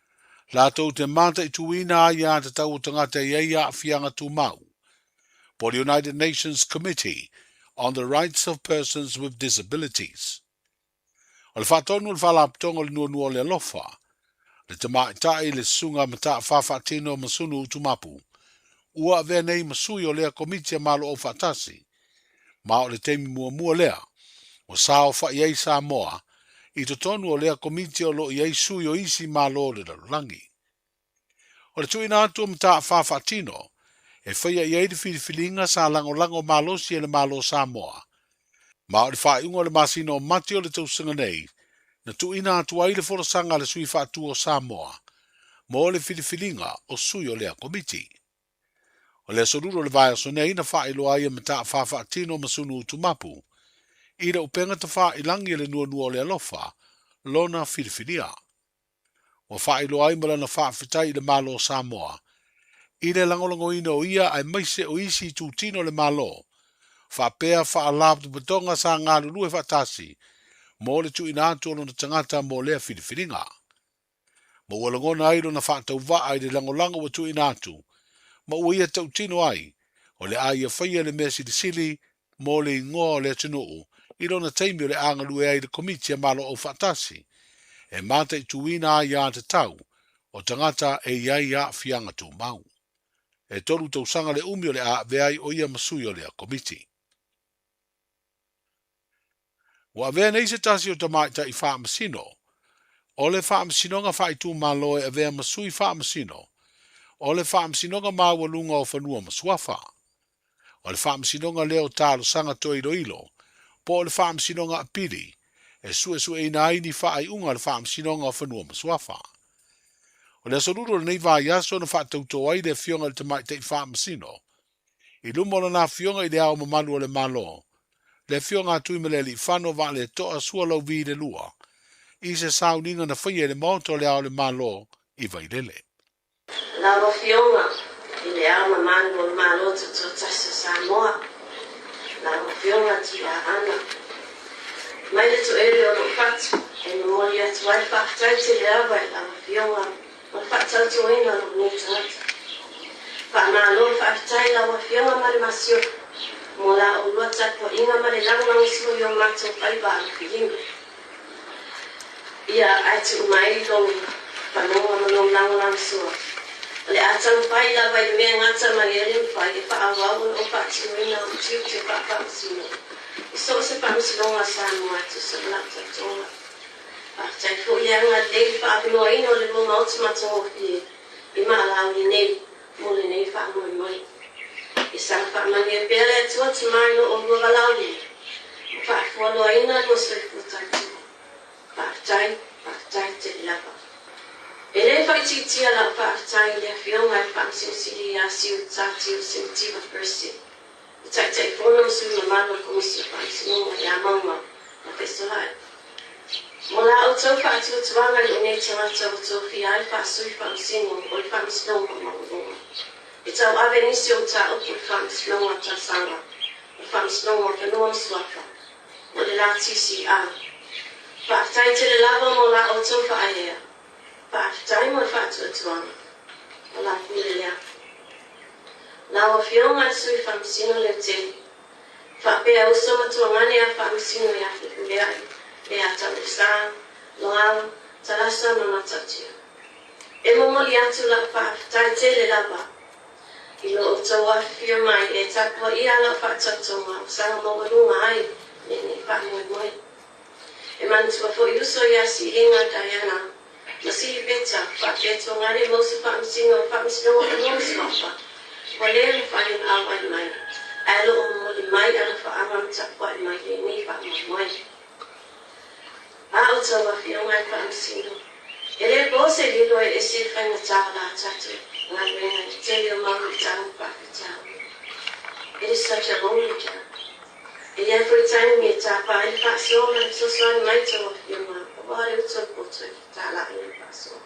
Lātou te manta I tuina ia te tau o tangata ia a whianga tu mau. For the United Nations Committee on the Rights of Persons with Disabilities. O le whaatonu le whalaptonga le nuanua le alofa, le te maitai le sunga mata whawhatino masunu utumapu, ua vea nei masui o lea komitia malo o whatasi, ma o le teimi mua lea, o sao wha iei Samoa, I to tonu o lea komitia o lo iei sui o isi malo le lalulangi. O le tuina atu mata whawhatino, e whaia iei de whiriwhiringa sa lango malosi e le malo Samoa. Ma o le whaiunga le masino o mati o le tausanga nei, na tuina atu ai le forosanga le sui whaatua o Samoa, ma o le whiriwhiringa o sui o lea komiti. O le soruro le vai so nei na whailo ai e mata whawhatino masunu utumapu, I le upenga ta whailangi le nuanua o le alofa, lona whiriwhiria. O whailo ai mala na whawhitai le malo Samoa, I le langolongo ina o ia ai maise o isi tu tino le malo. Whapea whaalab tu batonga sa ngā lulu e whatasi. Mo le tu ina atu na tangata mo lea whiriwhiringa. Mo walangona airo na whaatau wa ai le langolango wa tu ina atu. Ma ua ia tau tino ai. O le ai a whaia le mesi de sili. Mo le ingoa le tunuu. I rona teimi o le angalu e ai le komitia malo o whatasi. E mata I tuina ai a te tau. O tangata e iai a fianga tu mau. E toru tau sanga le umi o le a veai o ia masui o le a komiti. Wa vea nei se tasi o tamaita I wha masino. O le wha masinonga wha I tu malo e vea masui wha masino. O le wha masinonga maua lunga o whanua masuafa. O le wha masinonga leo talo sanga toi ilo. Po o le wha masinonga apiri. E sue ina aini wha ai unga le wha masinonga o whanua masuafa. O le soruro nei va yaso na whaatauto ai le fionga le tamai te wha masino. I lumola na fionga I le ao mamalu o le malo. Le fionga atui me le li whano va le toa sua lau vi le lua. I se sauninga na whaia le maoto le ao le malo I vai lele. La ro fionga I le ao mamalu o le malo to tasa Samoa. La ro fionga ti a ana. Mai le to ere o lo fatu. E no mori atu ai whakatai te le awai la ro fionga. O whaatau te oina no ni tangata. Whaamalo whaafitai la wawhionga mare masio. Mo la o lua tapo inga mare langang siwo yo mato whaiba a whiringa. Ia aitu umai longi. Whanonga manong langang siwo. Le atang whai la vai mea ngata mai erin whai e whaawau o whaati oina o tiu te whaapau sino. So se pamsilonga Samoa to Sablata Tola. After I young at late Fabio in or the mounts Matofi, Imala, Name, Moline family. It's a family bellet, what's mine or Movalawi. Follow in a was a foot. Part-time to lava. E fai ci alla part-time le film I fancy si a si usati sentiva per sé. C'è fono sulla mano come si fa, se non la mamma, ma questo là. Mola auto fa tu tvanga ne c'è Sofia fa sui fansino o fansino mamma. It's a avenissio ta o fansino ta sanga. Fansino che non swappa. O le lati si a. Part-time te lava mola auto fa aia. Part-time o fa tu tvanga. Mola filia. Lawa fiona sui fansino le te. Fa pe uso matuangani a fansino ya filia. E a talisa, loa, talasa no matatia. E momoli atu la pa, taite le lava. Ilo otawa fia mai e tapo ia la pa tatonga, usanga mawalunga ai, ne pa moi. E mantua fo yuso ya si inga Diana. Masi beta, pa beto ngare mosi pa msino wa mosi wapa. Wale fa in awai mai. Alo o moli mai ala fa amam tapwa mai ne pa moi. Auto wa fia mai fansino. Ele bose lilo e se fa na tala tatu. Na venga tell your mom down back down. It is such a lonely job. And every time you tap I pass on and so my to of your mom. What it took to tala in pass on.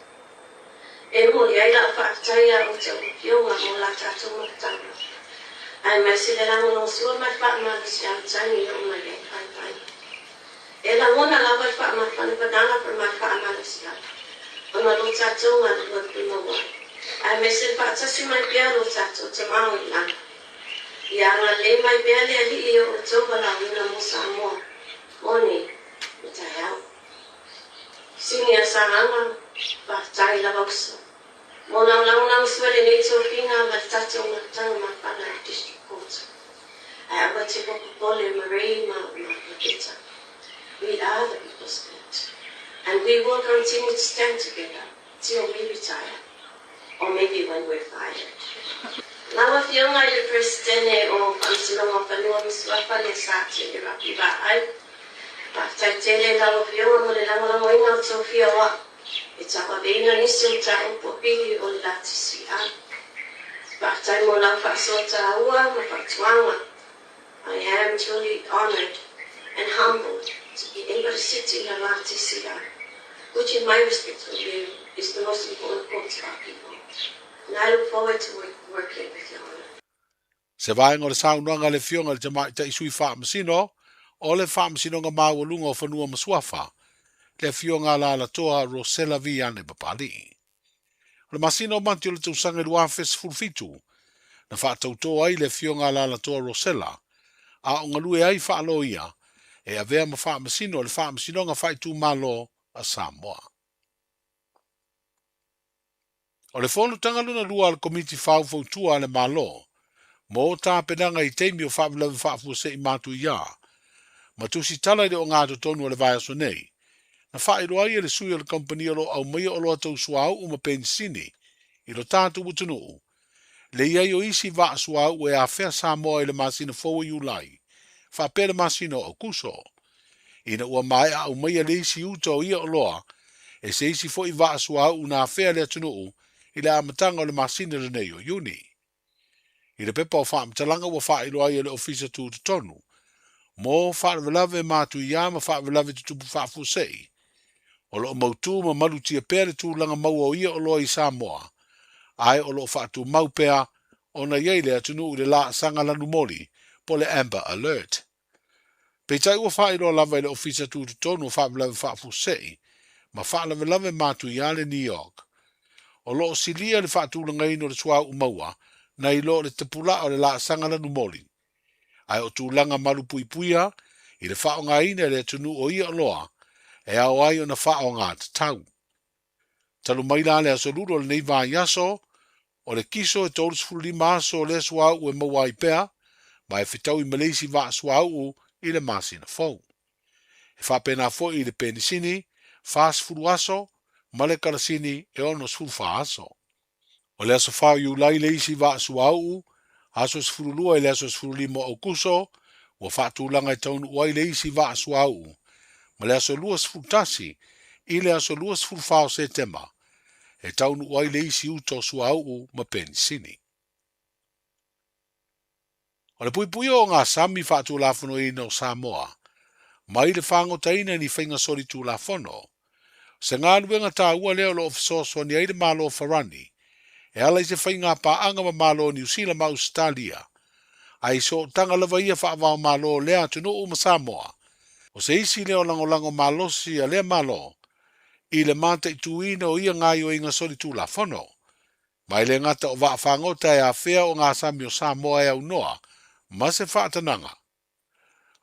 E mo ya la fa taya auto yo ma mo la tatu mo tala. Ai mai se la mo so ma fa ma si an tani yo ma le fai. E la mona la vai fa ma fa per ma fa ma la sia. Ona lo tato ma lo primo wa. Ai me se fa tasi mai pia lo tato te ma o la. Ya la le mai pia le ali io to la una mo sa mo. Moni, ta ya. Sinia sa anga pa tai la box. Mona la una suele ne to fina ma tato ma tanga ma pa la district court. Ai aba te ko pole Marie ma pizza. We are the people's good. And we will continue to stand together till we retire. Or maybe when we're fired. Now if young I the president or Pansilong of a new Swapa Lesati, the Rapiba, I tell of young Molang Sofia. It's a being an issue time for Billy or Latisia. But I'm Molang Fasota, I am truly honored and humbled to be able to sit in a Latisia, which in my respectful view is the most important part of our people. And I look forward to working with you on it. Se vai ngore saunanga le fionga le jamai ta isui wha masino, o le wha masino nga mawalunga o whanua maswafa, le fionga la toa Rosella Viane Papali. Le masino manti o le tausanga lua festival fitu, na wha tautoa ai le fionga la toa Rosella, a o ngalue ai wha alo ia, e a vea ma wha masino le wha masino nga whai tu malo a Samoa. O le whonu tangaluna lua al komiti whau fautua le malo, mo tā penanga I teimi o whaawilawi whaafua I mātu ia, ma tusi tala I o ngātu tonu o le vai aso nei, na whaero ai le sui o le kompani o lo au mai o lo atau suau uma pensini, I lo tātu utunu, le iai o isi va suau e a whea Samoa I le masina fōu Iulai, whapere masina o kuso, ina ua mai au mai a le isi uto ia o loa, e se isi fo I va suau una whea le atunu, I le amatanga o le masina le nei o Iuni. I le pepa o whaamatalanga wa whaero ai le ofisa tu tonu, mo whaarewalawe mātu ia ma whaarewalawe tutupu whaafusei, o lo mautu ma malutia pere tu langa mau o ia o loa I Samoa, ai o lo whaatu mau pea o na yeile atunu le la sanga lanu moli po le Amber Alert. Peitai ua whaero lawa le ofisa tu tonu o whaarewalawe whaafusei, ma whaarewalawe mātu ia le New York. O lo silia le whaatulanga ino le sua umaua, na I lo le tepula o le la sanga lanu moli. Ai o tūlanga maru puipuia, I le whaonga ina le tunu o ia loa, e au ai o na whaonga te tau. Talu maila le asoluro le neiva yaso, o le kiso e tōru sfuli maaso o le suau e mawai pea, ma e whitau I Malaysi wa suau i le masina fou. E whapena fo i le penisini, fast food aso, ma le kalasini e ono sfulfa aso. O le aso whau iu lai le isi wa asu au, aso sfululua i le aso sfululima o kuso, ua whaatulanga i taunu uai le isi wa asu au, ma le aso lua sfultasi, i le aso lua sfulfa o setema, e taunu uai le isi uto su au ma penisini. O le pui o ngā sami whaatulafono i no Samoa, mai le whangotaina ni whainga sori tulafono, se ngā luenga tā ua leo lo ofisoswa ni aile malo Farani, e ala i se whainga paanga ma malo New Zealand ma Australia, ai so tanga lava ia whaavao malo lea tunu o ma Samoa, o se isi leo lango malosi a lea malo, i le mata i tuina o ia ngā yo inga sori tulafono, mai le ngata o wha whangota e a whea o ngā sami o Samoa e au noa, ma se whaatananga.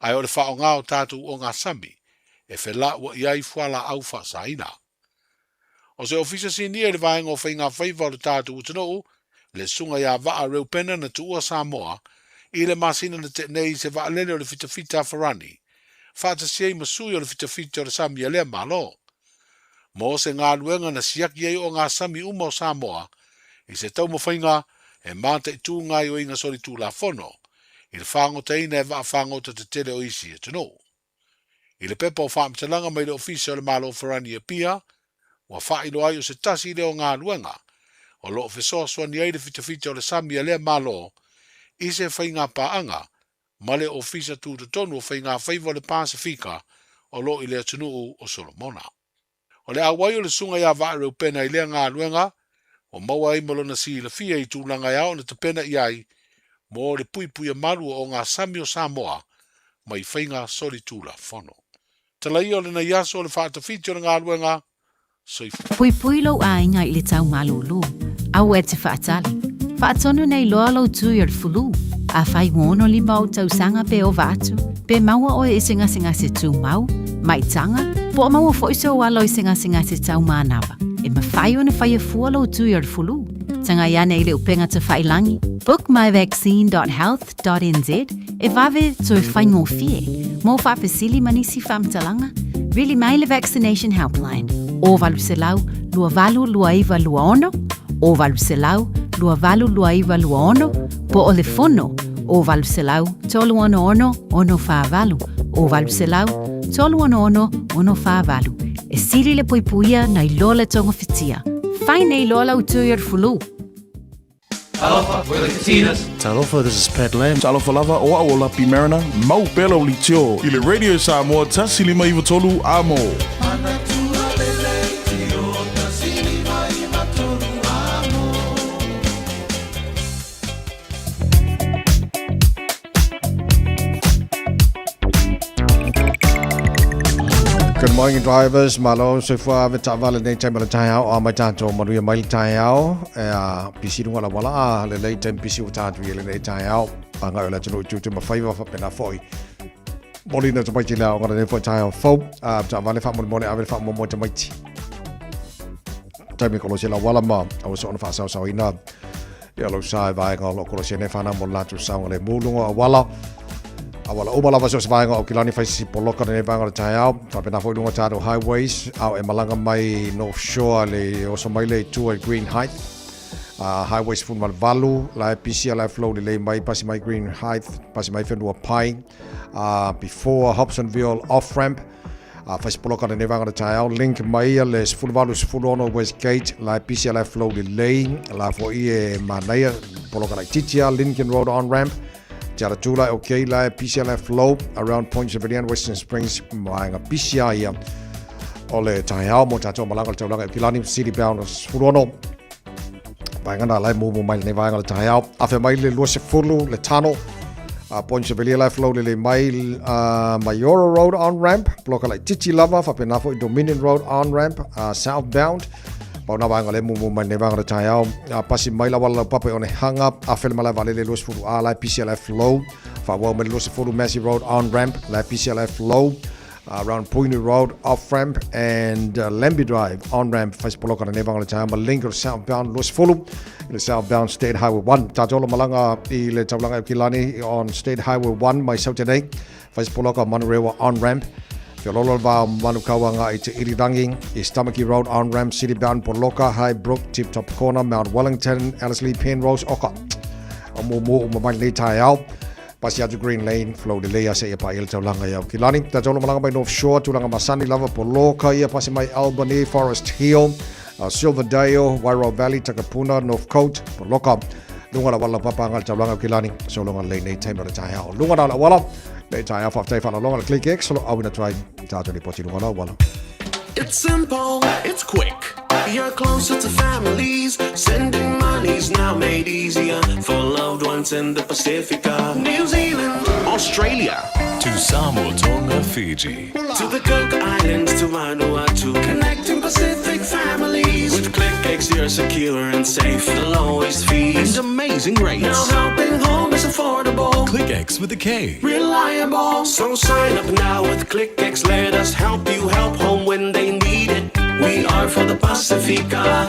Ai o le wha o ngā o tātou o ngā sami, e whela ua iai whala au wha saina. O se ofisa sini e le vaenga o whainga whaiva o le tātou utano, le sunga ia vaa reu pena na tuua Samoa, i le masina na te nei se vaa lele o le fitafita Farani, whaata siei masui o le fitafita o le sami a lea malo. Mo se ngā luenga na siaki ei o ngā sami uma o Samoa, i se tau mawhainga e mata i tū ngai o inga sori tū la fono, i le whangota ina e vaa whangota te tele o isi e tano. I le pepa o whaamtalanga mai le ofisa o le malo Farani e pia, wa whaino ai o se tasi leo ngā luenga, o lo ofisoswa ni ai le fitafita o le sami a lea malo, i se whainga paanga, ma le ofisa tū tonu o whainga whaiva o le Pasifika, o lo i le atunuu o Solomona. O le awai o le sunga ia vaa reu pena i lea ngā luenga, o maua i malona si la fia i tūlanga iao na te pena i ai, mo le pui malu o ngā sami o Samoa, mai whainga sori tūla fono. Talai o le na iaso o le whaatawhiti o le ngā luenga, Pui lo ainga i le tau malulu, au e te whaatali. Whaatonu nei loa lo tui ar fulu, a whai ngono li mau tau sanga pe o vatu, pe maua o e singa se tū mau, mai tanga, po o maua foiso o alo i singa se tau manawa. E ma whai o na whai e fua lo tui ar fulu, tanga iane i le upenga te whai langi. Book myvaccine.health.nz e vave tui whai ngō fie, mo whapesili manisi whamtalanga, really mai le vaccination helpline. O valu se lau, lua valu lua iwa lua ono, o valu se lau, lua valu lua iwa lua ono, po o le fono, o valu se lau, tolu ono, ono wha valu, o valu se lau, tolu ono, ono wha valu. E siri le puipuia na i loa le tonga fitia. Whai nei loa lau tui ar fulu. Talofa, we're the Katinas. Talofa, this is Pat Lam. Talofa lava o au lapi marina. Mau pelo li tio. I le Radio Samoa tasili mai tolu amo. Good morning, drivers. Malo so far with travel nei time la tai au a mai tanto maria mai tai au pisi wala wala le late time pisi utanto le nei tai au anga la tino tu ma faiva fa pena foi bolina to mai la anga nei foi tai au fo travel fa mo ave fa mo to mai ti time ko lo se la wala ma au so na fa sa ina ya lo sai vai nga lo ko se ne fa na mo la tu sa le mulunga wala awala o malava so vainga o kilani fai si poloka ne vanga tai au fa pena foi lunga tado highways au e malanga mai North Shore le o so mai le tu Green Height highways fun mal valu la PC la flow le mai pasi mai Green Height pasi mai fenua Pine before Hobsonville off ramp fa si poloka ne vanga tai au link mai le full valu full ono West Gate la PC la flow le la foi e manaya poloka la Titia Lincoln Road on ramp Jaratula, okay, la PCLF flow around Point Civilian, Western Springs, mga PCI, ole tayo mo tato malangal tawlang kilani city bound furono. Bayan na lai mo mai ne bayan tayo. Afe mai le luas fulu le tunnel. Point Civilian life flow le mai Mayora Road on ramp, block like Titi Lava, fa penafo Dominion Road on ramp, southbound. Pau na bang ale mu mai ne bang tayo pasi mai la wala papa on hang up afel mala vale le los furu ala PCLF flow fa wa me los furu Massey Road on ramp la PCLF flow around Puni Road, off-ramp, and Lemby Drive, on-ramp, Facebook on the Nevang Chama, Linker southbound, Los Fulham, the southbound State Highway 1. Tajolo Malanga, Ile Tablanga Kilani on State Highway 1, myself today, Facebook on Monorail on-ramp. Fiololo Manukawanga, it's Iridangi, Istamaki Road, on-ramp, city-bound, Poloka, High Brook, Tip-Top Corner, Mount Wellington, Ellerslie, Penrose, Oka. Mo mobile tayo Pasiado Green Lane flow delay sa iya pa iltaw lang ayaw kilani tatolo malanga by North Shore tulang Masani Lava Poloka iya pa si may Albany Forest Hill Silverdale Wairau Valley Takapuna North Coast Poloka lunga wala papangal taw lang kilani so lunga lane time na tayo lunga na wala na tayo fa tayo fa lunga click X so awin na try tato ni poti lunga wala. It's simple, it's quick. You're closer to families. Sending money's now made easier for loved ones in the Pacifica. New Zealand, Australia, to Samoa, Tonga, Fiji, to the Cook Islands, to Vanuatu. Connecting Pacific families. With ClickX, you're secure and safe. The lowest fees and amazing rates. Now helping home is affordable. ClickX with a K. Reliable. So sign up now with ClickX. Let us help you help home when they need it. We are for the Pacifica.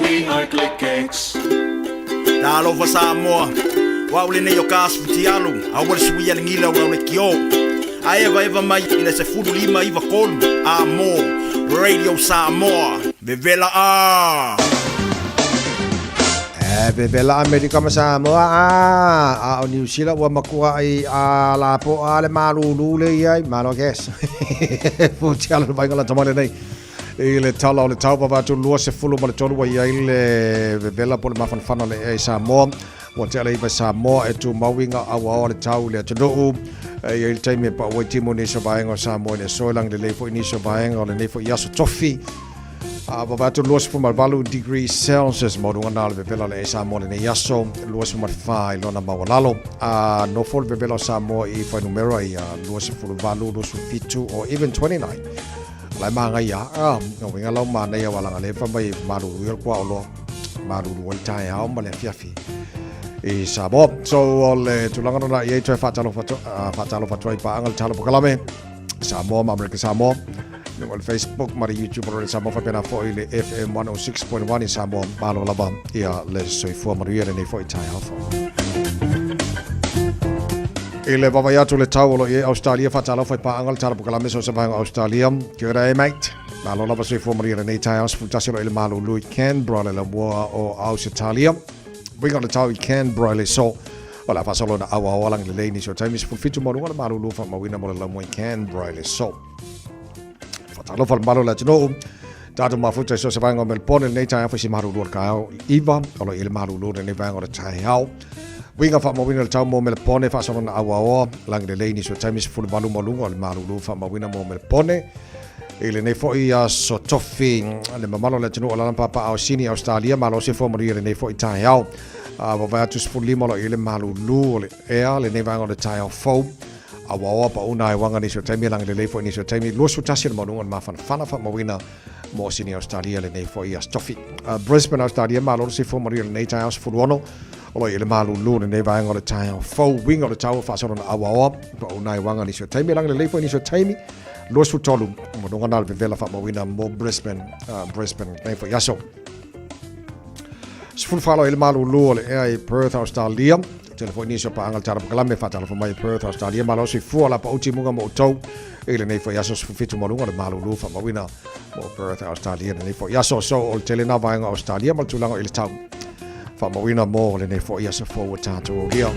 We are ClickX. Dalo fa Samoa. Wa ule ne yo kasu tialu. Awal suia ngila wa ule kio. Aeva eva mai ina se fudu lima iva kolu. Amo Radio Samoa. Vevela a. Vevela America Samoa a New Zealand wa makua ai a la po ale malu le ai malo guess. Fu tialu mai ngala tamale nei. Ile tala o le tau wawatu lua se fulu ma le tolu wa iai le vevela po le mafanfana le e Samoa. Wa te ala iwa Samoa e tu mawinga awa o le tau le atunuu. Iai le taimi e pa ua timo ni so vaenga o Samoa le soilang le leifo ini so vaenga o le leifo iaso tofi. Wawatu lua se fulu ma 2 Celsius ma runga na le vevela le e Samoa le ne iaso. Lua se fulu ma 5 lona mawalalo. No fulu vevela o Samoa i whai numero i lua se fulu valu lua se fitu or even 29. Lai manga ia no winga lau mana ia wala ngale fa mai maru yor kwa lo maru wal tai ha ma le fiafi e sabo so ole tulanga na ia to fa talo fa pa angal talo kalame Samoa ma America Samoa no Facebook ma YouTube ro Samoa fa pena fo ile FM 106.1 in Samoa malo laba ia le so fo maria ne fo tai ha fo Ile baba ya tu le tau e Australia fa talo fa pa angal talo kalame so sa Australia kira e mate malo lava se fo maria nei tai house futasilo ile malo lui Canberra le boa o Australia we got the tau Canberra le so wala fa solo na awa lang le ni so time is for fitu mo wala malo lu fa mawina mo la mo Canberra le so fa talo fa malo la no tatu mafuta so sa Melbourne nei tai fa si malo lu ka iva o ile malo lu nei va o tai house Winga fa mawina le tau mo Melbourne fa sona awa lang le leni so time is full balu malunga le malu fa mawina mo Melbourne ile nei fo ia so tofi le mamalo le tunu ala papa au sini Australia malo se fo mori le nei fo tai au va tu full limo ile malu le ea le nei va o le tai au fo awa pa una e wanga ni so time lang le nei fo ni so time lo so tasi le malunga ma fa fa mawina mo sini Australia le nei fo ia tofi Brisbane Australia malo se fo mori le nei tai au full wono Olo ile malu lune ne vai ngore tai fo wing o le tau fa sona awa pa unai wanga ni so taimi lang le leifo ni so taimi lo su tolu mo donga na le vela fa mawina mo Brisbane nei fo yaso sful falo ile malu lu le ai Perth Australia telefoni ni so pa angal tara kala me fa tala fo mai Perth Australia malo si fu ala pa uti munga mo tau ile nei fo yaso su fitu mo le malu lu fa mawina mo Perth Australia nei fo yaso so ol telena vai nga Australia mal tulango ile tau fa mawina mo le nei fo ia se fo tato here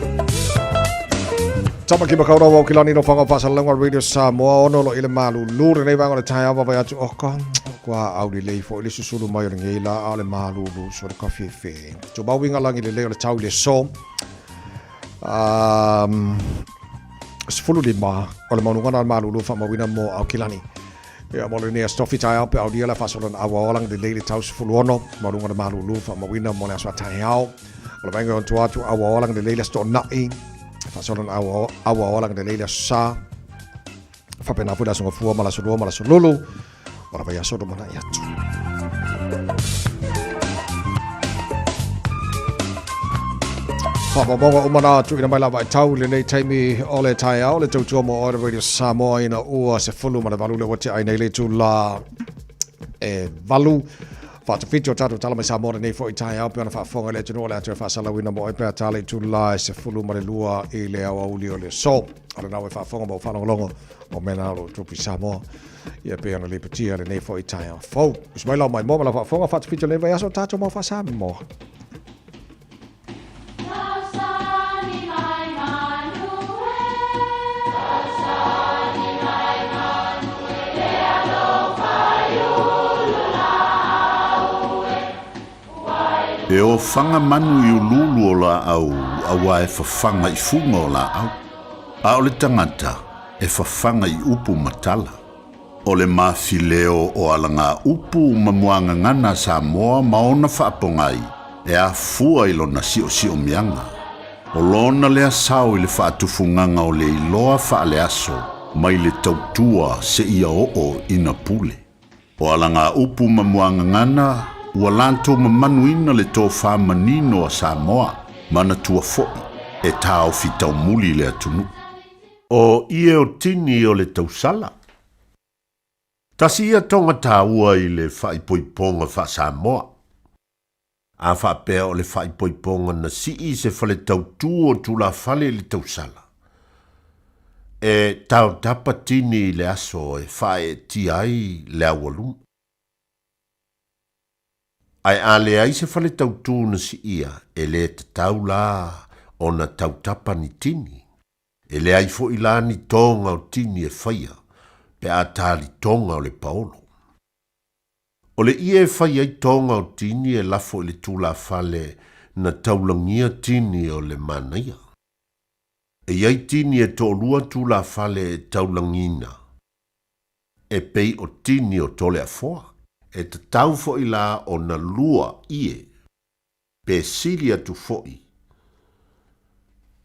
tama ki makaura wa kilani no fanga fa salanga Radio Samoa ono lo ile malu lu nei va ngona tai ava va tu oka kwa audi le fo ile susulu mai ngi la ale malu lu so ka fe to ba winga langi le le tau le so sfulu di ma ole manu ngana malu lu fa mawina mo au kilani ya mo le ne stofi tai au pe au dia la fa so awa lang de le tau sfulu ono mo ngana malu lu fa mawina mo le so tai au ole venga on tu awa lang de le sto nai fa so awa lang de le sa fa pena fu da so fu mala so lulu ora vai so do mana ya tu Whapamonga umana tu ina mai lawa tau le nei taimi o le tai au le tautua mo o le Radio Samoa ina ua se fulu ma le valu le wati ai nei le tu la valu whatawhiti o tatu tala mai Samoa le nei fo i tai au pe ona whaafonga le tunu o le atu e whaasalawina mo e pēr tala i tu la se fulu ma le lua i le au auli o le so o le nau e whaafonga mo whanongalongo o mena alo tupi Samoa ia pe ona le patia le nei fo i tai au fau usmai lau mai mo ma la whaafonga whatawhiti o le vai aso tatu mo whaasami mo E o whanga manu i ululu o la au, awa e whawhanga i funga o la au. A o le tangata, e whawhanga i upu matala. O le mawhileo o alanga upu mamuanga ngana Samoa maona whaapongai, e a fua i lona si o mianga. O lona lea sao i le whaatufunganga o le iloa whaale aso, mai le tautua se ia o ina pule. O alanga upu mamuanga ngana, ua lanto mamanuina le tō whamanino a Samoa, mana tua fo'i, e tāo fitau muli le atunu. O ie o tini o le tausala. Tasi ia tonga tāua i le whaipoiponga wha Samoa. A whapea o le whaipoiponga na sii se whale tautu o tula whale le tausala. E tau tapa tini le aso e whae ti ai le awalum. Ai ale ai se whale tautu na si ia, e le te tau la o na tautapa ni tini. E le ai fo ila ni tonga o tini e whaia, pe a tali tonga o le paolo. O le ia e whaia i tonga o tini e lafo i le tula whale na taulangia tini o le manaia. E iai tini e tōlua tula whale e taulangina. E pei o tini o tole a foa. E te tau fo'i la o na lua ie, pe silia tu fo'i,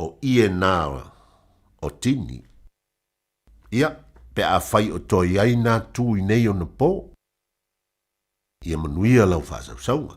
o ie nāra, o tini. Ia, pe a whai o toi ai nā tū i nei o na pō. Ia manuia lau whāsau saunga.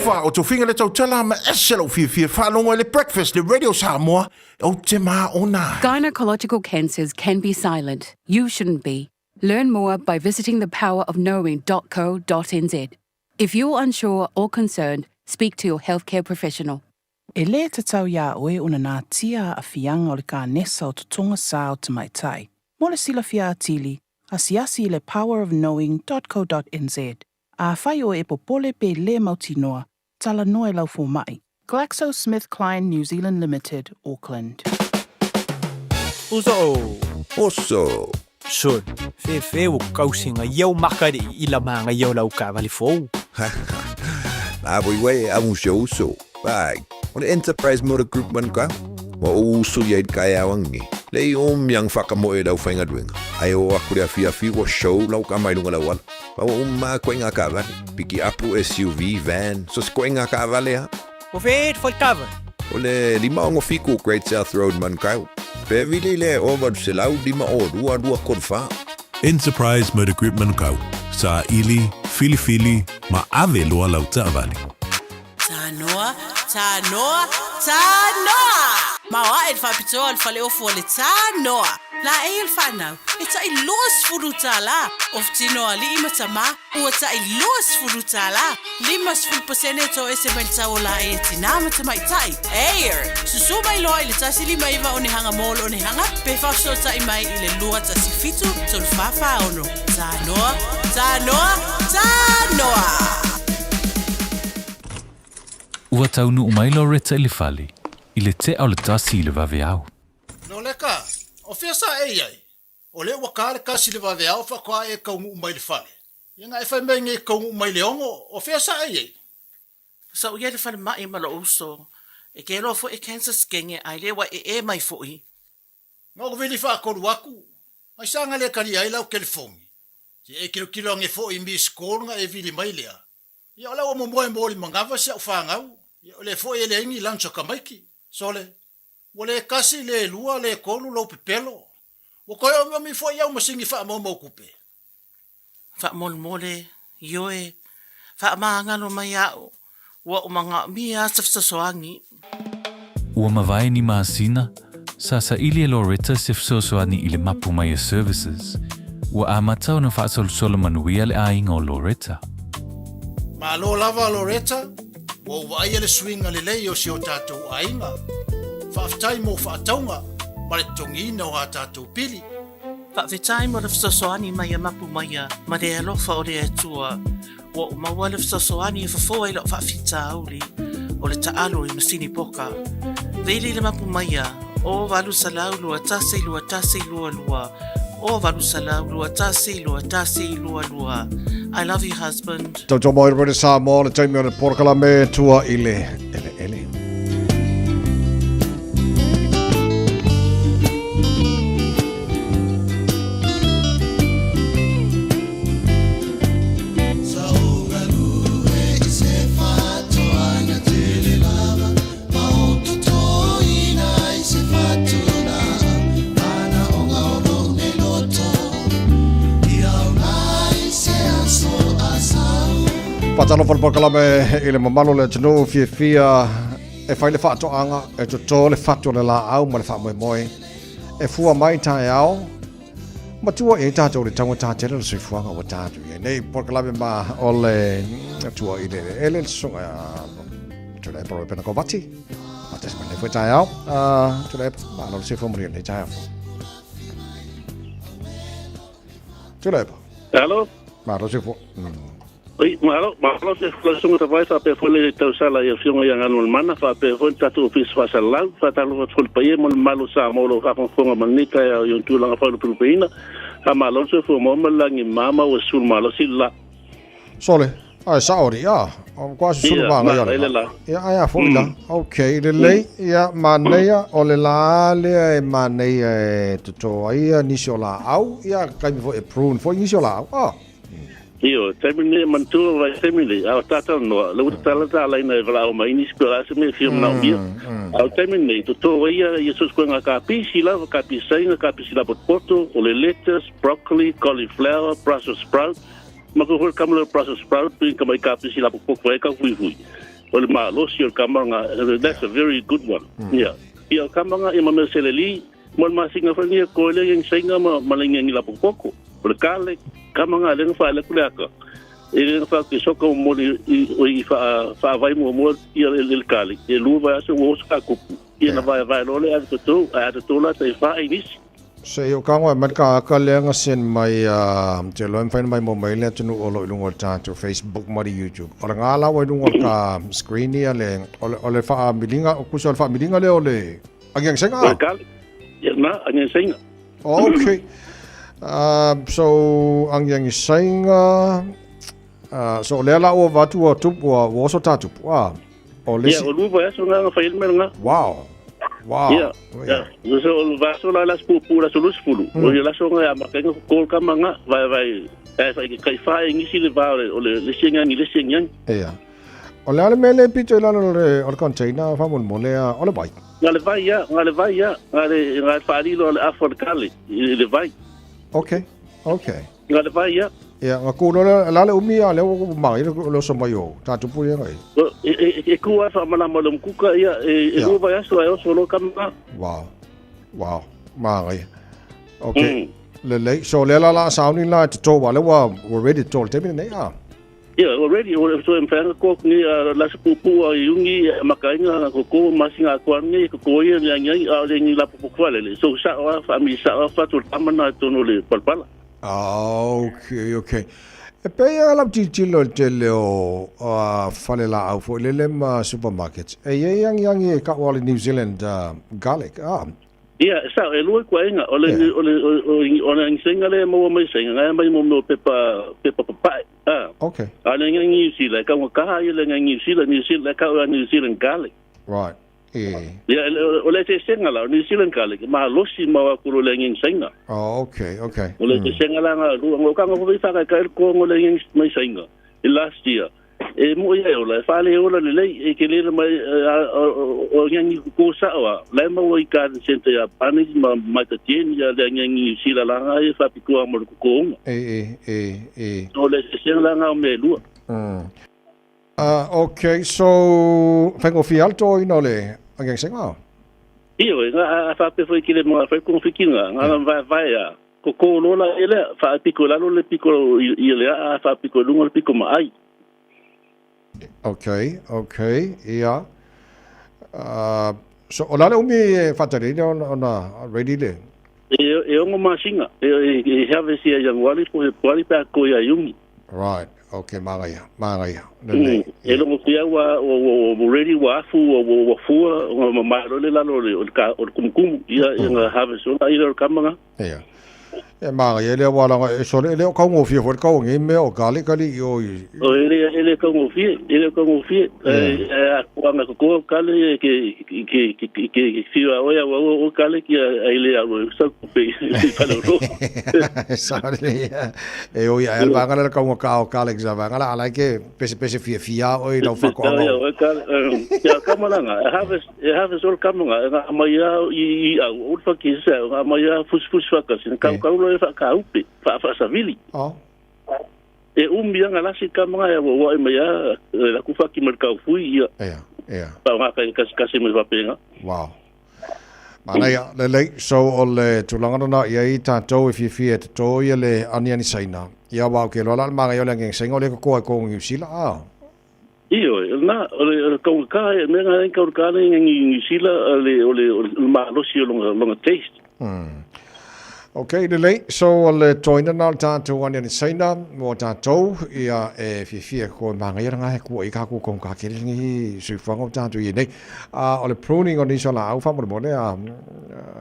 fa o to finga le tau tala ma eselo fia whanonga le breakfast le Radio Samoa o te maa ona. Gynecological cancers can be silent. You shouldn't be. Learn more by visiting thepowerofknowing.co.nz. If you're unsure or concerned, speak to your healthcare professional. E le te tau ia oe una nā tia a fianga o le ka nesa o tutunga sa o te maitai. Mo le sila fia atili, a siasi i le powerofknowing.co.nz. A whai o e popole pe le mautinoa, tala noe lau fo mai. GlaxoSmithKline New Zealand Limited, Auckland. Oso. Son, fe o kausinga iau makari i la manga iau lau ka vali fou. A voi a musho uso. Bye. On Enterprise Motor Group man ka. Wa uso yai kaya wangi. Le yang whakamoe lau whainga duenga. Ai o akure a fia wa show lau ka mai lunga lau wala. Pa wa koinga ka vale. Piki apu SUV, van. So koinga ka vale ha. O fe cover. O le lima ongo fiku Great South Road man ka. Pe vile le over se lau lima o dua konfa. Enterprise Motor Group Manukau. Sa ili, fili, ma ave loa lau vale. Tanoa! Mawa el fapito al fale o fole tanoa. La el fanau. Eta I los furutala. Of tino ali imatama. Uata I los furutala. Limas fulposene to ese beltaola e tinama tamaitai. Air. Susuma ilo ile tasi lima iva one hanga mall one hanga. Pe fafso ta imai ile lua tasi fitu. Tol fafa ono. Tanoa. Ua taunu umai Loretta I le fale, I le te au le tasi I le vaveau. No leka, o fia sa ai. O le wakare kasi le vaveau whakoa e kaungu umai le fale. Inga e whai mei nge kaungu umai le ongo, o fia sa ai. Sa uia le fale mai malo uso, e ke rofo e cancer skenge ai le wa e mai foi. Ngo vili whakoru aku, mai sanga le kari ai lau California. Si e kilo nge foi mi skolunga e vili mai lea. Ia ola o momoe mori mangawa si au whangau. Ia ole foi ele ingi lancho kamaiki. Sole, ole kasi le lua le kolu lo pepelo. O koe o mi foi au masingi wha mo kupe. Wha mole, ioe, wha maangano mai au. Ua o manga mia safsasoangi. Ua mawai ni maasina, sa ili Loretta safsasoani I le mapu mai services. Ua amatau na wha solo manuia le ainga o Loretta. Ma lo lava Loretta, wo vai ele swinga le lei o si o tātou ainga. Whaaftai mo whaataunga, ma le tongina o a tātou pili. Whaafetai mo le fsasoani mai a mapu mai a, ma le alofa o le atua. Wo maua le fsasoani e whafoa ilo whaafita auli, o le taalo I masini poka. Veli le mapu mai a, o walu salau lua tase lua. O valu salau lua tase lua. I love you, husband. Tau moi rere sa mo le taimi o le porkala me tua ele. Patalo fal porkala me ile mamalo le tunu fia e fai le fato anga e to le fato le la au ma le fa moi e fua mai tai au ma tua e ta to le tango ta tele se fua nga wata tu e nei porkala me ma ole tua ile ele so to le pro pena ko bati ma te ma le fua tai au to le ma no se fua mo le tai au to le Hello ma lo se fua Oi, malo se flasunga vai fa pe fole tau sala ia fiona ia ngano mana fa pe fon tatu office fa sala fa talo fol paie mo malo sa mo lo fa fonga manika ia yo tu langa fa lo prupeina fa malo se fo mo langi mama o sul malo silla Sole ai saori ya o quasi sul banga ia ia fonda okay le lei ia maneia o le la le e maneia to ia nisola au ia kai mi fo e prune fo nisola au Io, termine mantua vai semili, au tata no, lo tata la ina vala o mai ni skola se me film na mia. Au termine to ia Jesus ko nga kapi sila kapi sila poto, o le lettuce, broccoli, cauliflower, Brussels sprout. Ma ko hol kamlo Brussels sprout pin ka mai kapi sila poko e ka hui. o le malosi o le kamanga. That's a very good one. Yeah. Ia kamanga ia mamel seleli mo masinga fania ko le yang singa ma lenga ngila pokoko. O le kale kamanga le fa le kulaka. E fa ke soko mo i fa vai mo ia le kale. E lu va se wo ska ku. Ia na vai lo le a to la te fa inis. Se yo kangwa mat ka lenga sen mai te loin fain mai mo mai le tunu olo lungo ta to Facebook mo di YouTube. Ora ngala wa lungo ka screen ia le ole fa milinga o kusol fa milinga le ole. Agyang senga. Ya na agyang senga. Okay. So agyang senga so le la o vatu o tup o so ta tup. Ole. Ya o lu va so nga fa ilme nga. Wow. Wow. Yeah. So vaso la las pura sulus fulu. O la so nga makenga ko kamanga vai kai fa ngisi le va o le singa ni le singa. Yeah. Ole ale mele pito la le or container fa mon molea ole bai. Ngale vai ya ngale fari lo le afrikali le vai. Okay. Ngale vai ya. Ya ngakuno la le umia le mai lo so mai o ta tu pu ngai. E ku fa mala malum kuka ya e ro vai so ai so lo kamanga. Wow. Mai. Okay. Le so le la sounding la to wa le wa ready to te me nei a. Yeah, already so in fact ko ni la pupu yungi makainga ko masinga ko ni ko ye ngai le ni la pupu ko le so sa wa fa mi sa fa tu tamana to no le palpala. Okay. E pe ala titilo teleo fale la au fo le supermarket. E yang e ka wali New Zealand garlic. Yeah, sa e lo ko inga ole singa le mo mai singa mai mo pepa papai. Okay. Ale ngi si le ka ka ye le ngi si le ka New Zealand garlic. Right. Ya ole te singa la New Zealand garlic ma losi ma ku le ngi singa. Okay. Ole te singa la ngo ka ngo fa ka ko ngo le ngi mai singa. Last year e mo ye ole fa le ole le e ke le mai o ngi ko sa wa le mo i ka sente ya pani ma ta tien ya le ngi si la nga e fa piku mo ko ngo. Ole te singa la nga me lu. Okay, so vengo fialto inole agyang senga. Io nga fa pe foi kile mo fa ko fikinga nga vai ya ko lo la ele fa pico la lo le pico ile fa pico lungo le pico mai. Okay, yeah. So ola le umi fatari ona ready le. E ngo masinga e have si yang wali pa ko ya yumi. Right. Okay, magaya. E lo mo fia wa ready wa fu ma lo le la lo o kumkum ia nga have so la ilo kamanga. Yeah. E magaya le wala so le ko ngo fia for ko ngi me o kali yo. O ele ko ngo fia e ko nga ko kali ke fia o kali ki ele a lo so pe pa lo ro. Sorry. E o ya el bangala ko ngo kali za bangala ala ke pese fia o no fa ko. Ya kamala nga have so kamanga ma ya I o fa ki sa ma ya fus fa ka sin ka lo fa ka upi fa sa vili. E nga la si kamanga ya wo ma ya la ku fa ki merkau fui ya. Yeah. Pa nga ka se me va penga. Wow. Mana ya le so ole tulanga na ya ita to if you fear to ye le aniani saina. Ya wa ke lo la ma yo le ngeng sengo le ko ngi sila Io na ole ko ka me nga ko ka ngi sila ole ma lo si lo taste. Okay, so le toina na tātou aniani saina mo tātou ia e fia ko mangai ranga he ko I ka ko ka kiringi sufango tātou I nei ole pruning on iso la au fa mo le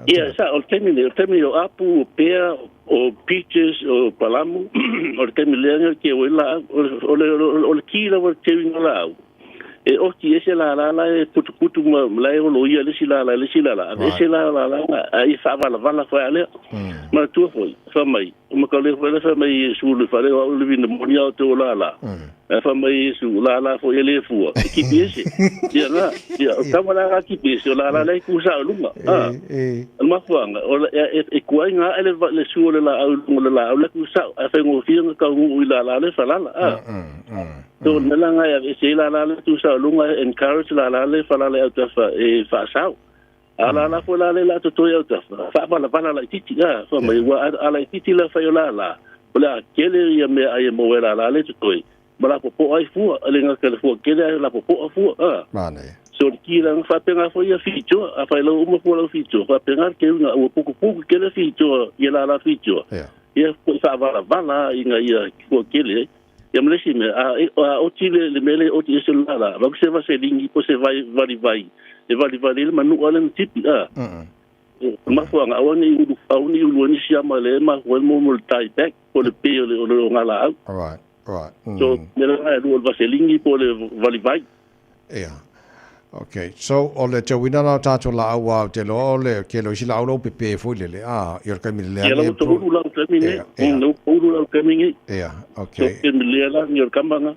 Ia sa o temi o apu o pea o peaches o palamu o temi lenga ke o la o kila o temi la e o ki ese la e putu la e o lo ia le sila la ese la ai fa vala fa ale ma tu foi fa mai makale fa mai sulu fa le o le vin mo ni auto la fa mai su la fo ele fu ki pese ya na ya kamala ki pese la le ku sa lunga ma fuanga o e kuanga ele le su le la au le ku sa fa ngo fi ka u la le fa la to nela ya se la le tu sa lunga encourage la le fa la le auto fa e fa sa ala fo la le la to yo ta fa bala la titi fa mai wa ala titi la fa yo la ola kele ya me ai mo la le to bala po ai fu ale nga kele fu kele la po fu mane so ki la fa penga fo ya ficho a fa lo mo fo lo ficho fa penga ke nga o puku kele ficho ya la ficho ya fa bala inga ya fu kele ya me si me o chile le mele o ti se la ba se va se lingi po se vai e vali le manu ala tipi ma fo nga awani ulu sia male ma fo mo multai back po le pe o le ngala right so mele ai lu vaselingi po le vai okay so ole te wina na tato la awa te lo le ke lo sila aulo pepe fo le yor ka mi le ya lo to lu la termine no ulu la termine okay so ke mi le la yor kambanga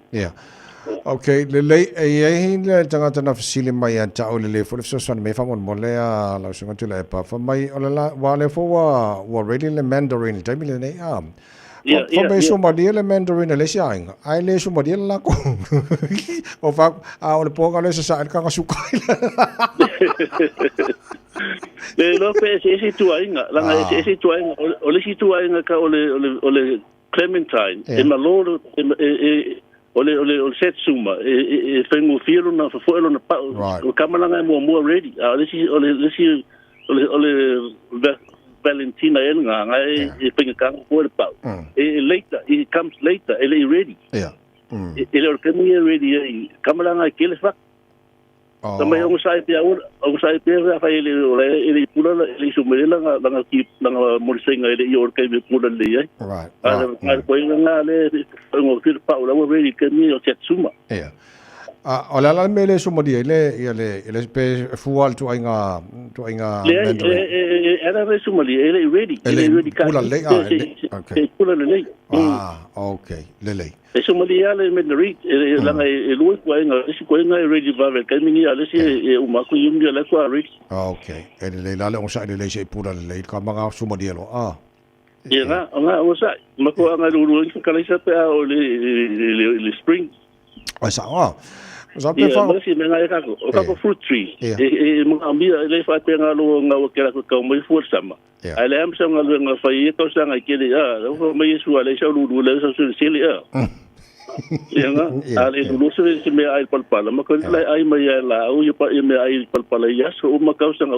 okay le le tangata na fasili mai ata o le fo so so me fa mon mole a la so ngatu le pa fa mai o la wa le fo wa ready le mandarin te mi le ne fa me so ma le mandarin le siang ai le so ma la ko o fa o le po ka le sa ka su ka le lo pe se tu ainga la nga se tu ainga o le si tu ainga ka o le Clementine e maloro ole set suma e fengo fielo na fo elo na pa o kamalanga mo ready ole Valentina elnga ngai e penga kang po pa later it comes later ele ready ele o kemi ready kamalanga kele fa também o sai pe fa ele pula ele sumela nga ki nga morsenga ele yor kai me pula le right ko nga le ngo fir pa o ready kemi o tsuma ola la mele sumo di ele pe fual to inga era resumo di ele ready ka pula le okay pula le okay le eso mo dia le menri la e lu ko inga ready va ver kemi ale si o ma ku yum dia la ko ready okay ele la o sa ele se pula le ka manga sumo di lo nga o sa ma ko nga lu ka le sa pe o le spring sa Zape fa. Mas si menga ka fruit tree. Mga ambia ile fa tenga lo nga wakela ko mo força ma. Ale am sa nga nga fa ye ko sa nga kele o me yesu ale sa lu le sa sele ale lu se me ai palpala ma ko ai ma ya la o ye pa me ai palpala ya so ma ka sa nga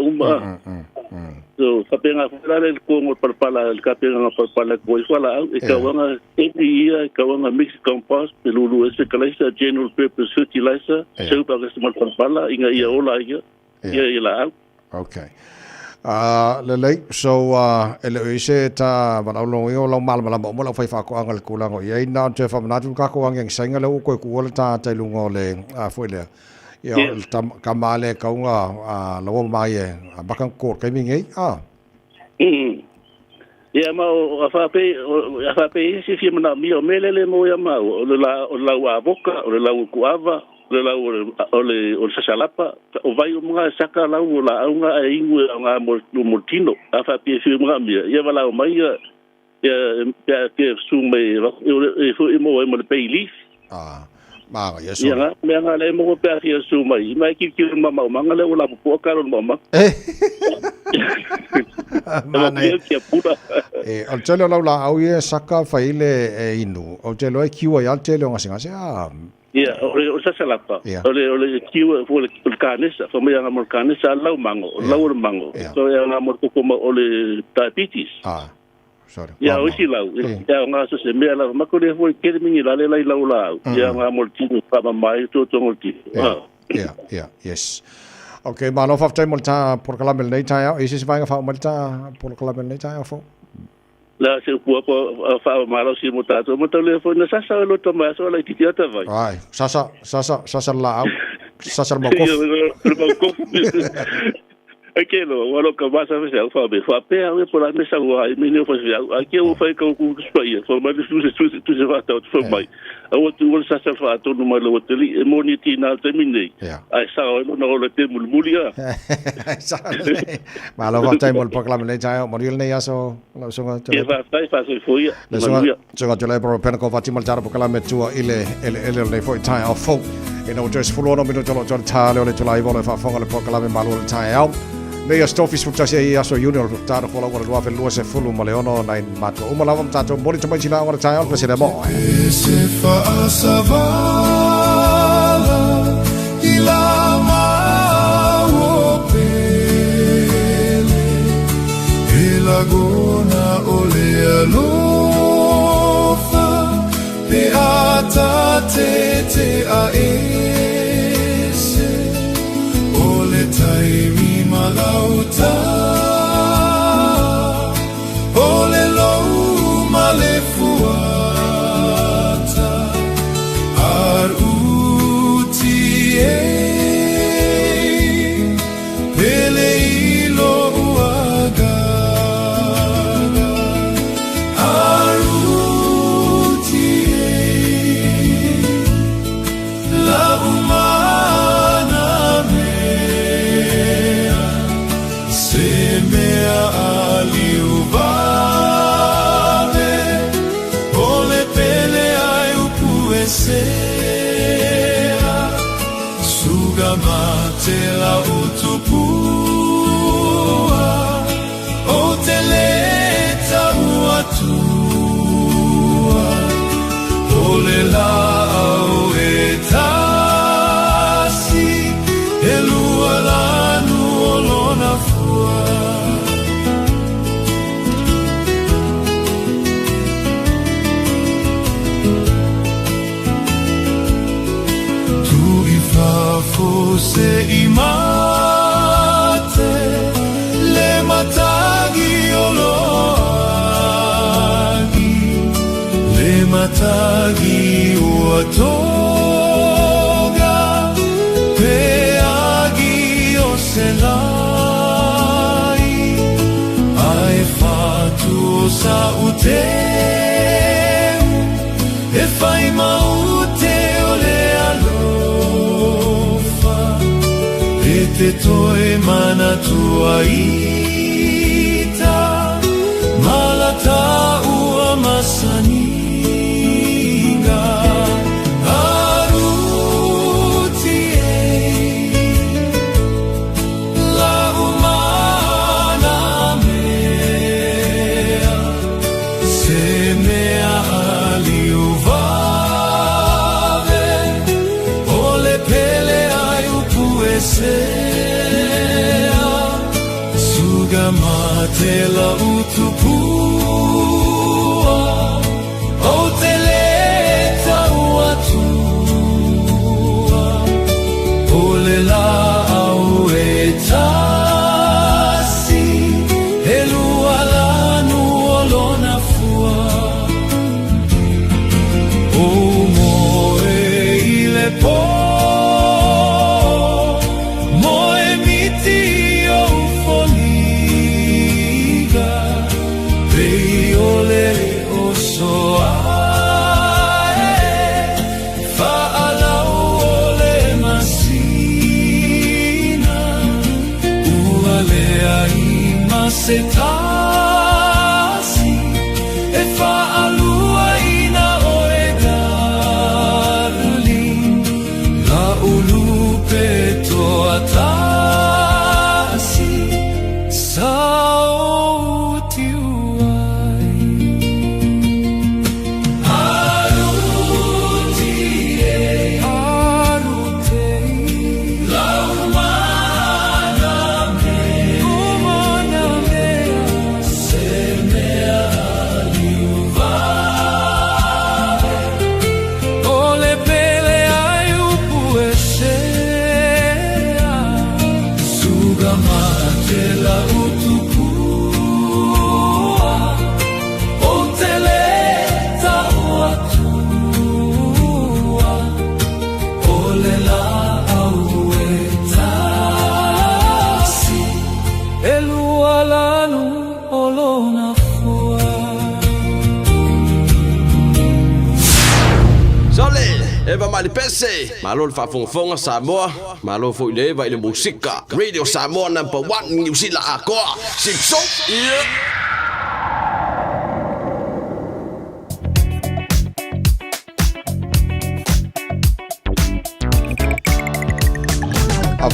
so fa penga fa le ko mo palpala ka penga palpala ko wala e ka wanga ka wanga mix compost lu ese kalaisa general purpose fertilizer so pa ka mo palpala inga ia ola ia la okay le so ele ise ta ba lo yo lo mal mal mo lo fai fa ko angal kula ngo ye na te fa na tu ka ko ang senga le ko ko ta te lu ngole foi le yo tam kamale ka nga lo mai ba kan ko kai mi ngai ma fa pe si fi na mi o melele mo ya ma o la wa boka o la ku ava o sasalapa o vai mga saka la nga ingu nga mortino afa pe fi mga mi ya vala o mai ya pe sume e fo mo le pay leaf ma ya so ya me nga le mo pe fi sume mai ki mama manga le la po ka ro mama mana o telo la au ye saka faile inu o telo e kiwa ya telo nga singa o sasalapa o kiwa fo le kanesa fo me nga mo kanesa lau mango so ya nga mo ko mo o le diabetes sorry ya o si lau ya nga so se me la ma ko le fo ke mi la le lau ya nga mo tinu pa mai to mo ti yes okay malo fa time molta por kala mel nei ta isi se vai fa molta por kala mel nei ta fo la se po fa malo si mo telefone sa lo to ma so la titiata vai ai sasa la sasa mo ko Okay, lo, walo ka basa fe sa fa be fa pe ave por la mesa wa I mean fa ya. Aquí o fa ka ku spai, so ma tu se va ta fa mai. A o tu sa sa fa to no malo teli e moniti na termine. Ai sa o no no le te mulmulia. Ma lo va tai mol proclam nei tai mo rile nei aso lo songa. E va tai fa se foi. Le songa te le pro pen ko fati mal tar proclam tua ile le foi tai o fo. E no just full on minuto lo tale o le tulai vole fa fonga le proclam malo le tai au. Nei stofis futa se aso junior tar ko lo wa fe lo se fulu mo le ono nai mato o mo la vamta to boli to mai sila o tai o se le mo. Se fa savala ila ma o pele e lagona o le alofa pe ata te a ese o le taimi malauta o le lou malefuata ar utie pele ilo uaga ar utie la umana mea se mea aliuvare o le pele ai upuesea sugamate la utupua o te leta uatua o le lao etasi e lua lanu o lona fua tu i fafo se i mate le matagi o loagi le matagi ua toga pe agi o se lai ai fatu o sa uteu e fai maute o le alofa e te toe mana tua ita malata ua masaninga arutie la umana mea se mea aliuvave o le pele ai upuesea sugamate la utupua o te leta uatua o le lao etasi e lua lanu o lona fua o moe i le po moe miti o foliga pe Eva mali pese. Malo le whaafongafonga Samoa. Malo fo ile va ile musika. Radio Samoa #1 New Zealand akoa. Simpson.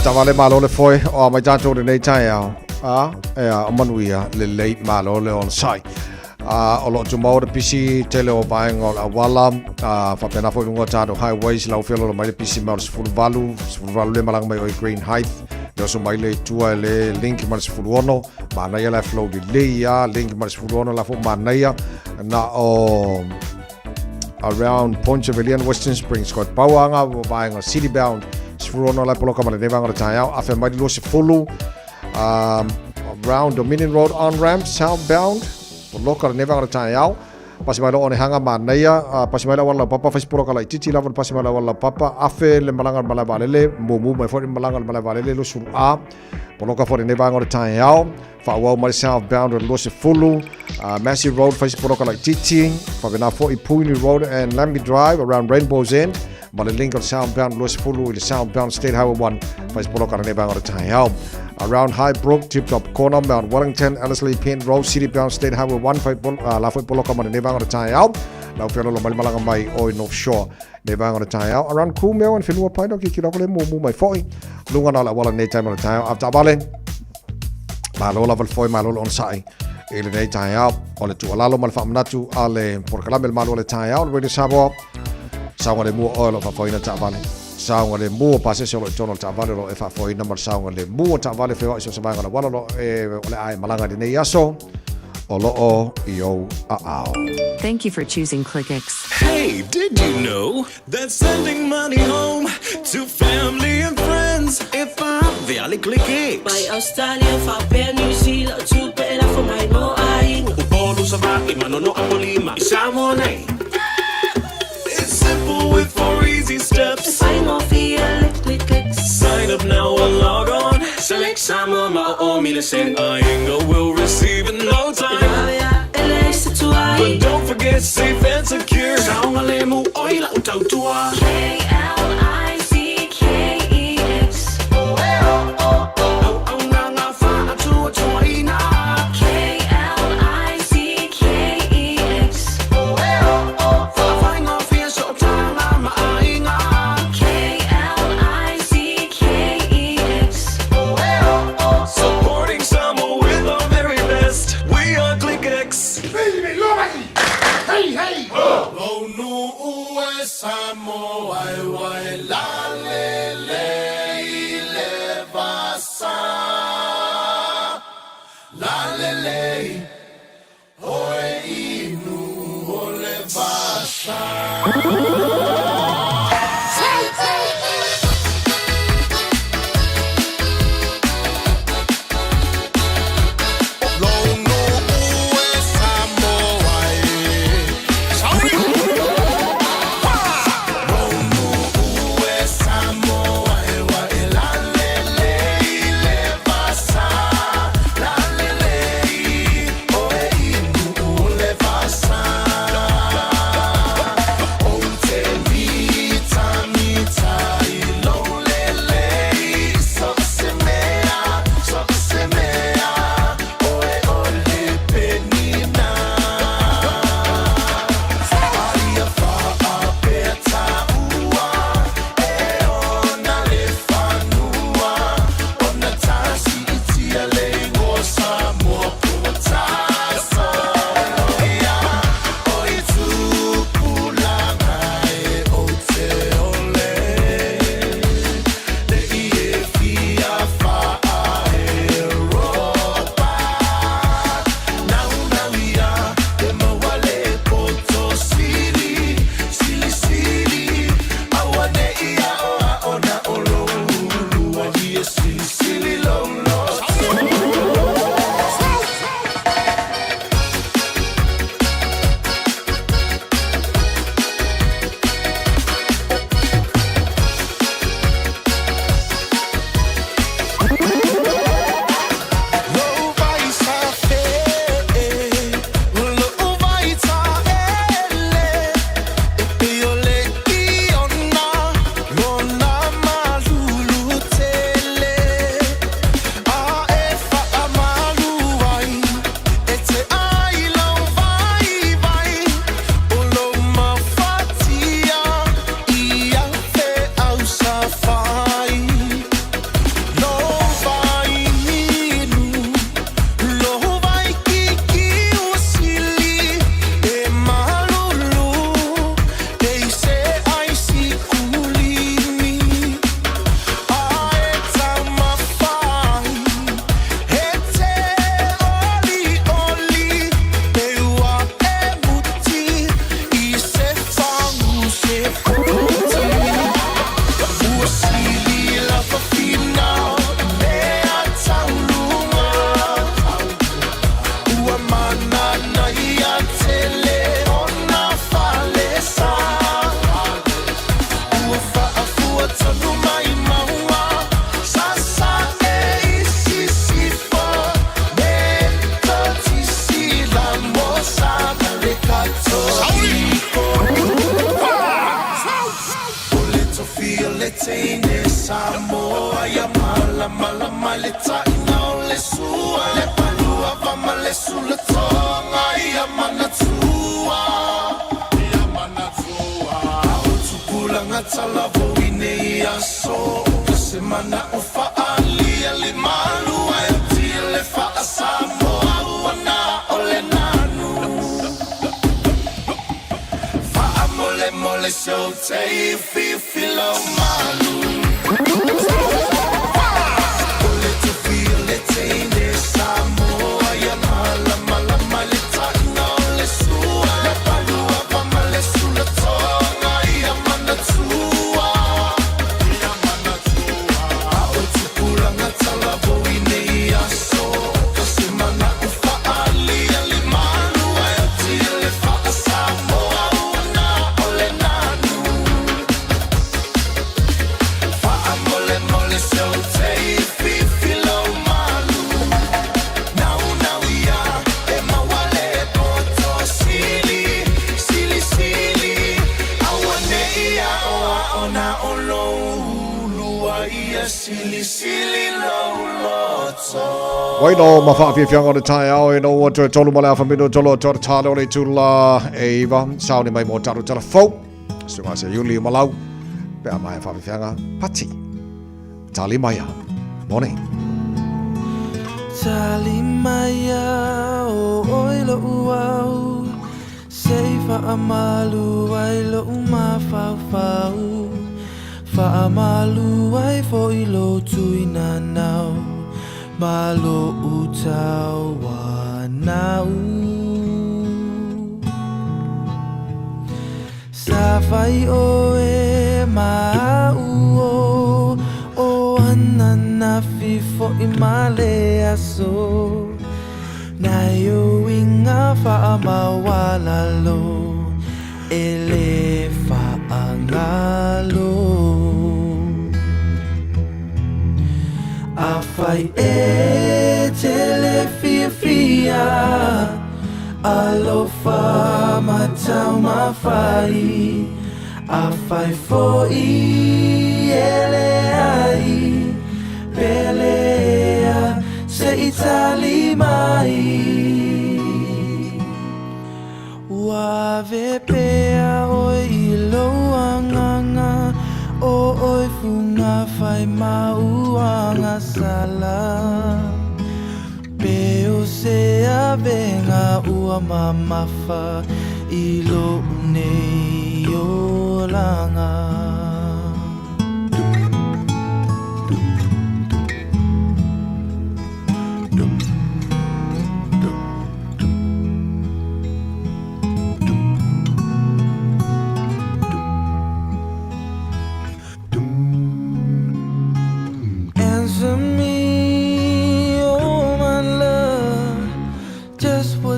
Tawale malo le foi o mai tato de nei tai ao a manuia le late malo le on site o lo tumo de pisi tele o buying o wala fa pena foi lungo tato highways lau felo mai pisi mal full value le malang mai o green height yo so mai le tua le link mas full ono mana ya la flow de le ya link mas full ono la fo mana ya na o around Ponchevilian Western Springs got pawanga o buying a city bound Sfurono la poloka male nevanga o taiao afe mai lo se fulu around Dominion Road on ramp southbound poloka nevanga o taiao pasi mai lo one hanga manaia pasi mai la wala papa fes poloka la titi la pasi mai la wala papa afe le malanga mala valele mumu mai fo malanga mala valele lo suru a poloka fo nevanga o taiao fa wa mai southbound lo se fulu Massey Road fes poloka la titi fa na fo Ipuni Road and Lambi Drive around Rainbow's End Male Lincoln southbound Louis Fulu the southbound State Highway 1 faz poloka na nevanga o taiao around Highbrook Tip Top Corner Mount Wellington Ellerslie Pin Road City bound State Highway 1 faz la foi poloka na nevanga o taiao la felo lo malanga mai o North Shore nevanga o taiao around Coolmel and Whenua Paino ki kiloko le mumu mai foi lunga na la wala nei time o taiao after bale malo la foi malo on sai ele nei taiao o le tu alalo mal famnatu ale por kalamel malo le taiao le sabo saunga le mua oilo fa foina ta vale saunga le mua pase se lo tono ta vale lo e fa foina mar saunga le mua ta vale feo so sabanga la wala lo ole ai malanga de nei aso o lo o io ao. Thank you for choosing ClickX. Hey, did you know that sending money home to family and friends if I'm the ClickX? By Australia fa per New Zealand tu pera for my no ai. Upolo sa vaki manono apolima isamo nei. Simple with 4 easy steps. Sign off here, ClickX. Sign up now or log on. Select Samoa o Millicent. Ainga will receive in no time. But don't forget safe and secure. Saunga lemu oila utautua. KLICKEX. Nanga fa atua tuaina. Samoa wai la le le le vasa la le le oi inu ole vasa. Tell me feel it in Samoa ya mala mala maleta ina le sua le palua va male sulla tonga ya manatua utupula ngatala voine ya so semana ufa ali ali malu ya tile fa Samoa wana ole nanu fa mole mole so tay feel malu Waino mawhaafi whianga o te tae ao e no o te tolu mole awha mino tolo o te tāle o le tūla e iwa saone mai mō taru tala fau sunga se yuli o malau pe a mai a whaafi whianga pati tali mai a morning tali mai a o oilo uau sei wha amalu ai lo uma fau fau wha amalu ai fo ilo tuina nau malo utau wanau Safai o e mau o anana fifo I male aso Nai o inga wha mawalalo ele wha angalo Afai e tele fia fia Alofa matau mawhai Afai fo I ele ai Pelea se itali mai Wave pea oi ilo anganga O oi funga fai mauanga sala Peo se avenga ua mamafa Ilo unei o langa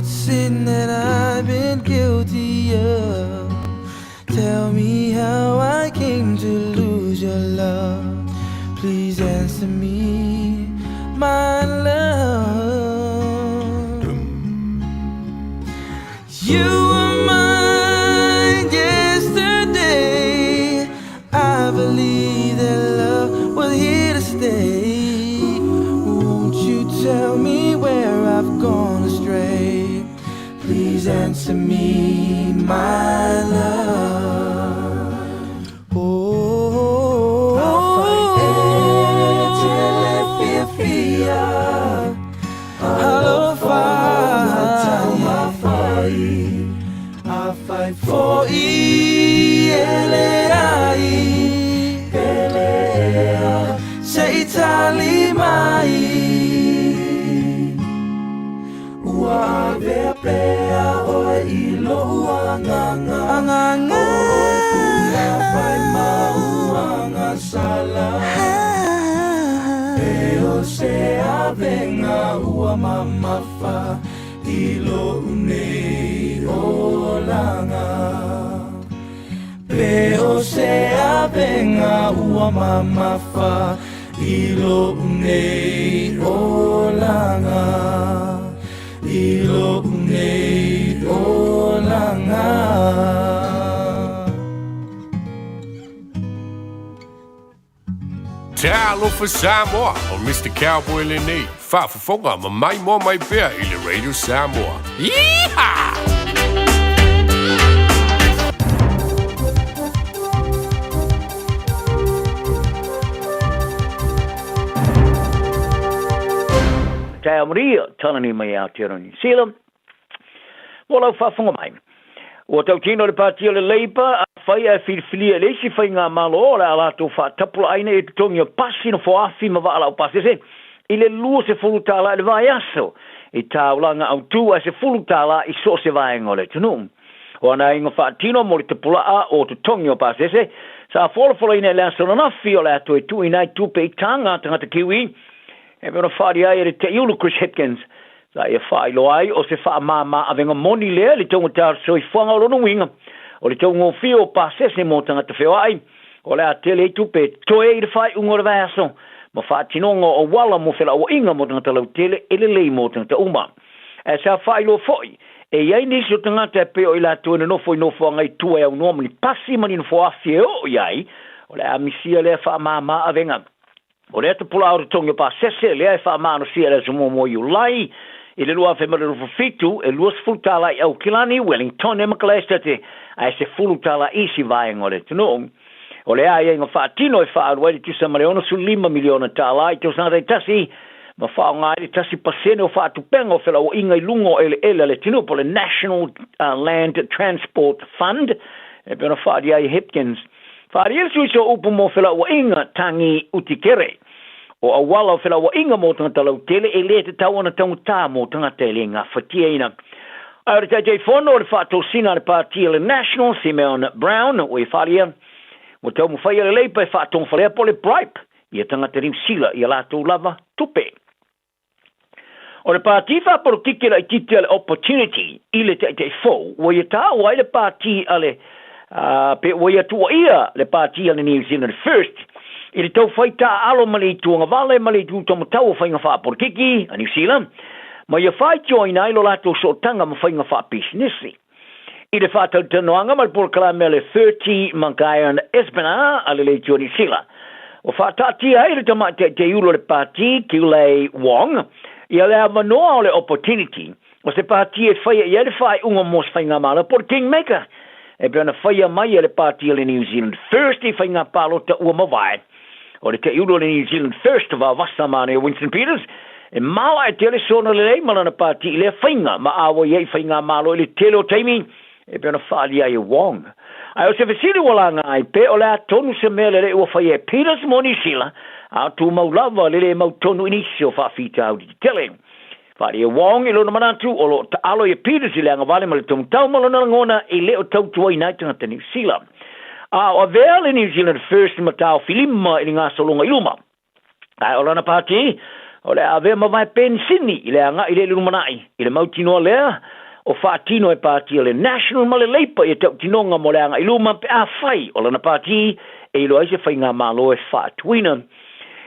Sin that I've been guilty of Tell me how I came to lose your love Please answer me, my love You were mine yesterday I believe that love was here to stay Won't you tell me where I've gone astray Please answer me, my love. Oh, I fight for say Itali mai. Wave plea o ilo anganga anganga fai mauanga sala Eo se avenga ua mamafa ilo unei o langa Eo se avenga ua mamafa ilo unei o langa Ilo unei o langa Talo for Samoa og Mr. Cowboy Lenny. Far for funger med mig mor mig bær i Radio Samoa. Yeehaw! Tau Maria, tana ni mai out here on New Zealand. Wala fa funga mai. O tau tino le pati o le Labour, a whai a whiriwhiria le si whai ngā malo o le ala tō wha tapula aina e tutongi o pasi no whaafhi ma wa ala o pasi se. I le lua se fulu tāla le vai aso. I tāulanga au tū a se fulu tāla i so se vai ngole tunu. O ana ingo wha tino mo le tapula a o tutongi o pasi se. Sa wholofola ina le aso na nafi o le ato e tu inai tupe i tanga tangata kiwi. E mena whaari ai e te iulu Chris Hipkins. Sa ia whaai loai o se wha mama a venga moni lea li tonga tār soi whanga o lono winga. O li tonga o whio pāsese mō tangata whio ai. O le a tele i tupe toe i le whai ungo le vaso. Ma wha tinonga o wala mo whila o inga mō tangata lau tele e le lei mō tangata uma. E sa whai lo foi. E iai nisi o tangata e pe o ila tuene nofo i nofo ngai tua e au noa mani pasi mani nofo awhi e o iai. O le a misia le wha mama a venga. O le ata pula aura tonga pāsese le ai wha mano sia le sumo mo i ulai. I le lua whemare rufu fitu, e lua sefulutala i au Kilani, Wellington, e makalestate, ai se fulutala isi vai ngore tunu. O le ai inga whaatino e whaarua i tusa mare ono su 5 miliona tala, i tusa ngai tasi, ma whao ngai i tasi pasene o whaatupenga o whela o inga i lungo ele le tunu, po le National Land Transport Fund, e pena whaari ai Hipkins. Whaari ele suiso upu mo whela o inga tangi utikere. O awala o whila wa inga mō tangata lau tele e le te tau ana taungu tā mō tangata e le ngā whatia ina. Aore tai tei whono o le whātou sina le pātia le National, Simeon Brown, o e wharia. Mo tau mu whaia le leipa e whātou whalea po le bribe, i a tangata rim sila i a lātou lava tupe. O le pātia whāporo kikira i titia le opportunity i le tei whou, o i a tā o ai le pātia ale, pe o i a tua ia le pātia le New Zealand First, I le tau whaita alo mali tuanga vale, mali tu tomo tau whainga wha porkiki, a New Zealand, ma ia whai joina ilo lato so tanga ma whainga wha businessi. I le whātau tanoanga ma le porkala me le 30 Mangayan Espana, a le leitio New Zealand. O whātatia i le tamate te ulo le pāti, ki le Wong, i le manoa o le opportunity, o se pāti e whaia i le whai unga mos whainga mala por Kingmaker. E pēna whaia mai le pāti le New Zealand First i whainga palo ta ua mawai. O le te ulo le New Zealand First of our Vastamane Winston Peters, e mawa e tele sona le leimala na pāti i le whainga, ma awa iei whainga malo i le tele o teimi, e pēna whaali ai e Wong. Ai o se whesiri wala ngai, pe o le a tonu se mea le ua whaia Peters mo ni sila, a tu mau lava le mau tonu inisi o whawhita au di tele. Whaali e Wong i lona manatu, o lo ta alo e Peters i le anga vale ma le tomu tau malona ngona i le o tau tua i naitanga te New Zealand. O vea le New Zealand First ma tau filima i ngā solonga iluma. Ai o lana pāti, o le a vea ma vai pensini i le anga i le lumanai. I le mautinoa lea, o whaatino e pāti le National ma le leipa i tau tinonga mo le anga iluma pe a whai. O lana pāti, e ilo aise whai ngā malo e whaatuina.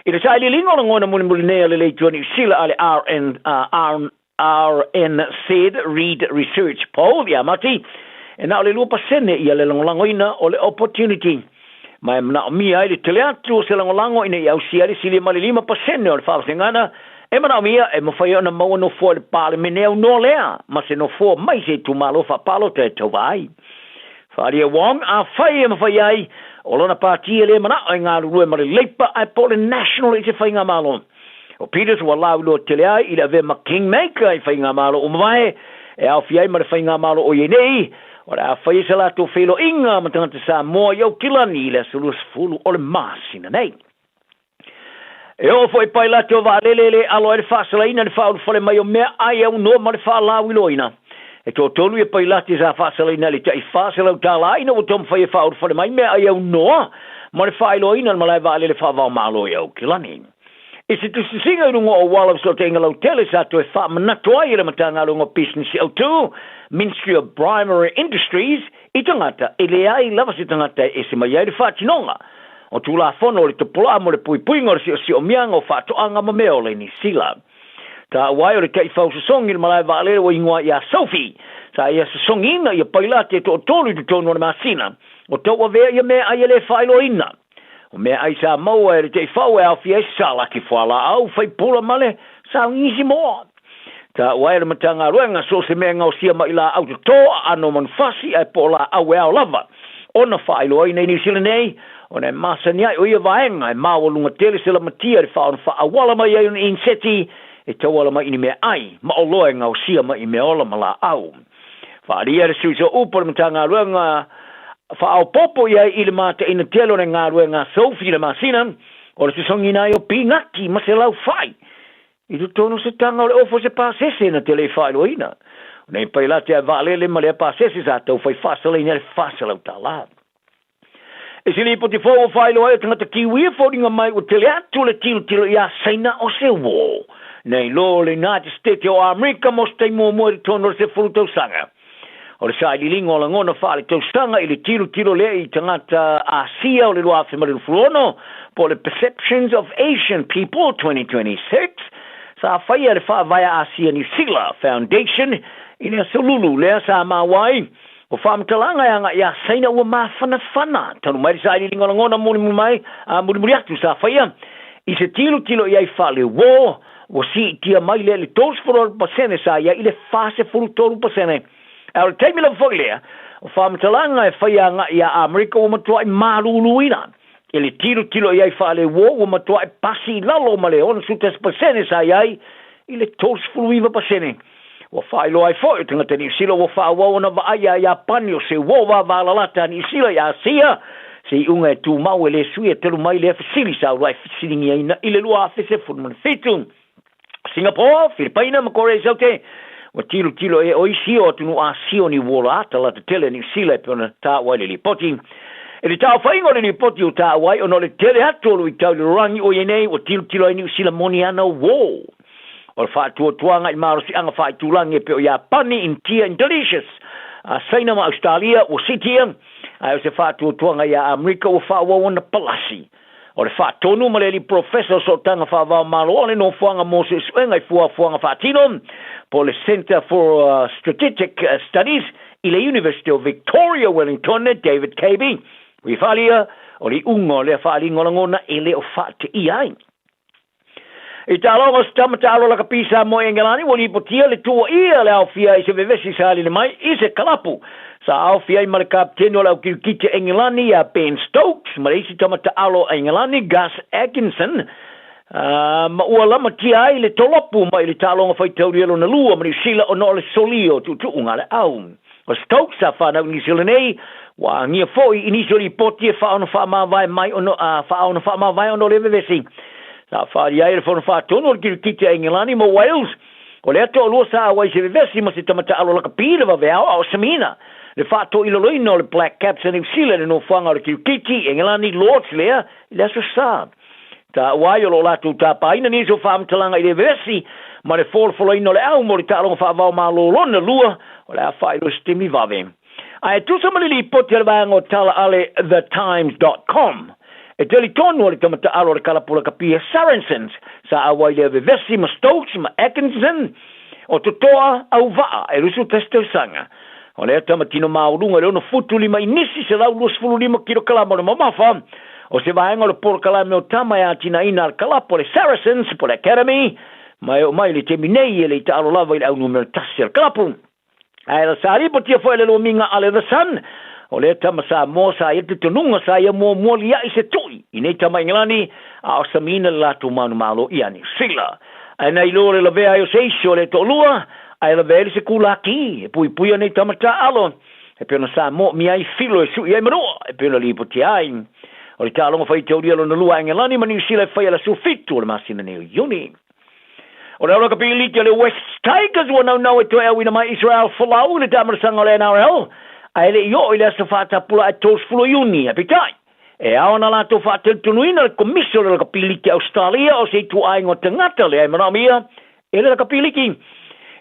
I le sai li lingo na ngona muli nea le leitua ni sila ale RNZ Read Research Poll, ia mati, e na o le lua pasene i a le langolangoina o le opportunity. Mai mna o mia i le teleatu o se langolango ina i au siari sili ma le 5% o le whawasengana. E mana o mia e mawhai ona maua no fua le pāle meneo no lea. Ma se no fua mai se tu malo wha palo te tau vai. Whaari e Wong a whai e mawhai ai o lona pātia le mana o ngā rurue ma le leipa ai po le National i se whai ngā malo. O Peters wa lau lo tele ai i le ave ma Kingmaker i whai ngā malo o mawai e au fiai ma le whai ngā malo o yenei. O le a whai se lato whelo inga ma tangata sa moa iau Kilani le sulus fulu o le masina nei. E o fwoi pai lato wa lelele alo e le whasala ina le whaulu whale mai o mea ai au no ma le whalau iloina. E tō tolu e pai lati sa whasala ina le tai whasala u tala ina o tom whai e whaulu whale mai mea ai au noa ma le whailoina ma le wale le whavau malo iau Kilani. E se tu singa rungo o wala so te ingalo tele sa to e wha manato ai le matanga rungo business au tu, Ministry of Primary Industries, i tangata, e le ai lava si tangata e se mai ai le whatinonga. O tu la fono le te pola mo le pui ngor si o mianga o whatoanga ma meo le ni sila. Ta wai o le kei whau sasongi le malai vale o ingoa ia Sophie. Sa ia sasongi ina ia pailate to tolu tu tonu na masina. O tau a vea ia mea ai le whailo ina. O mea ai sa maua e te whau e au fia sala ki whala au, whai pula male, sa ngisi moa. Ta waere matanga ruenga so se mea ngau sia mai la au te toa, ano man fasi ai po la au e au lava. Ona whailo ai nei sila nei, o nei masani ai o ia vaenga, e maua lunga tele sila matia re whaon whaawala mai ai un inseti, e tawala mai ini mea ai, ma o loe ngau sia mai mea ola ma la au. Whaaria re sui so upa matanga ruenga, whaau popo ia i le mata ina telo ne ngā rue ngā Sophie le masina, o le sisongi nai o pingaki ma se lau whai. I tu tono se tanga o le ofo se pāsese na te le whai loina. Nei pai la te a vālele ma le pāsese sa tau whai whasala ina le whasala o tā la. E si li poti fōu whai loa e tangata kiwi e fōringa mai o te le atu le tilo ia saina o se wō. Nei lo le United States o Amerika mos te mua mua i tono se furu tau sanga. O le sa ililingo o la ngona whaale taustanga i le tiro lea i tangata Asia o le lua whemare furono po le Perceptions of Asian People 2026 sa whaia le whaavaya Asia New Zealand Foundation i lea salulu lea sa mawai o whaamatalanga anga ia saina ua mawhana tanu mai sa ililingo o la ngona muri atu sa whaia i se tilo i ai whaale wō o si tia mai le 2% sa ia i le fase 4%. Au le teimi la whailea, o whamatalanga e whaianga i a Amerika o matua i maruluina. E le tilo i ai whaale wo o matua i pasi lalo ma le ona sutas pasene sa iai i le tos fuluiva pasene. O whailo ai fo, tangata ni sila o whaawa ona vaaya i a pani o se wo wa valalata ni sila i a sia, se unga e tu mau e le sui e telu mai le fasili sa urai fasilingi aina i le lua afese funman fitu. Singapore, Filipina, Korea Saute, o tilo e oisi o tunu a sio ni wola ata la te tele ni sila pe ona ta wai le lipoti. E le tau whaingo le lipoti o ta wai o no le tele atolu i tau le rangi o yenei o tilo e ni sila moniana wo. O le wha tuanga i maro si anga whai tulangi pe o ia pani in tia in delicious. A saina ma Australia o sitia, a o se wha tuanga i a Amerika o wha wawana palasi. O le wha tonu ma le li professor so tanga wha wau malo o le no fuanga Moses Wenga i fuanga wha tino, po le Center for Strategic Studies i le University of Victoria, Wellington, David Cabey. Wi whalia o li ungo le whaali ngolangona e le o wha te iai. I ta longa stamata alo la kapisa mo engelani, wali potia le tua ia le au fia i se vevesi sali le mai, i se kalapu. Sa au fia i mara kapteno le au kirikite engelani a Ben Stokes, mara isi tamata alo engelani Gus Atkinson, ma ua lama tia ai le tolopu mai le talonga fai taurielo na lua ma ni sila o no le solio tu unga le au. O Stokes sa whanau ni sila nei, wa ngia foi inisio li poti e whaona whamawai mai ono whaona whamawai ono le vevesi. Sa whaari ai le whaona whaatono le kirikite engelani mo Wales, o le ato o lua sa awai se vevesi ma se tamata alo laka pira va vea o Samina. Le whaato iloloino le Black Caps and New Zealand no whanga le kirikite engelani Lords lea, le aso sa. Ta wai o lo latu ta paina ni so whaamtalanga i le vesi, ma le wholoino le au mo le talonga whaavau malo lona lua, o le a whaelo stimi vave. Ai tu sa malili poti al vanga o tala ale thetimes.com. E teli tonu le tamata alo le kalapula kapia Saracens, sa awai le vesi ma Stokes ma Atkinson, o tutoa au vaa e rusu testo sanga. O le tamatino maurunga le ono futu lima inisi se lau luas fulu lima kilo kalama le mamafa, o se vaenga le por kalame o tama ya tina ina al kalapo le Saracens po le Academy, mai le teminei e le ita alo lava il au numero tassi al kalapu. Ai la sari po tia foi le lo minga ale the sun, o le tama sa mo sa ete tununga sa ia mo lia i se tui, i nei tama inglani a o samina la tu manu malo iani sila. Ai nei lo le vea o seisio le tolua, ai la vea se kulaki, e pui nei tama ta alo, e pena sa mo mi ai filo e su i ai manoa, e pena li po tia ai. O le talonga fai teoria lo na lua inglani mani sila fai la sufitu le masina nei uni. O le aloka piliti le West Tigers wana nau e toe awina mai Israel Folau le tamarasanga le NRL. A ele i le asa whata pula e tos fulo iuni a pitai. E aona la to whata tunuina le komisio le aloka piliti Australia o se tu aingo tangata le ai maramia. Ele aloka piliti.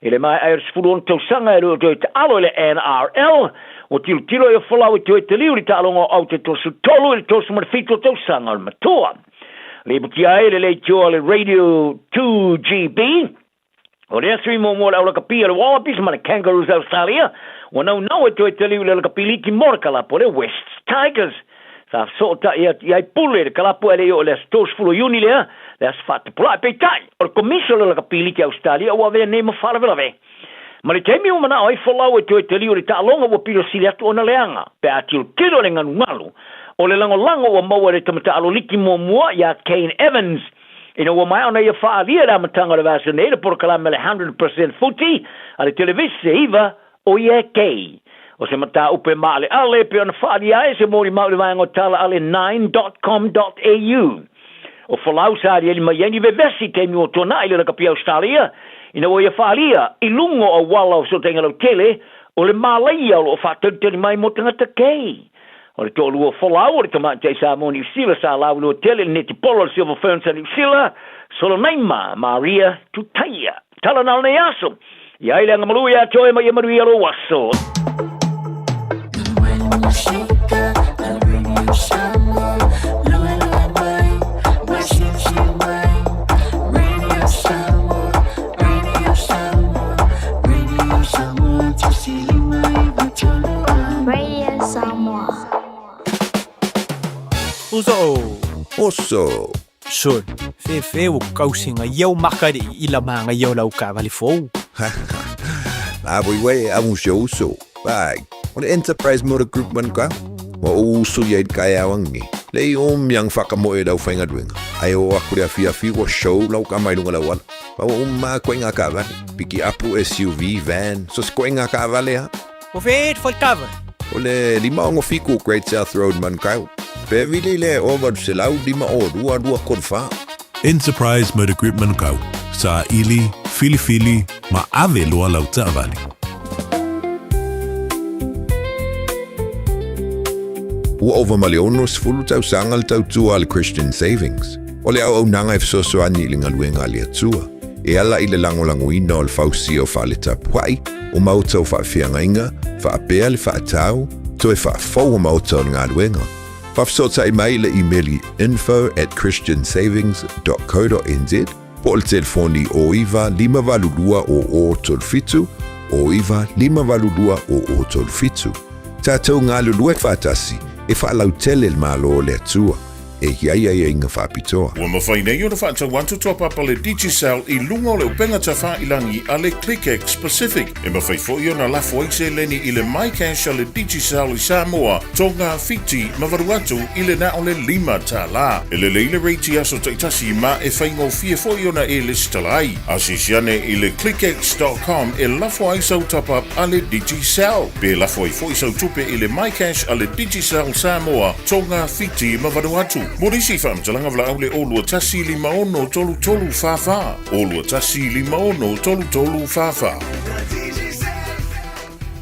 Ele mai airs fulo on tausanga e reo toe te alo le NRL. O tilo e Folau e toe te liu li talonga au te tosu tolu e tosu marfito tausanga al matua. Le butia ele le tio le Radio 2GB. O le asui mo mo la kapia le Wallabies ma le Kangaroos Australia. O no e toi te liu le kapili ki morka la po le West Tigers. Sa sota ia pule le kalapu ele o le stos fulo yuni le fat pula pe tai o komisio le kapili ki Australia o ave ne ma fala vela ma le temi o mana oi folau e te li o le talonga o pilo sili atu ona leanga pe atil kilo le nganu ngalu o le lango o maua le tamata alo liki mua ya Kane Evans ina o mai ona ia faalia da matanga le vacineira por kalama le 100% footy ale televisi iva o ia kei o se mata upe male ale pe ona faalia e se mori maule vai ngotala ale 9.com.au o folau sa ali ma yeni vevesi temi o tona ile na kapia Australia ina o ia faalia ilungo o wala so tenga lo tele o le malaia o fatente mai mo tanga kei o le tolu o folau o le tamate sa mo New Zealand sa lau no tele neti polo silver ferns New Zealand solo naima Maria Tutaya tala na ne aso ya ile ngamalu ya toe mai maria lo waso Oso. Son, fe o kausinga iau makari ila manga iau lau ka vali fou. La we amu so. Bye. On Enterprise Motor Group man ka. O uso yai kai awangi. Le yang whakamoe dau whainga duenga. Ai o akurea fi o show lau ka mai lunga lau ala. Pa o ma koenga ka vale. Piki apu SUV van. So koenga ka vale ha. O fe fol cover. O le lima ongo fiku Great South Road man kau. Pe vile le over se lau lima o dua konfa. Enterprise Motor Group Manukau. Sa ili, fili, ma ave loa lau taavali. Ua over maliono sfulu tau sangal tau tua al Christian Savings. O le au nanga soso ani linga luenga alia tua. E ala ile lango ina o le fausi o wha le tapuai, o mautau wha whianga inga, wha apea le wha atau, to e wha fau o mautau ngā luenga. Whafsota i mai le emaili info@christiansavings.co.nz po le telefoni o iwa 5valulua o tolfitu, o iwa 5valulua o tolfitu. Tātou ngā lulue whātasi e whaalautele le malo le atua. E hiai inga whapitoa. Ua mawhai nei o na whaatau wantu tōpapa le Digicel i lunga o le upenga ta whailangi a le ClickX Pacific. E mawhai fōi o na lafo eise leni i le MyCash a le Digicel i Samoa, tō ngā whiti mawaru atu i le na o le 5 tā la. E le leile reiti aso taitasi ma e whaingo fia fōi o na e listalai. Asisiane i le clickx.com e lafo aisau tapap a le Digicel. Pe lafo i fōi sau tupe i le MyCash a le Digicel Samoa, tō ngā whiti mawaru atu. Morisi whamtalanga vla au le olua tasi 5 tolu whawha. Olua tasi 5 tolu whawha.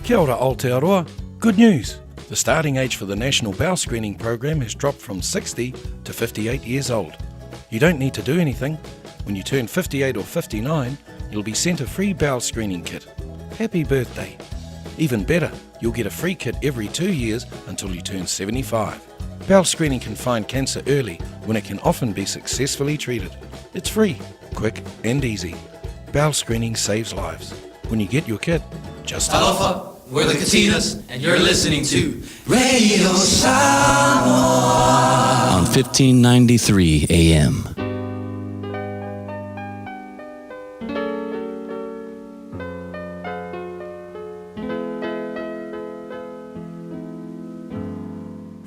Kia ora Aotearoa. Good news. The starting age for the National Bowel Screening Program has dropped from 60 to 58 years old. You don't need to do anything. When you turn 58 or 59, you'll be sent a free bowel screening kit. Happy birthday. Even better, you'll get a free kit every 2 years until you turn 75. Bowel screening can find cancer early when it can often be successfully treated. It's free, quick and easy. Bowel screening saves lives. When you get your kit, just Aloha, we're the Katinas, and you're listening to Radio Samoa on 1593 AM.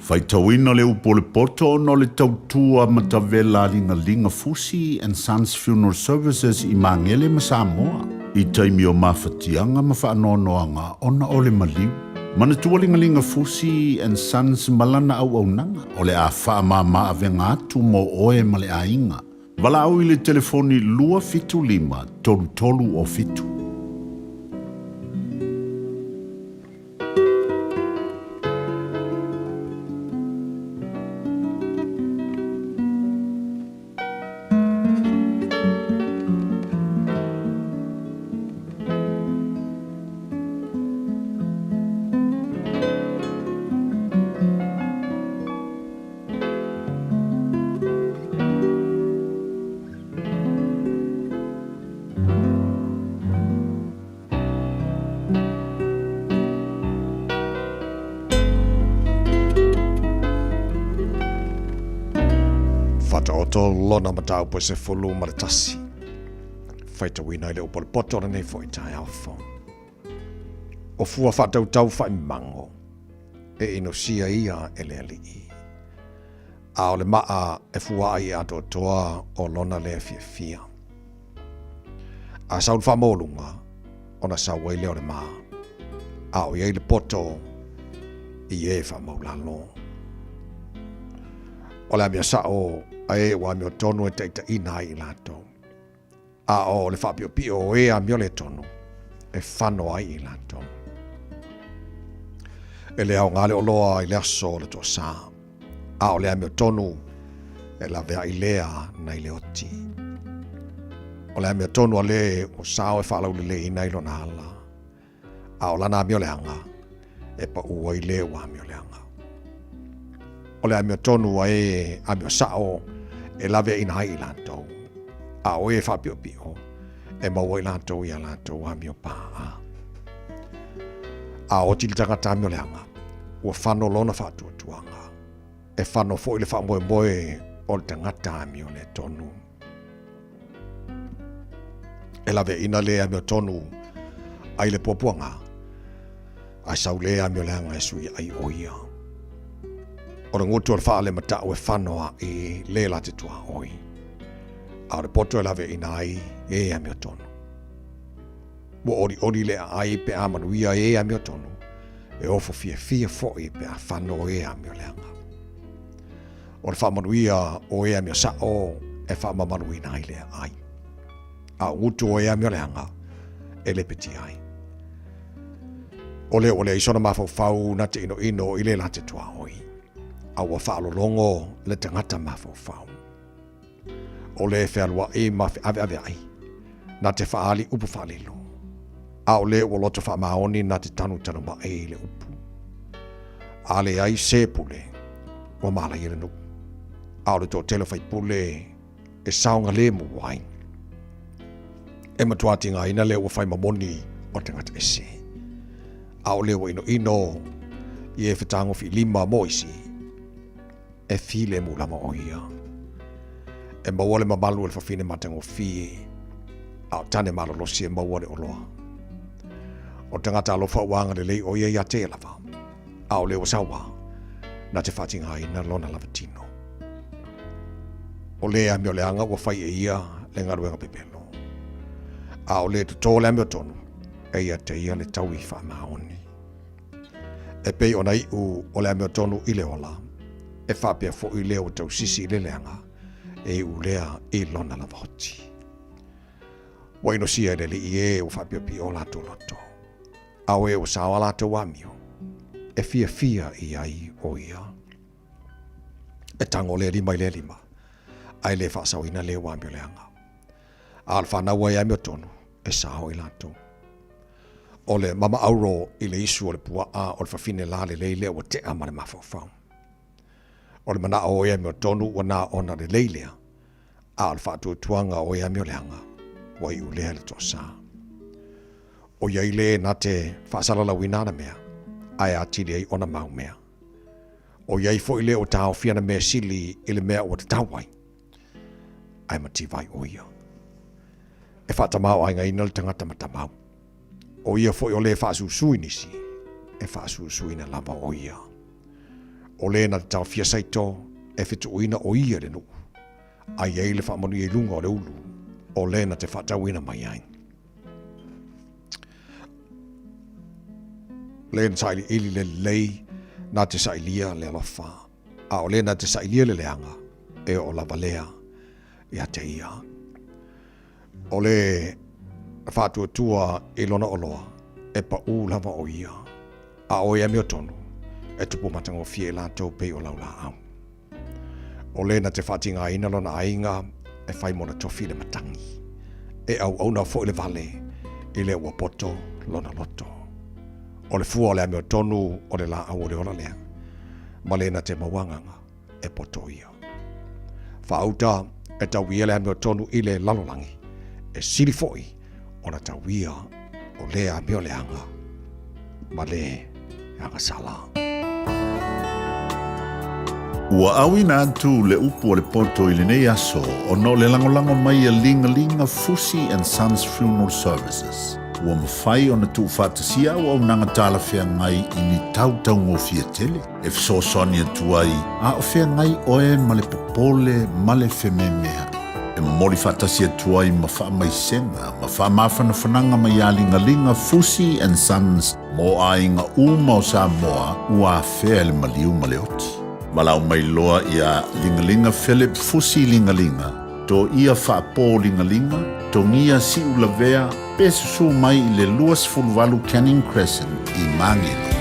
Faitauina le upo le poto no le tautua matavela linga Fusi and Sons Funeral Services I Mangele ma Samoa. I taimi o mawhatianga ma whaanoanoanga ona o le maliu. Mana tualinga Fusi and Sons malana au nanga o le a whaamama avenga atu mo oe ma le ainga. Wala au I le telefoni 255 tolu o fitu. fata o to lona matau po se fulu maratasi. Faita wina ile upole poto na nei foi tai alfo. O fua fata utau fai mango. E ino sia ia ele ali i. A ole maa e fua ai ato toa o lona le fia. A saul fa molunga. Ona sa wele ole maa. A o ia ile poto i e fa maulalo. Ola mia sa o ai wa mio tonu e te ina i lato. A o le fa pio e a mio le tonu. E fano ai i lato. E le au ngale o loa i le aso le to sa. A o le mio tonu e la vea i lea na i le oti. O le mio tonu a le o sao e fa lau le ina i lo na ala. A o lana mio le anga e pa ua i le wa mio le anga. O le amio tonu a e amio sao e lave ina hai lantou. A o e whapio pio e maua i lantou i a lantou amio paa. A o tili tangata amio leanga ua whano lona whatua tuanga. E whano fo i le whamoe moe o le tangata amio le tonu. E lave ina le amio tonu ai le popuanga. Ai sau le amio leanga e sui ai oia. O le ngutu o le wha le matau e whanoa i le la te tua oi. A le poto e lawe ina ai e a mio tonu. Mo ori le ai pe a manuia e a mio tonu. E ofo fia foi pe a whano e a mio leanga. O le wha manuia o e a mio sao e wha mamanuina ai le ai. A ngutu o e a mio leanga e le peti ai. O le isona mafau na te ino i le la te tua oi. A ua whaalolongo le tangata mafau. O le whealua e mawhi ave ai. Na te whaali upu whaalilo. A o le ua loto whaamaoni na te tanu ma e le upu. A le ai se pule. Ua mala i le nuku. A o le tō telo whai pule e saunga le mu wai. E matuati ngā ina le ua whai mamoni o tangata ese. A o le ua ino i e whatango fi lima moisi. E file mu lama o ia. E mawale mamalu e whawhine matango fie. Au tane malolosi e mawale o loa. O tangata alofa wanga le lei o ia ia te lava. Au leo sawa. Na te whatinga ina lona lava tino. O lea mio leanga wa whai e ia le ngaruenga pepelo. Au le tuto le mio tonu. E ia te ia le tau i wha maoni. E pei o nai u o le mio tonu i le ola. E whapea fo i leo tau sisi i le leanga, e u lea i lona lava hoti. Waino sia le li e o whapea pi o lato loto. Au e o sawa lato wamio, e fia i ai o ia. E tango le lima i le lima, ai le whasau ina le wamio leanga. Al whanaua i amio tonu, e sao i lato. O le mama auro i le isu o le pua a o le whawhine la le leile o te amane mawhawhau. O le mana o ea mio tonu o na ona le leilea. A al whātua tuanga o ea mio leanga. Wa i ulea le tosa. O ia i le na te whaasala winana mea. Ai atili ai ona mau mea. O ia i fo i le o tau fiana mea sili i le mea o te tauai. Ai mati vai o ia. E whātamau ai ngai nal tangata matamau. O ia fo i o le whaasusui nisi. E whaasusui na lava o ia. O le na tau fia saito e fitu uina o ia le nuku. Ai ei le whamonu i lunga o le ulu. O le na te whatau ina mai ai. Le na saili ili le lei na te sailia le alofa. A o le na te sailia le leanga e o lava lea i a te ia. O le whatua tua i lona oloa e pa u lava o ia. A o ia mio tonu. E tupu matango fie la tau pei o lau la au. O le na te whatinga ina lona ainga e whai mona tofi le matangi. E au na fo le vale i le ua poto lona loto. O le fua o le amio tonu o le la au o le ona lea. Ma le na te mawanganga e poto ia. Whauta e tau ia le amio tonu i le lalolangi. E siri foi o na tau ia o le amio leanga. Ma le anga sala. Ua awina atu le upu o le poto i le nei aso o no le langolango mai a linga Fusi and Sons Funeral Services. Ua mawhai o na tu whātasia o nanga tāla whea ngai i ni tautau ngō fia tele. E fso soni atu ai, a o whea ngai oe ma le popole ma le whememea. E mori whātasia atu ai ma wha mai senga, ma wha mawhana whananga mai a linga Fusi and Sons mo a inga uma o Samoa ua whea le maliu ma le oti. Malau mai loa ia lingalinga Philip Fusi lingalinga, to ia whaapō lingalinga, to ngia si ulavea, pesusu mai i le luas fulvalu Canning Crescent i Mangilo.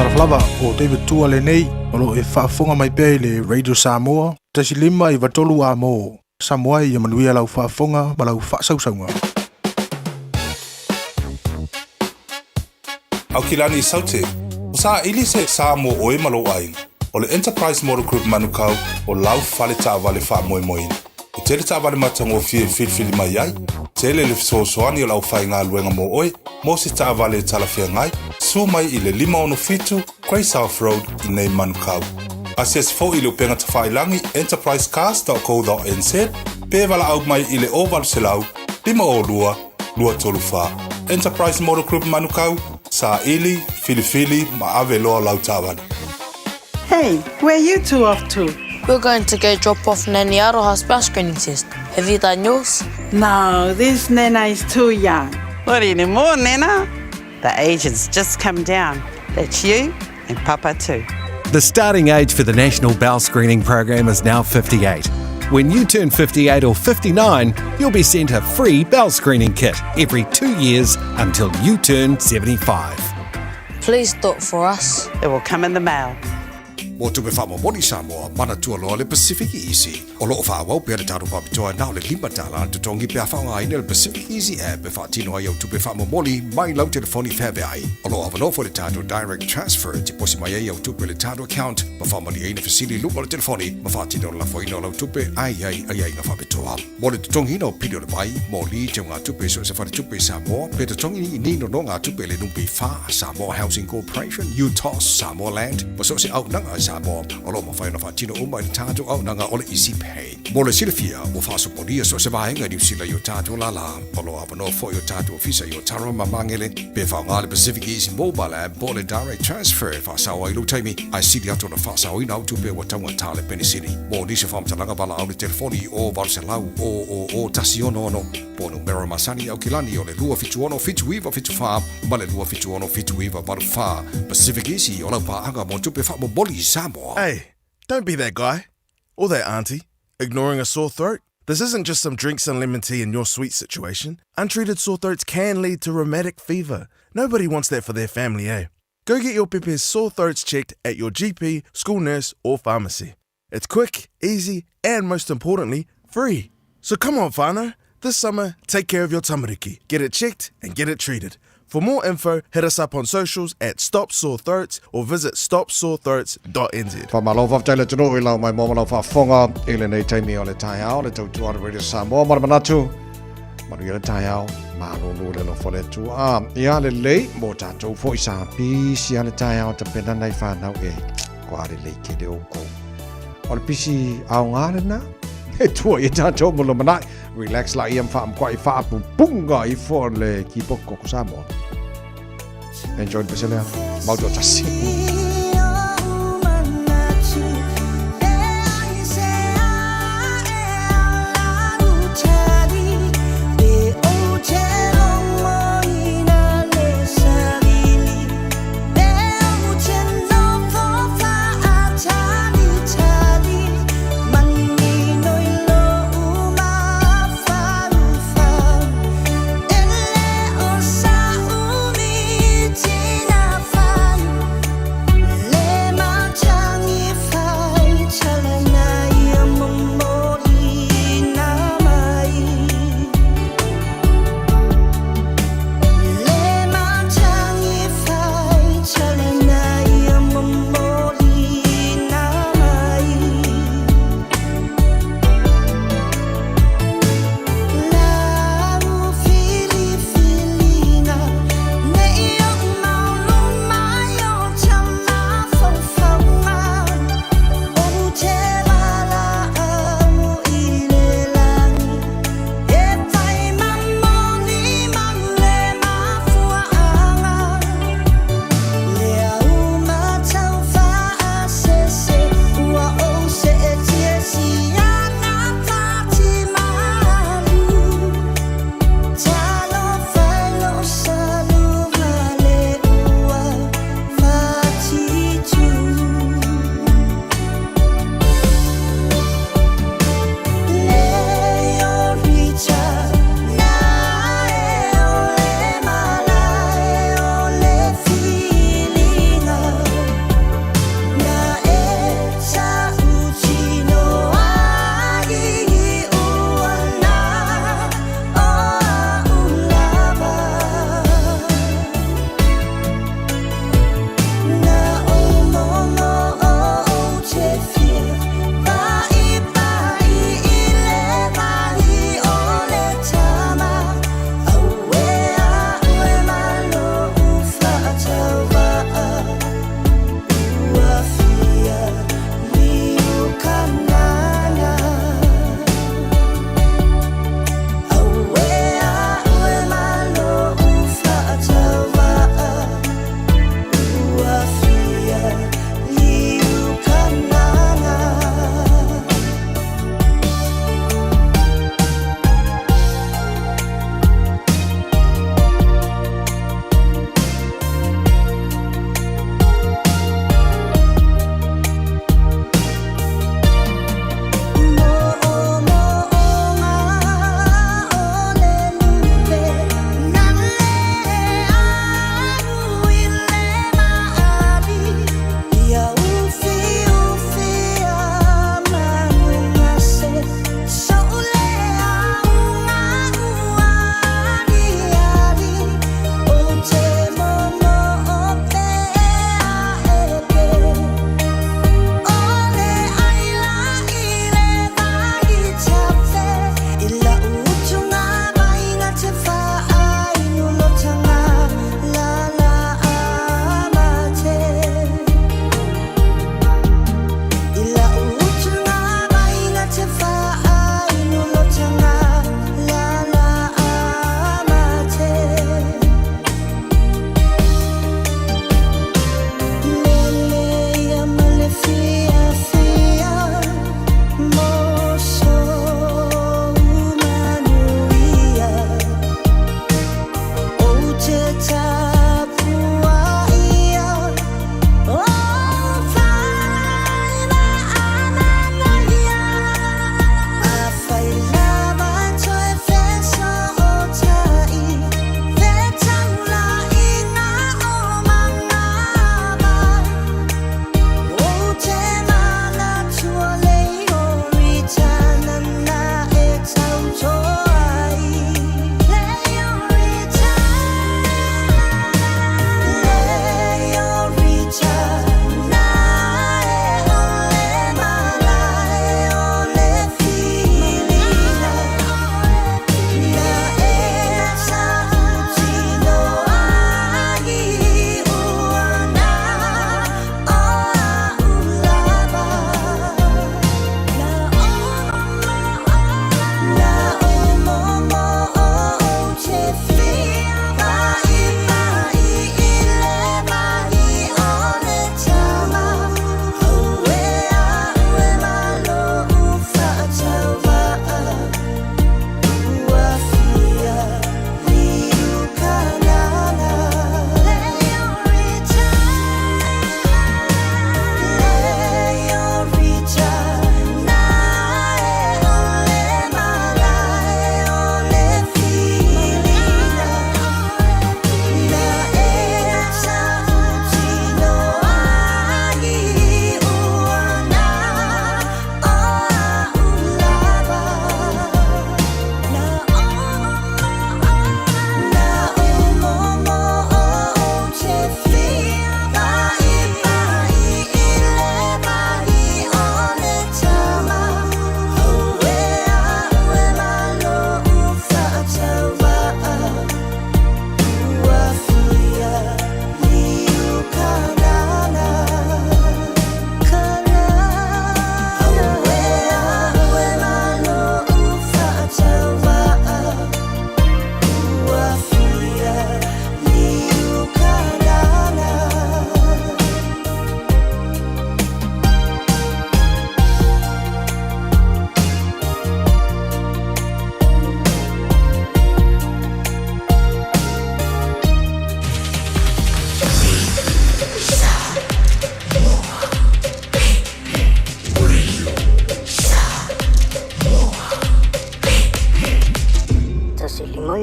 Taraflava o David Tua le nei o lo e whaafonga mai pia i le Radio Samoa. Tasi lima i watolu a mo Samoa i manuia lau whaafonga ma lau whaasausaunga. Au kilani i saute, o sa ili se Samoa o e malo aing, o le Enterprise Model Group manukau o lau whale taa vale wha moe moina. O tele taa vale matango fie filfili mai ai, tele le fisosoani o lau whai ngā luenga mo oe, mo se taa vale talafia ngai, su mai i le 5 Grey South Road i nei manukau. Asias fo i le upenga ta whailangi enterprisecars.co.nz, pe wala au mai i le oval selau, 5 lua tolu wha. Enterprise Model Group manukau, sa ili, filifili, ma ave loa lau tāwani. Hey, where you two off to? We're going to go drop off Nanny Aroha's bus screening test. Have you done yours? No, this Nena is too young. What anymore, Nena? The age has just come down. That's you and Papa too. The starting age for the National Bowel Screening Program is now 58. When you turn 58 or 59, you'll be sent a free bowel screening kit every 2 years until you turn 75. Please do it for us. It will come in the mail. Mo tupe wha momoni Samoa, mana tua loa le Pacific Easy. O loo wha wau pia le taro papitoa nao le limbatala te tongi pia whaunga aina le Pacific Easy app e wha tino ai au tupe wha momoni mai lau telefoni whebe ai. O loo awanofo le tato direct transfer te posi mai ai au tupe le tato account ma wha mani aina fasili lupa le telefoni ma wha tino la fo ino lau tupe ai na whapitoa. Mo le tongi ino pidio le mai, mo li te ngā tupe so se whare tupe Samoa, pe te tongi ni nino no ngā tupe le numpi wha Samoa Housing Corporation, UTOS, Samoa Land, ma so se au nanga Samoa, o lo mawhai na whatino uma i tātou au nanga o le Easy Pay. Mo le silafia, o whasoponia so se vahenga ni usila i o tātou lala, o lo awano fo i o tātou ofisa i o taro mamangele, pe whaunga le Pacific Easy Mobile App, bo le Direct Transfer, whasawa i lo taimi, ai sili ato na whasawa i nau tupe wa taunga tāle penisini. Mo nisi whamtalanga bala au le telefoni o Valselau, o Tasiono ono, po numero masani au kilani o le lua fitu ono, fitu iwa fitu wha, ma le lua fitu ono, fitu iwa varu wha. Pacific Easy, o lau paanga mo tupe wha mo boli Samoa. Hey, don't be that guy or that auntie ignoring a sore throat. This isn't just some drinks and lemon tea in your sweet situation. Untreated sore throats can lead to rheumatic fever. Nobody wants that for their family, eh? Go get your Pepe's sore throats checked at your GP, school nurse, or pharmacy. It's quick, easy, and most importantly, free. So come on, whānau. This summer, take care of your tamariki. Get it checked and get it treated. For more info, hit us up on socials at Stop Sore Throats or visit stopsorethroats.nz. Whamalo whaftaila tino i lau mai mōma lau whafonga i le nei taimi o le tai au, le tautua o le Radio Samoa, mara manatu. Manu i le tai au, mānunu le no whole tu. Ia le lei, mō tātou fo i sa pisi a le tai au, ta pena nei whanau e. Kua le lei ke le oko. O le pisi au ngāre na, e tua i tātou mulo manai. Relax la iam wha amkwa i wha apu punga i fo le kipoko ko Samoa. Enjoy the Brazilian. Maldo Tassi.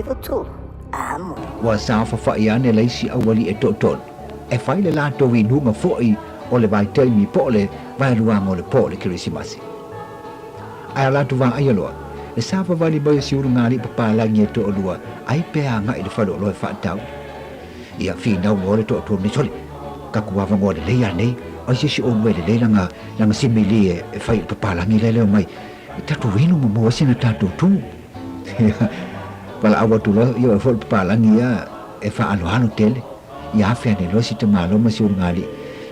putu. Amo. Wa sa fa iane leisi awali e toton. E fai le lato winunga foi o le vai taimi po le vai ruanga o le po le kirisimasi. Ai lato va ai loa. E sa fa vali bai si urungali papalangi e to olua. Ai pea nga i le fado loe fa tau. Ia fi nau ngore to to ni soli. Ka kuwa ngore le ya nei. Ai si o ngwe le langa simili e fai papalangi le mai. Tatu winu mo sina tatu tu. Pala awa tu lo yo e fol papalangi ya e fa anu tele. Ia fe ne lo si te malo ma si urungali.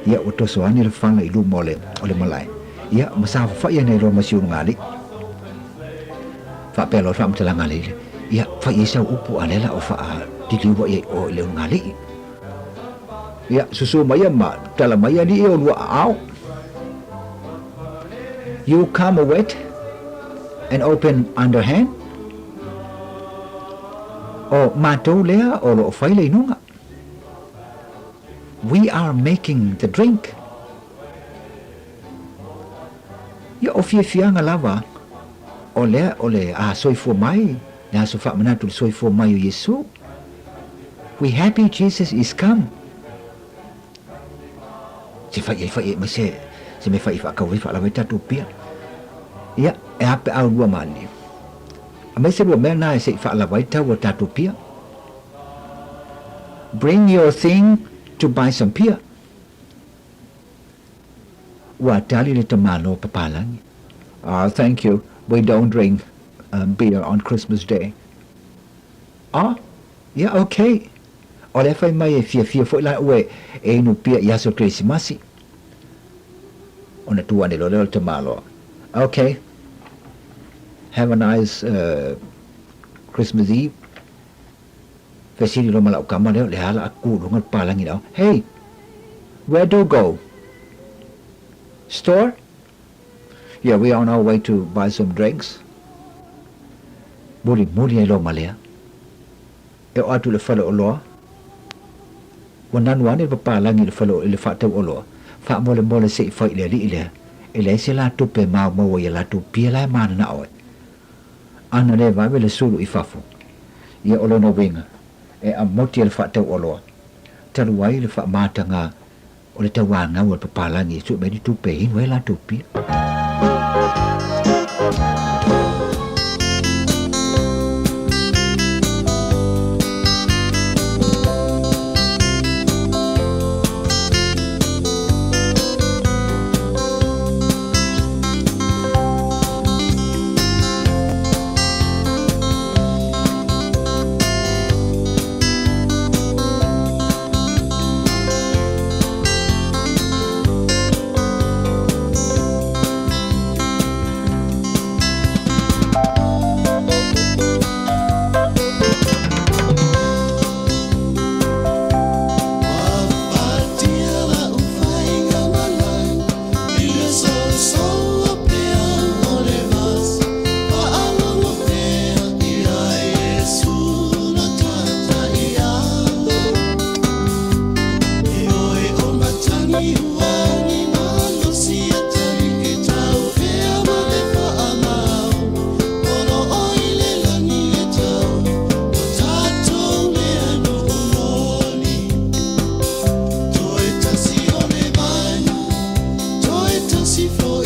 Ia o to soani le fanga i lu mole o le malai. Ia ma sa fa ia ne lo ma si urungali. Fa pelo fa mtela ngali. Ia fa isa upu alela o fa diliwa ia o le ngali. Ia susu maya ma tala maya ni o lua au. You come wet and open underhand. O matou lea o lo fai le nunga. We are making the drink. Ia o fianga lava. O le soifua mai. Na so fa manatu soifua mai o Yesu. We happy Jesus is come. Se fai ma se me fai fa ka wi fa la veta tu pia. Ia e ape au lua mali. A me se bo me na se fa la veta wa tatu pia. Bring your thing to buy some beer. Wa tali le tamalo papalangi. Thank you. We don't drink beer on Christmas Day. Yeah, okay. O le fai mai e fia foi la ue e no pia yaso Christmasi. Ona tua ne lo le tamalo. Okay. Have a nice Christmas Eve. Fesini lo malau kama leo le hala aku lungal palangi dau. Hey, where do you go? Store? Yeah, we are on our way to buy some drinks. Muri lo malea. E o atu le falo o loa. Wanan wane le palangi le falo le fatau o loa. Fa mole se fai le li le. Ele se la tupe mau mau ya la tupe la mana na oe. Ana le va le sulu I fafu. Ia o lo no winga. E a moti le fa tau oloa. Talu wai le fa matanga o le tau wanga o le papalangi su me di tupe hinwe la tupi. For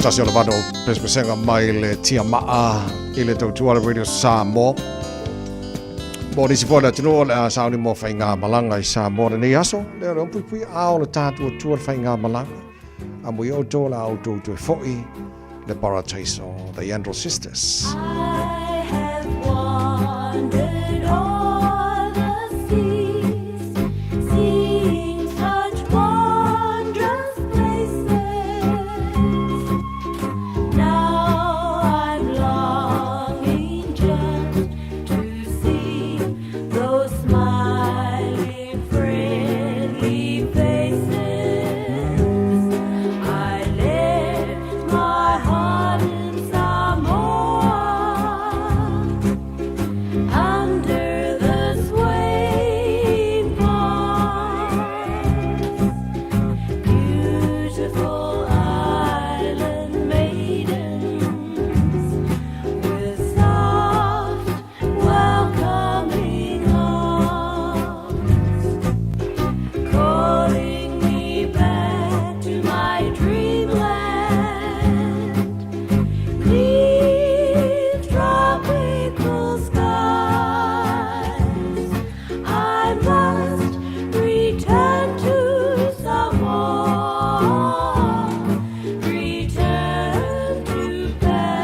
Stasio le vado pespesenga mai le tia maa i le tautua le Radio Samoa. Mo disi fōna tino le a sauni mo whainga malanga I Samoa nei aso. Leo le pui ao le tātua tua le whainga malanga. A mui o tō la o tō tue fo'i le Paradise o the Yandel Sisters. I have wandered all the seas, seeing such wondrous places. Now I'm longing just to see those smiling, friendly faces. I left my heart in Samoa, under the swaying palms. Beautiful island maidens with soft, welcoming arms, calling me back to my dreamland. Neath tropical skies, I must return to Samoa, return to paradise.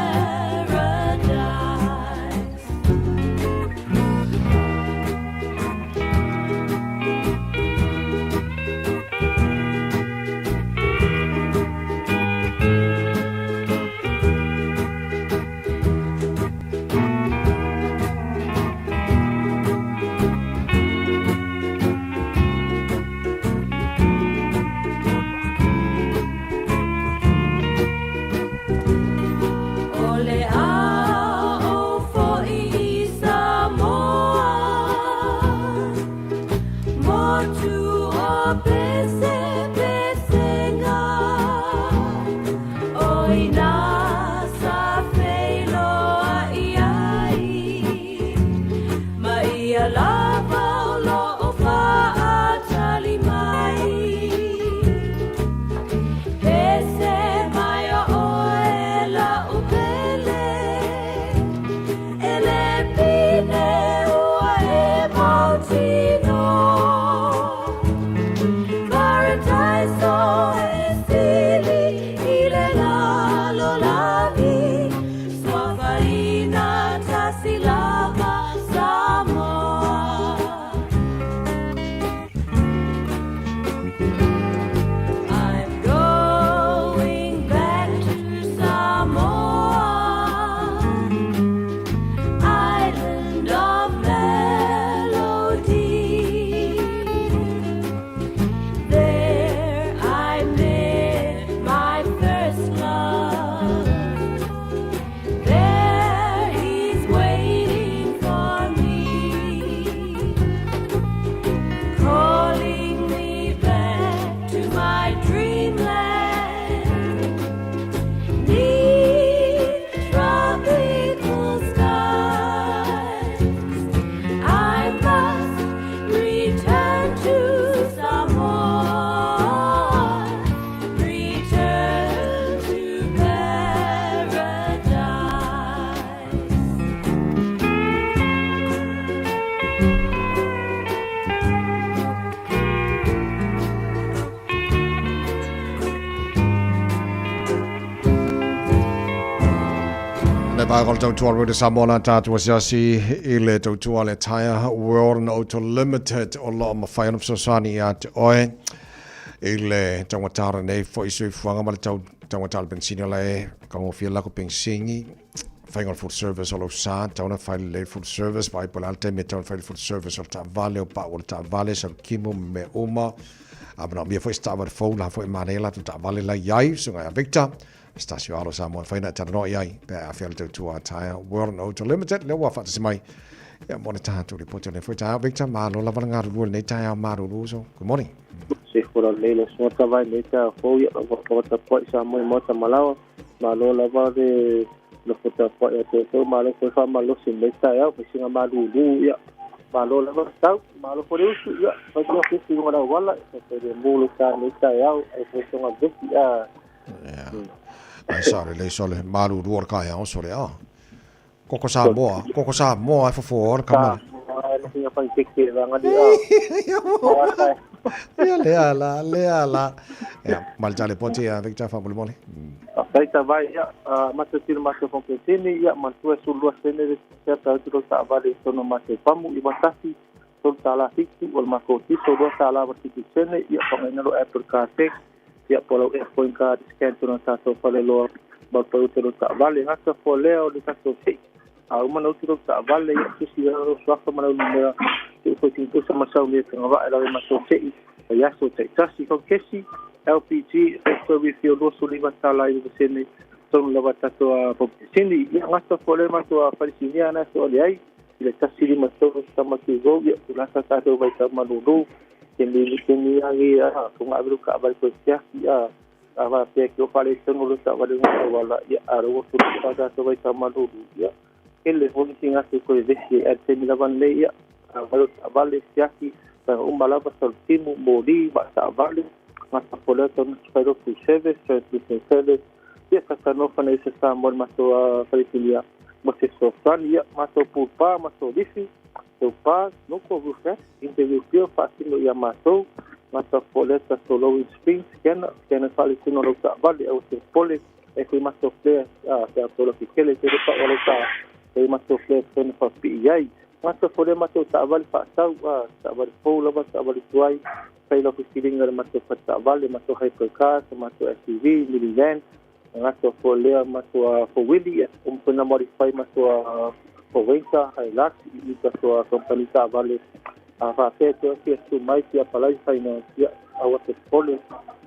Ole ao fo'i Samoa, motu o pesenga, oina sa feiloa iai, ma ia lava o lo'o fa'atali mai. Pese mai a oe la upele, ele pine ua e mautino. Paradise o e sili I le lalo lavi, sua farina tasilava Samoa. I'm going back to Samoa, island of melody. There I met my first love. There he's waiting for me, calling me back to my dreamland. Neath tropical skies, I must return to Samoa, return to paradise. Le bagol tautua le Radio Samoa na tātua siasi I le tautua le taia World and Auto Limited o loa mawhai anam sosani a te oe I le tauatara nei fo I sui fuanga ma le tauatara bensini o le kongo fia lako pensini whaingon food service o lo sa tauna whai le food service vai pola alte me tauna whai food service o ta vale o pa o ta vale sa kimo me uma abana mia fo sta va fo la fo manela ta vale la yai so nga Victor Stasio alo Samoa whaina tana no iai pe a whiala tautua taia World and Auto Limited le ua whatasi mai ia mone tātou le poto le fwoi taia Victor malo la wala ngāru lua nei taia maru so good morning Se fora leila smota vai nei ta foi o kota poi sa moi mota malawa malo la va de lo kota poi te to malo ko fa malo sin nei ta ya singa malu lu ya malo la va tau malo por isso ya fa ko se si ngora wala se te mulu ka nei ta ya e se songa vesti ya ai sa le sole malu ruor ka ya sole a koko sa mo ai for kama Ia pai teke ranga dia. Ia le. Ya, mal jale ponte ya Victor fa mole. Sai ta vai ya mata tira mata kompetini ya mantua sulua sene de ta tu ta vale sono mate pamu I batasi sol tala fixi ol makoti so do tala vertiki sene ya pangena lo Apple Card ya polo point card scan tu ta so pale lo ba tu ta vale ngata fo leo de ta so au mana utu ta vale ya si ro swafa mana numero ko tinto sama sa le tanga va ela ma so sei ya so sei tasi ko kesi LPG so we feel do so liva sala I sene so la bata to popsini ya ngata fole ma to palestinia na so le ai ile tasi li ma so sama ki go ya la sa ta do vai ta manudu keni angi ko ma bru ka ba ko sia ya ava pe ko pale so no sa va de wala ya aro so ta to vai ta manudu ya ele honi singa se ko desi at se milavan le ya vale siaki pa umbala pa soltimu modi ba sa vale masa poleton spero tu service ya ka no fa ne se sa mol maso felicia mo se so ya maso pupa maso disi so pa no ko rufe interview pio fasino ya maso poleta solo in springs ken fale sino lo sa vale o se pole e qui maso player ya solo que le te pa o sa e maso fle pen fa PI maso fole maso taval fa taval pola taval tuai sai lo feeling maso fa taval maso hypercar maso SUV minivan maso fole maso for Willy puna modify maso Provenza Hilux e maso company taval fa peto que su mai que apalai financia a se fole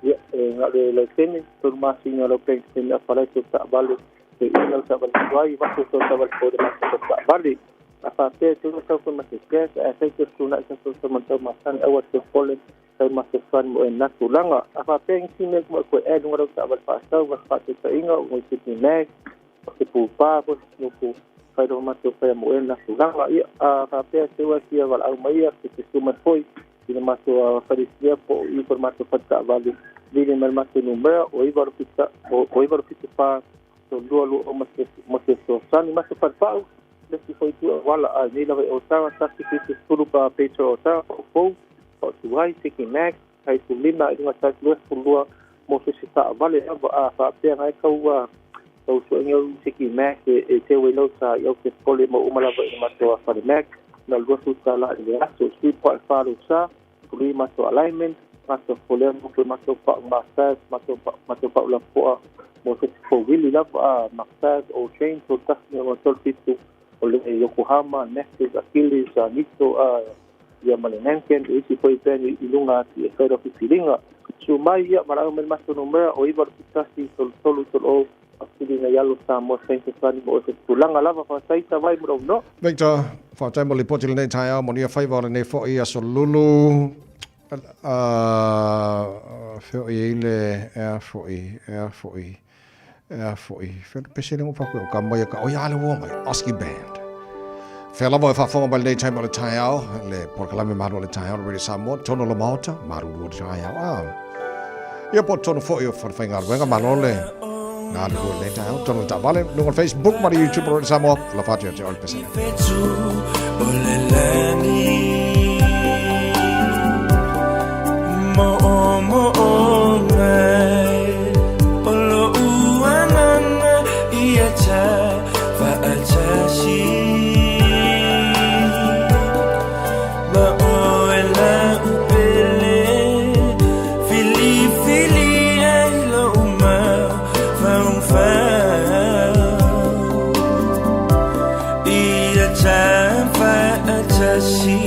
ya ngale le tene turma sinalo pension apalai taval ina sabar tuai maso sabar ko maso bali apa te tu so ko maso kes sai tu suna so manto masan awat to pole sai maso fan mo en natulanga apa peng sine ko e ngoro sabar pasta was pate sa inga o sitni nek ko pupa ko no ko sai do maso fa mo en natulanga apa te tu asia wal au mai ke suma foi ina maso farisia po informato fatta vali dile mal maso numero o ibar pizza pa so dua o mas so sani mas farpau desse foi tu wala ni la o sa tasi que tudo para pecho ta o tuai tiki max ai tu lima i ngata luas pulua mo se sa vale a fa pe ngai kau so ngeu tiki max e te we lo sa yo que pole mo umala va ma to fa max na luas tu sala de so speed pa fa lo sa puli ma to alignment ma to pole mo ma to pa massage ma to pa la po mo se for Willy la massage o chain to tas no to fitu o le Yokohama Nexus Achilles Nito ya malenenken e si foi pen ilunga ti e fero filinga su mai ya marau men maso numero o ibar tasi solo asilinga yalo sa mo sense fani mo se tulanga lava fa saita vai mo no Victor fa tai mo le potil nei tai mo ni fa va nei fo ia so lulu fo ile foi fer pesele mo fa ko ka mo ya ka o ya le wo mai Oski band Fela mo fa fonga balde time mo le taiao le por kala me maro le taiao re sa mo tono lo mauta maru lo taiao ia po tono fo io fa finga wenga malole na lo le taiao tono ta vale no Facebook ma YouTube ro sa mo la fa te ol pesele She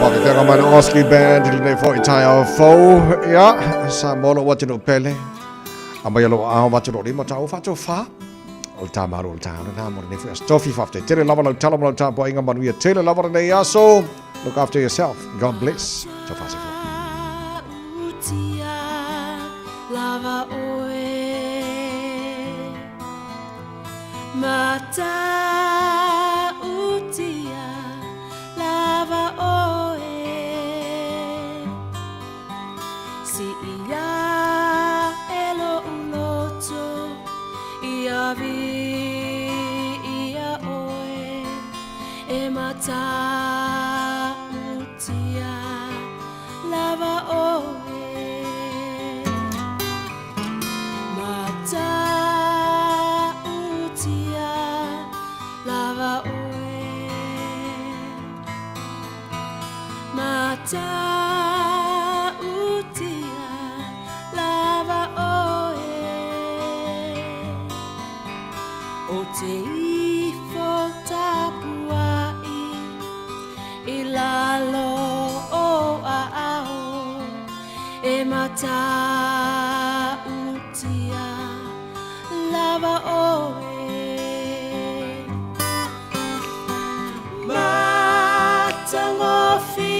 Pakitanga man Osley Band til den for i tager og få. Ja, så må du watche noget pelle. Amma yalo a watche noget lima tahu fatso fa. Ulta maru ulta na mo ne first. Tofi fafte. Tele lava lo tala mo ta bo inga man we tele lava ne ya so. Look after yourself. God bless. So fast. Lava oe mata utia lava oe si ia elo uloto ia vi ia oe e mata utia lava oe Mata utia lava oe o te ifo tapuai I lalo o a ao e mata utia lava oe mata ngofi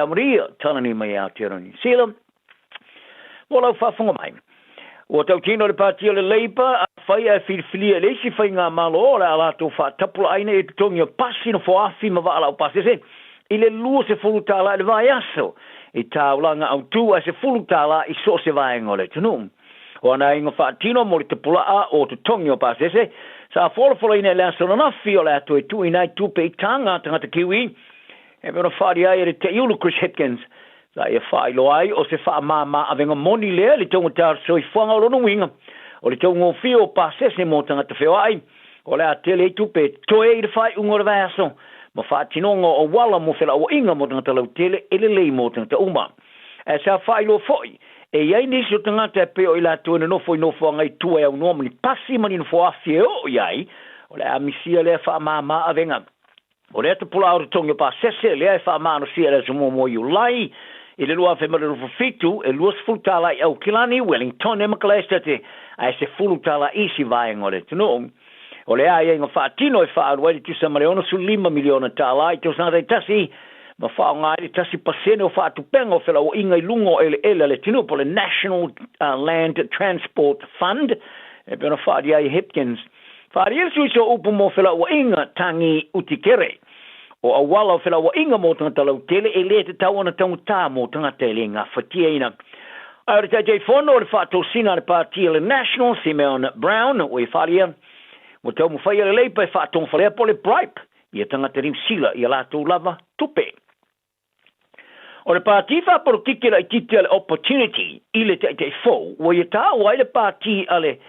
Maria, tanani mai Aotearoa New Zealand. Wala whafunga mai. O tau tino le pātia le leipa, a whai a whiriwhiria le si whai ngā malo o le alato whatapula aina e tutongi o pasi no whaafi ma wala o pasi se. I le lua se fulu tāla le vai aso. I tāulanga au tū a se fulu tāla i so se vai ngole tunu. O ana inga whaatino mo le te pulaa o tutongi o pasi se. Sa wholofola ina le aso na fi o le ato e tu inai tupe i tanga tangata kiwi. E mena whaari ai e te iulu Chris Hipkins. La ia whai loai o se wha mama a venga moni lea li tonga tār soi whanga o lono winga. O li tonga o fio pasese mo tangata whio ai. O le a tele i tupe toe i le whai ungo le vaso. Ma wha tinonga o wala mo whila o inga mo tangata lau tele ele lei mo tangata uma. E sa whai lo foi. E iai nisi o tangata e peo i la tuena nofo i nofo ngai tua e au noa mani pasi mani nofo a whio iai. O le a misia le wha mama a venga. O le ata pula au tonga pasese le a wha mano sia le sumo mo i ulai. I le lua whemara rufu fitu, e lua sfulutala i au kilani, Wellington e makalestate, a se fulutala isi vai ngore tunu. O le aia inga whaatino e whaarua, i tusa mare ono su 5 miliona tala, i tusa ngai tasi, ma whao ngai tasi pasene o whaatupenga o whila o inga i lungo ele le tunu, po le National Land Transport Fund, e pena whaari ai Hipkins. Whaari elsu iso upu mo whila o inga tangi utikere. O awala o whila wa inga mo tangata lau tele e le te tau ana tangu tā mo tangata e le ngā whatia ina. Aore tai jai whono o le whātou sina le pātia le National, Simeon Brown, o e wharia. Mo tau mo whaia le leipa e whātou whalea po le Bripe, i a tangata riu sila i a lātou lava tupe. O le pāti whāparo kikira i titia le opportunity i le te whou, o i a tā o ai le pāti a le,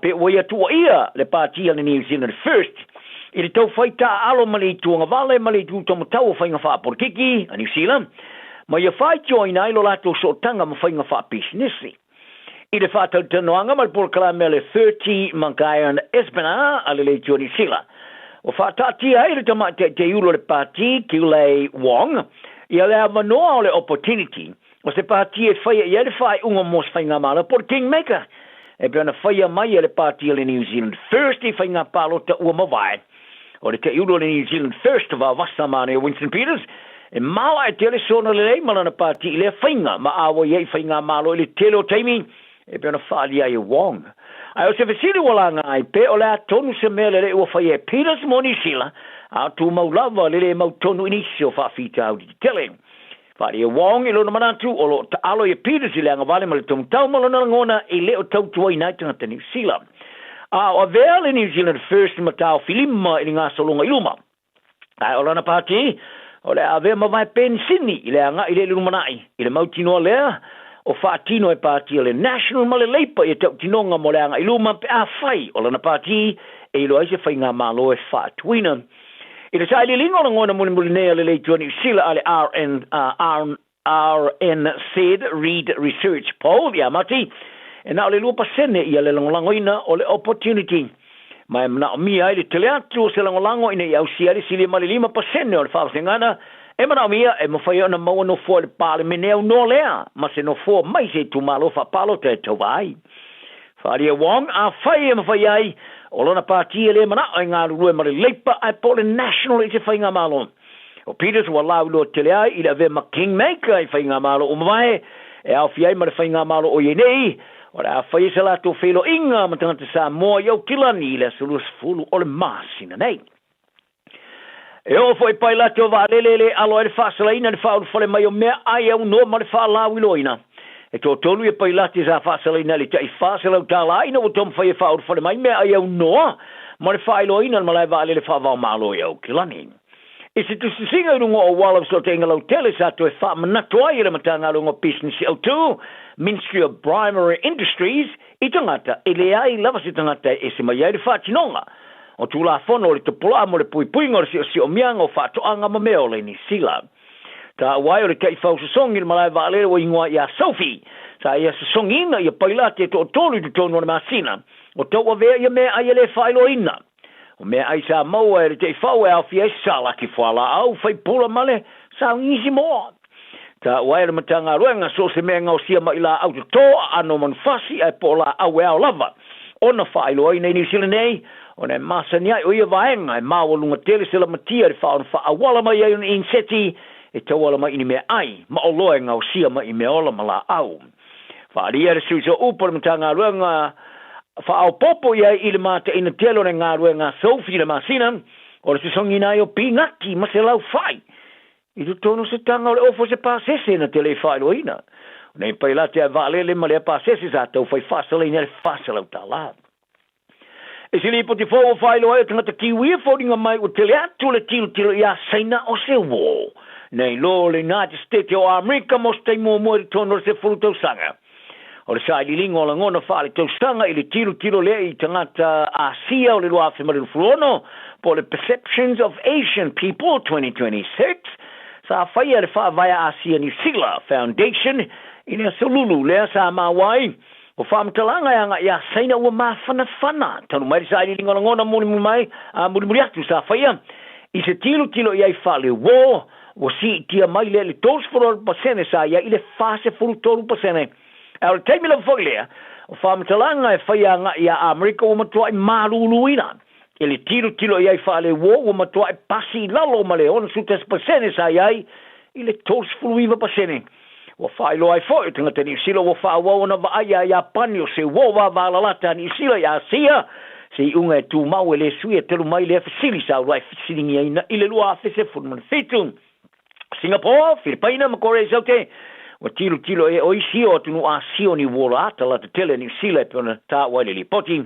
pe o i a tua ia le pāti a le New Zealand First. I le tau whaita alo mali tuanga vale, mali tu tomo tau whainga wha porkiki, a New Zealand. Ma ia whai joina ilo lato so tanga ma whainga wha businessi. I le wha tau tanoanga ma le porkala me le 30 Mangayan Espana, a le leitio New Zealand. O wha tatia i le tama te ulo le pāti, ki le Wong, i le manoa o le opportunity. O se pāti e whaia i le whai unga mos whainga mala por Kingmaker. E pēna whaia mai le pāti le New Zealand First i whainga palo ta ua mawai. O le te ulo le New Zealand First wa wasamane o Winston Peters, e mawa e tele sona le malana pāti i le whainga, ma awa iei whainga malo i le tele o taimi, e pēna whaali ai Wong. Ai o se vesiri wala ngai pe o le a tonu se mea le ua whaia Peters mo New Zealand, a tu maulava le mau tonu inisi o whaafita au di tele. Whaali Wong i lona manatu o lo ta alo i Peters i le anga vale ma le tomu tau malana ngona i le o tau tua i naitanga te New Zealand. O vea le New Zealand First ma tau filima i ngā solonga iluma. Ai o lana pāti, o le a vea ma vai pensini i le anga i le lumanai. I le mautinoa lea, o whaatino e pāti le National ma le leipa i tau tinonga mo le anga iluma pe a whai. O lana pāti, e ilo aise whai ngā malo e whaatuina. I le sai li lingo na ngona muli nea le leitua New Zealand ale RNZ Read Research Poll, ia mati. E na o le lua pasene i a le langolangoina o le opportunity. Mai na o mia i le teleatu o se langolango ina i au siari sili ma le 5% o le whawasengana. E mana o mia e mawhai ona maua no fua le pāle meneo no lea. Ma se no fua mai se tu malo whapalo te tau vai. Wharia Wong a whai e mawhai ai o lona pāti e le mana o ngā rurue ma le leipa ai po le National i te whai ngā malo. O Peters wa lau lo tele ai i le ave ma Kingmaker i whai ngā malo o mawai e au fiai ma le whai ngā malo o yenei. Ora a whai se lato whelo inga ma tangata sa moa iau kilani le sulus fulu o le masina nei. E o fwoi pai lato wa lelele alo e le whasala ina le whauru whale mai o mea ai au no ma le whalau iloina. E tō tolu e pai lati sa whasala ina le tai whasala u tala ina o tom whai e whauru whale mai mea ai au no ma le whailoina ma le wale le whavau malo iau kilani. E se tu singa rungo o wala so te ingalo tele sa to e wha manato ai le matanga rungo business au tu. Ministry of Primary Industries i tangata e le ai lava si tangata e se mai ai whātinonga o tu la whono o le te pola mo le puipuinga o si o mianga o whātoanga ma mea o le ni sila. Ta wai o le kei whausasongi le malai waalere o ingoa i a Sophie sa i a sasongina i a pailate to tolu tu tonu na masina o tau a vea i a mea ai le whailo ina o mea ai sa maua e le te whau e au fia sa laki whala au whai pula male sa ngisi moa. Ta wai le matanga ruenga so se mea ngau sia mai la au to ano man fasi ai po la au e au lava. Ona whailo ai nei New Zealand nei, o nei masani ai o ia vaenga e maua lunga tele se la matia re whaon wha awala mai ai un inseti e tau ala mai ini mea ai, ma o loa ngau sia mai i mea ola ma la au. Whaaria re sui so upo le mata ngā ruenga, whaau popo ia i le mata ina telo ne ngā ruenga Sophie le masina, o le susongi nai o pingaki ma se lau whai. I tu tono se tanga o le ofo se pāsese na te le whai loina. Nei pai la te a vaalele ma le pāsese sa tau whai whasala ina le whasalau ta la. E si li poti fōo whai loa e tangata kiwi e fōringa mai o te le atu le tilo ia saina o se wō. Nei lo le United States o Amerika mos te mua mua i tono se furu tau sanga. O le sai li lingo la ngona whaale tau sanga i le tilo le i tangata Asia o le loa whimare furono po le Perceptions of Asian People 2026. Sa whaia le wha vaya Asia New Zealand Foundation i le solulu lea sa mawai. O whaamtalanga anga ia saina ua maa whana. Tanu mai sa ili ngona ngona muri atu sa whaia. I se tilo iai whale wō, o si tia mai le tos 4% sa ia i le fase 4%. Au le teimi la whailea, o whaamtalanga e whaia anga ia Amerika o matua i maruluina. I le tilo iai whale wō, o matua i pasi lalo ma le ona sutas % sa iai i le tos 4%. O whai loa i fōi, tangata ni sila o wha wawana wa aia ia pani o se wōwa wālalata ni sila ia sia, se unga e tū mau e le sui e telu mai le fasili sa urai fasilingi aina i le lua afese funman fitu. Singapore, Filipina, Makore Saute, o tilo e oisi o tunu a sio ni wola ata la te tele ni sila e pona tā wai le lipoti.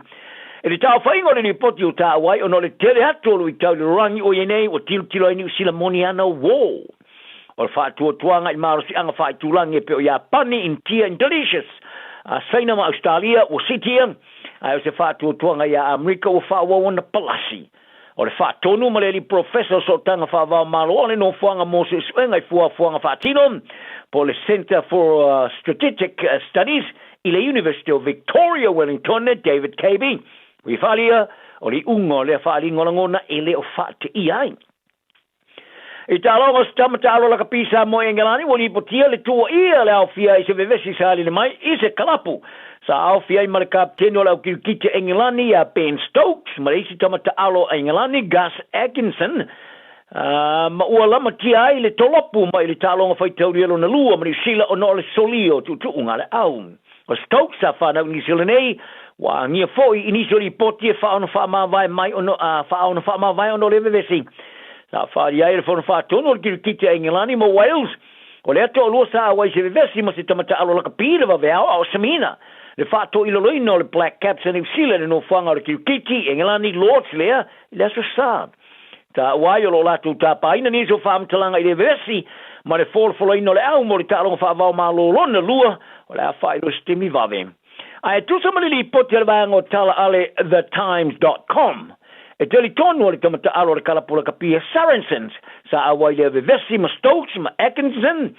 E le tāo whaingo le lipoti o tā wai o no le tele atolo i tau le rangi o yenei o tilo e ni sila moniana wō. O le whaatuatuanga i maro si anga whaitulangi e peo ia pani in tia in delicious. Saina ma Australia o sitia. Ai o se whaatuatuanga ia Amerika o whawawana palasi. O le whaatonu ma le li professor so tanga whawao malo o le no fuanga Moses Wenga i fuanga whaatino. Po le Center for Strategic Studies i le University of Victoria Wellington David Cabey. Wi whalia o li ungo le whaali ngolangona e le o whaate i ai. I tālonga stamata alo la kapisa mo Engelani, wani potia le tua ia le awhia i se vevesi sali le mai, i se kalapu. Sa awhia i mara kapteni o la ukirikite Engelani a Ben Stokes, mara isi tamata alo Engelani, Gus Atkinson, ma ua lama tia ai le tolopu mai le tālonga whai taurielo na lua, mara sila o no le solio tu unga le au. O Stokes a whanau ni sila nei, wa ngia foi inisio li potia whaona whamawai mai o no, whaona whamawai o no le vevesi. Sa whaari aere whona whaatono o kirikite Engelani mo Wales. O le ato o lua sa awai se vevesi ma se tamata alo laka pira wa vea o Samina. Le whaato iloloina o le Black Caps a New Zealand no whanga o le kirikite Engelani Lords lea i le aso sa. Ta awai o lo lato ta paina ni so whaamtalanga i le vevesi ma le wholofoloina o le au mo le tālonga whaavao ma lolona lua o le a whairo stimi vave. Ai tu sa malili poti ale vanga o tala ale thetimes.com. E teli tonu o le tamata alo le kalapula kapia Saracens sa awai le vevesi ma Stokes ma Atkinson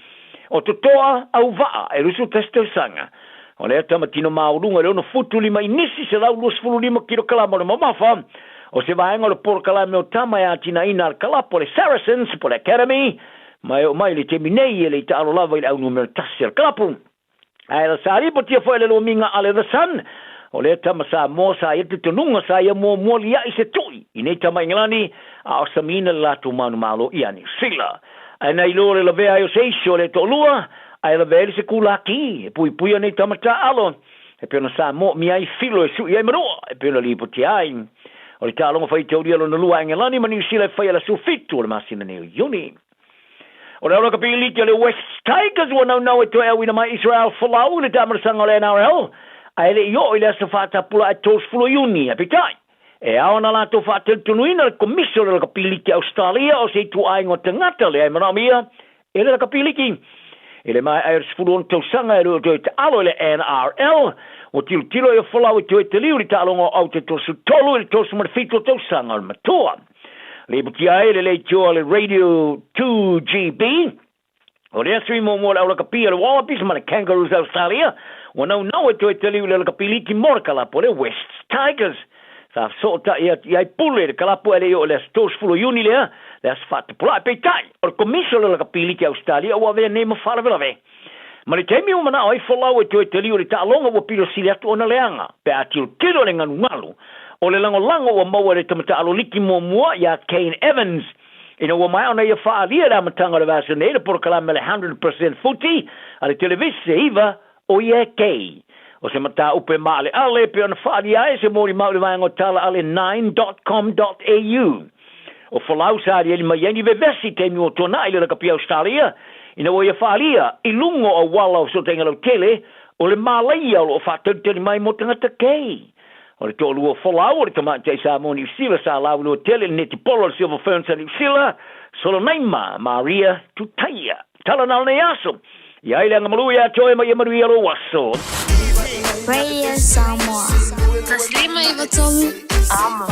o totoa au vaa e rusu testo sanga. O le tamatino maurunga le ono futu lima inisi se lau lus fulu lima kilo kalama le mamafa o se vaenga le polo kalame o tama ya tina ina al kalapo le Saracens po le Academy mai le teminei e le ita alo lava ile au numero tasi al kalapu. Ai la sari po tia fo ele lo minga ale the sun. O le tama sa mo sa e te tununga sa ia mo lia i se tui. I nei tama Engelani a o samina latu manu malo i ani sila. A nei lo le lavea o seisio le to lua, a e lavea se kulaki, e pui nei tama ta alo. E pena sa mo mi ai filo e su i ai marua, e pena li puti ai. O le ta longa fai te uri alo na lua Engelani mani sila e fai ala su fitu o le masina nei uni. O le alo ka piliti le West Tigers wa nau e toa wina mai Israel Folau le tamara sanga le NRL. A ele io ile sa fata pula a tos fulo uni apitai. E aona la to fata tunuina le komisio le kapiliki Australia o se tu ai ngotangata le ai maramia ele le kapiliki. Ele mai ai fulo to sanga e te alo le NRL o tilo e folau te te liuri ta longo au te to su tolu le to su marfito to sanga le matua. Le butia ele le tio le Radio 2GB. O le asui mo le au le kapia le Wallabies ma le Kangaroos Australia. O no e te liu le kapiliki mora kalapo le West Tigers. Sa sota ia pule le kalapo ele o le stos fulo uni lea, le asfata pula pe tai. O komisio le kapiliki Australia o ave nema fala vela ve. Ma le temi o mana oi folau e te liu le talonga o pilo sili atu ona leanga, pe atil tiro le nganu ngalu. O le lango o maua le tamata alo liki mo mua ia Kane Evans. Ina wa mai ona ia whaalia ra matanga le vasa nei, le por kalame le 100% footy, a le televisi iwa o ia kei. O se mata upe maa le ale, pe ona whaalia e se mori mau le vaenga tala ale 9.com.au. O whalau sa ali mai yani vevesi te mi o tona ile la kapia Australia, ina wa ia whaalia, i lungo o wala o so tenga lau tele, o le Malaia o whaatutani mai mo tangata kei. O le tōlu o whalau o le tamata i Samoa New Zealand sa lau no tele neti polo le Silver Ferns sa New Zealand, solo naima Maria Tutaia. Tala nal nei aso. Ia ile anga malui a toe mai maria lo waso. Radio Samoa. Taslima iwa tolu. Amo.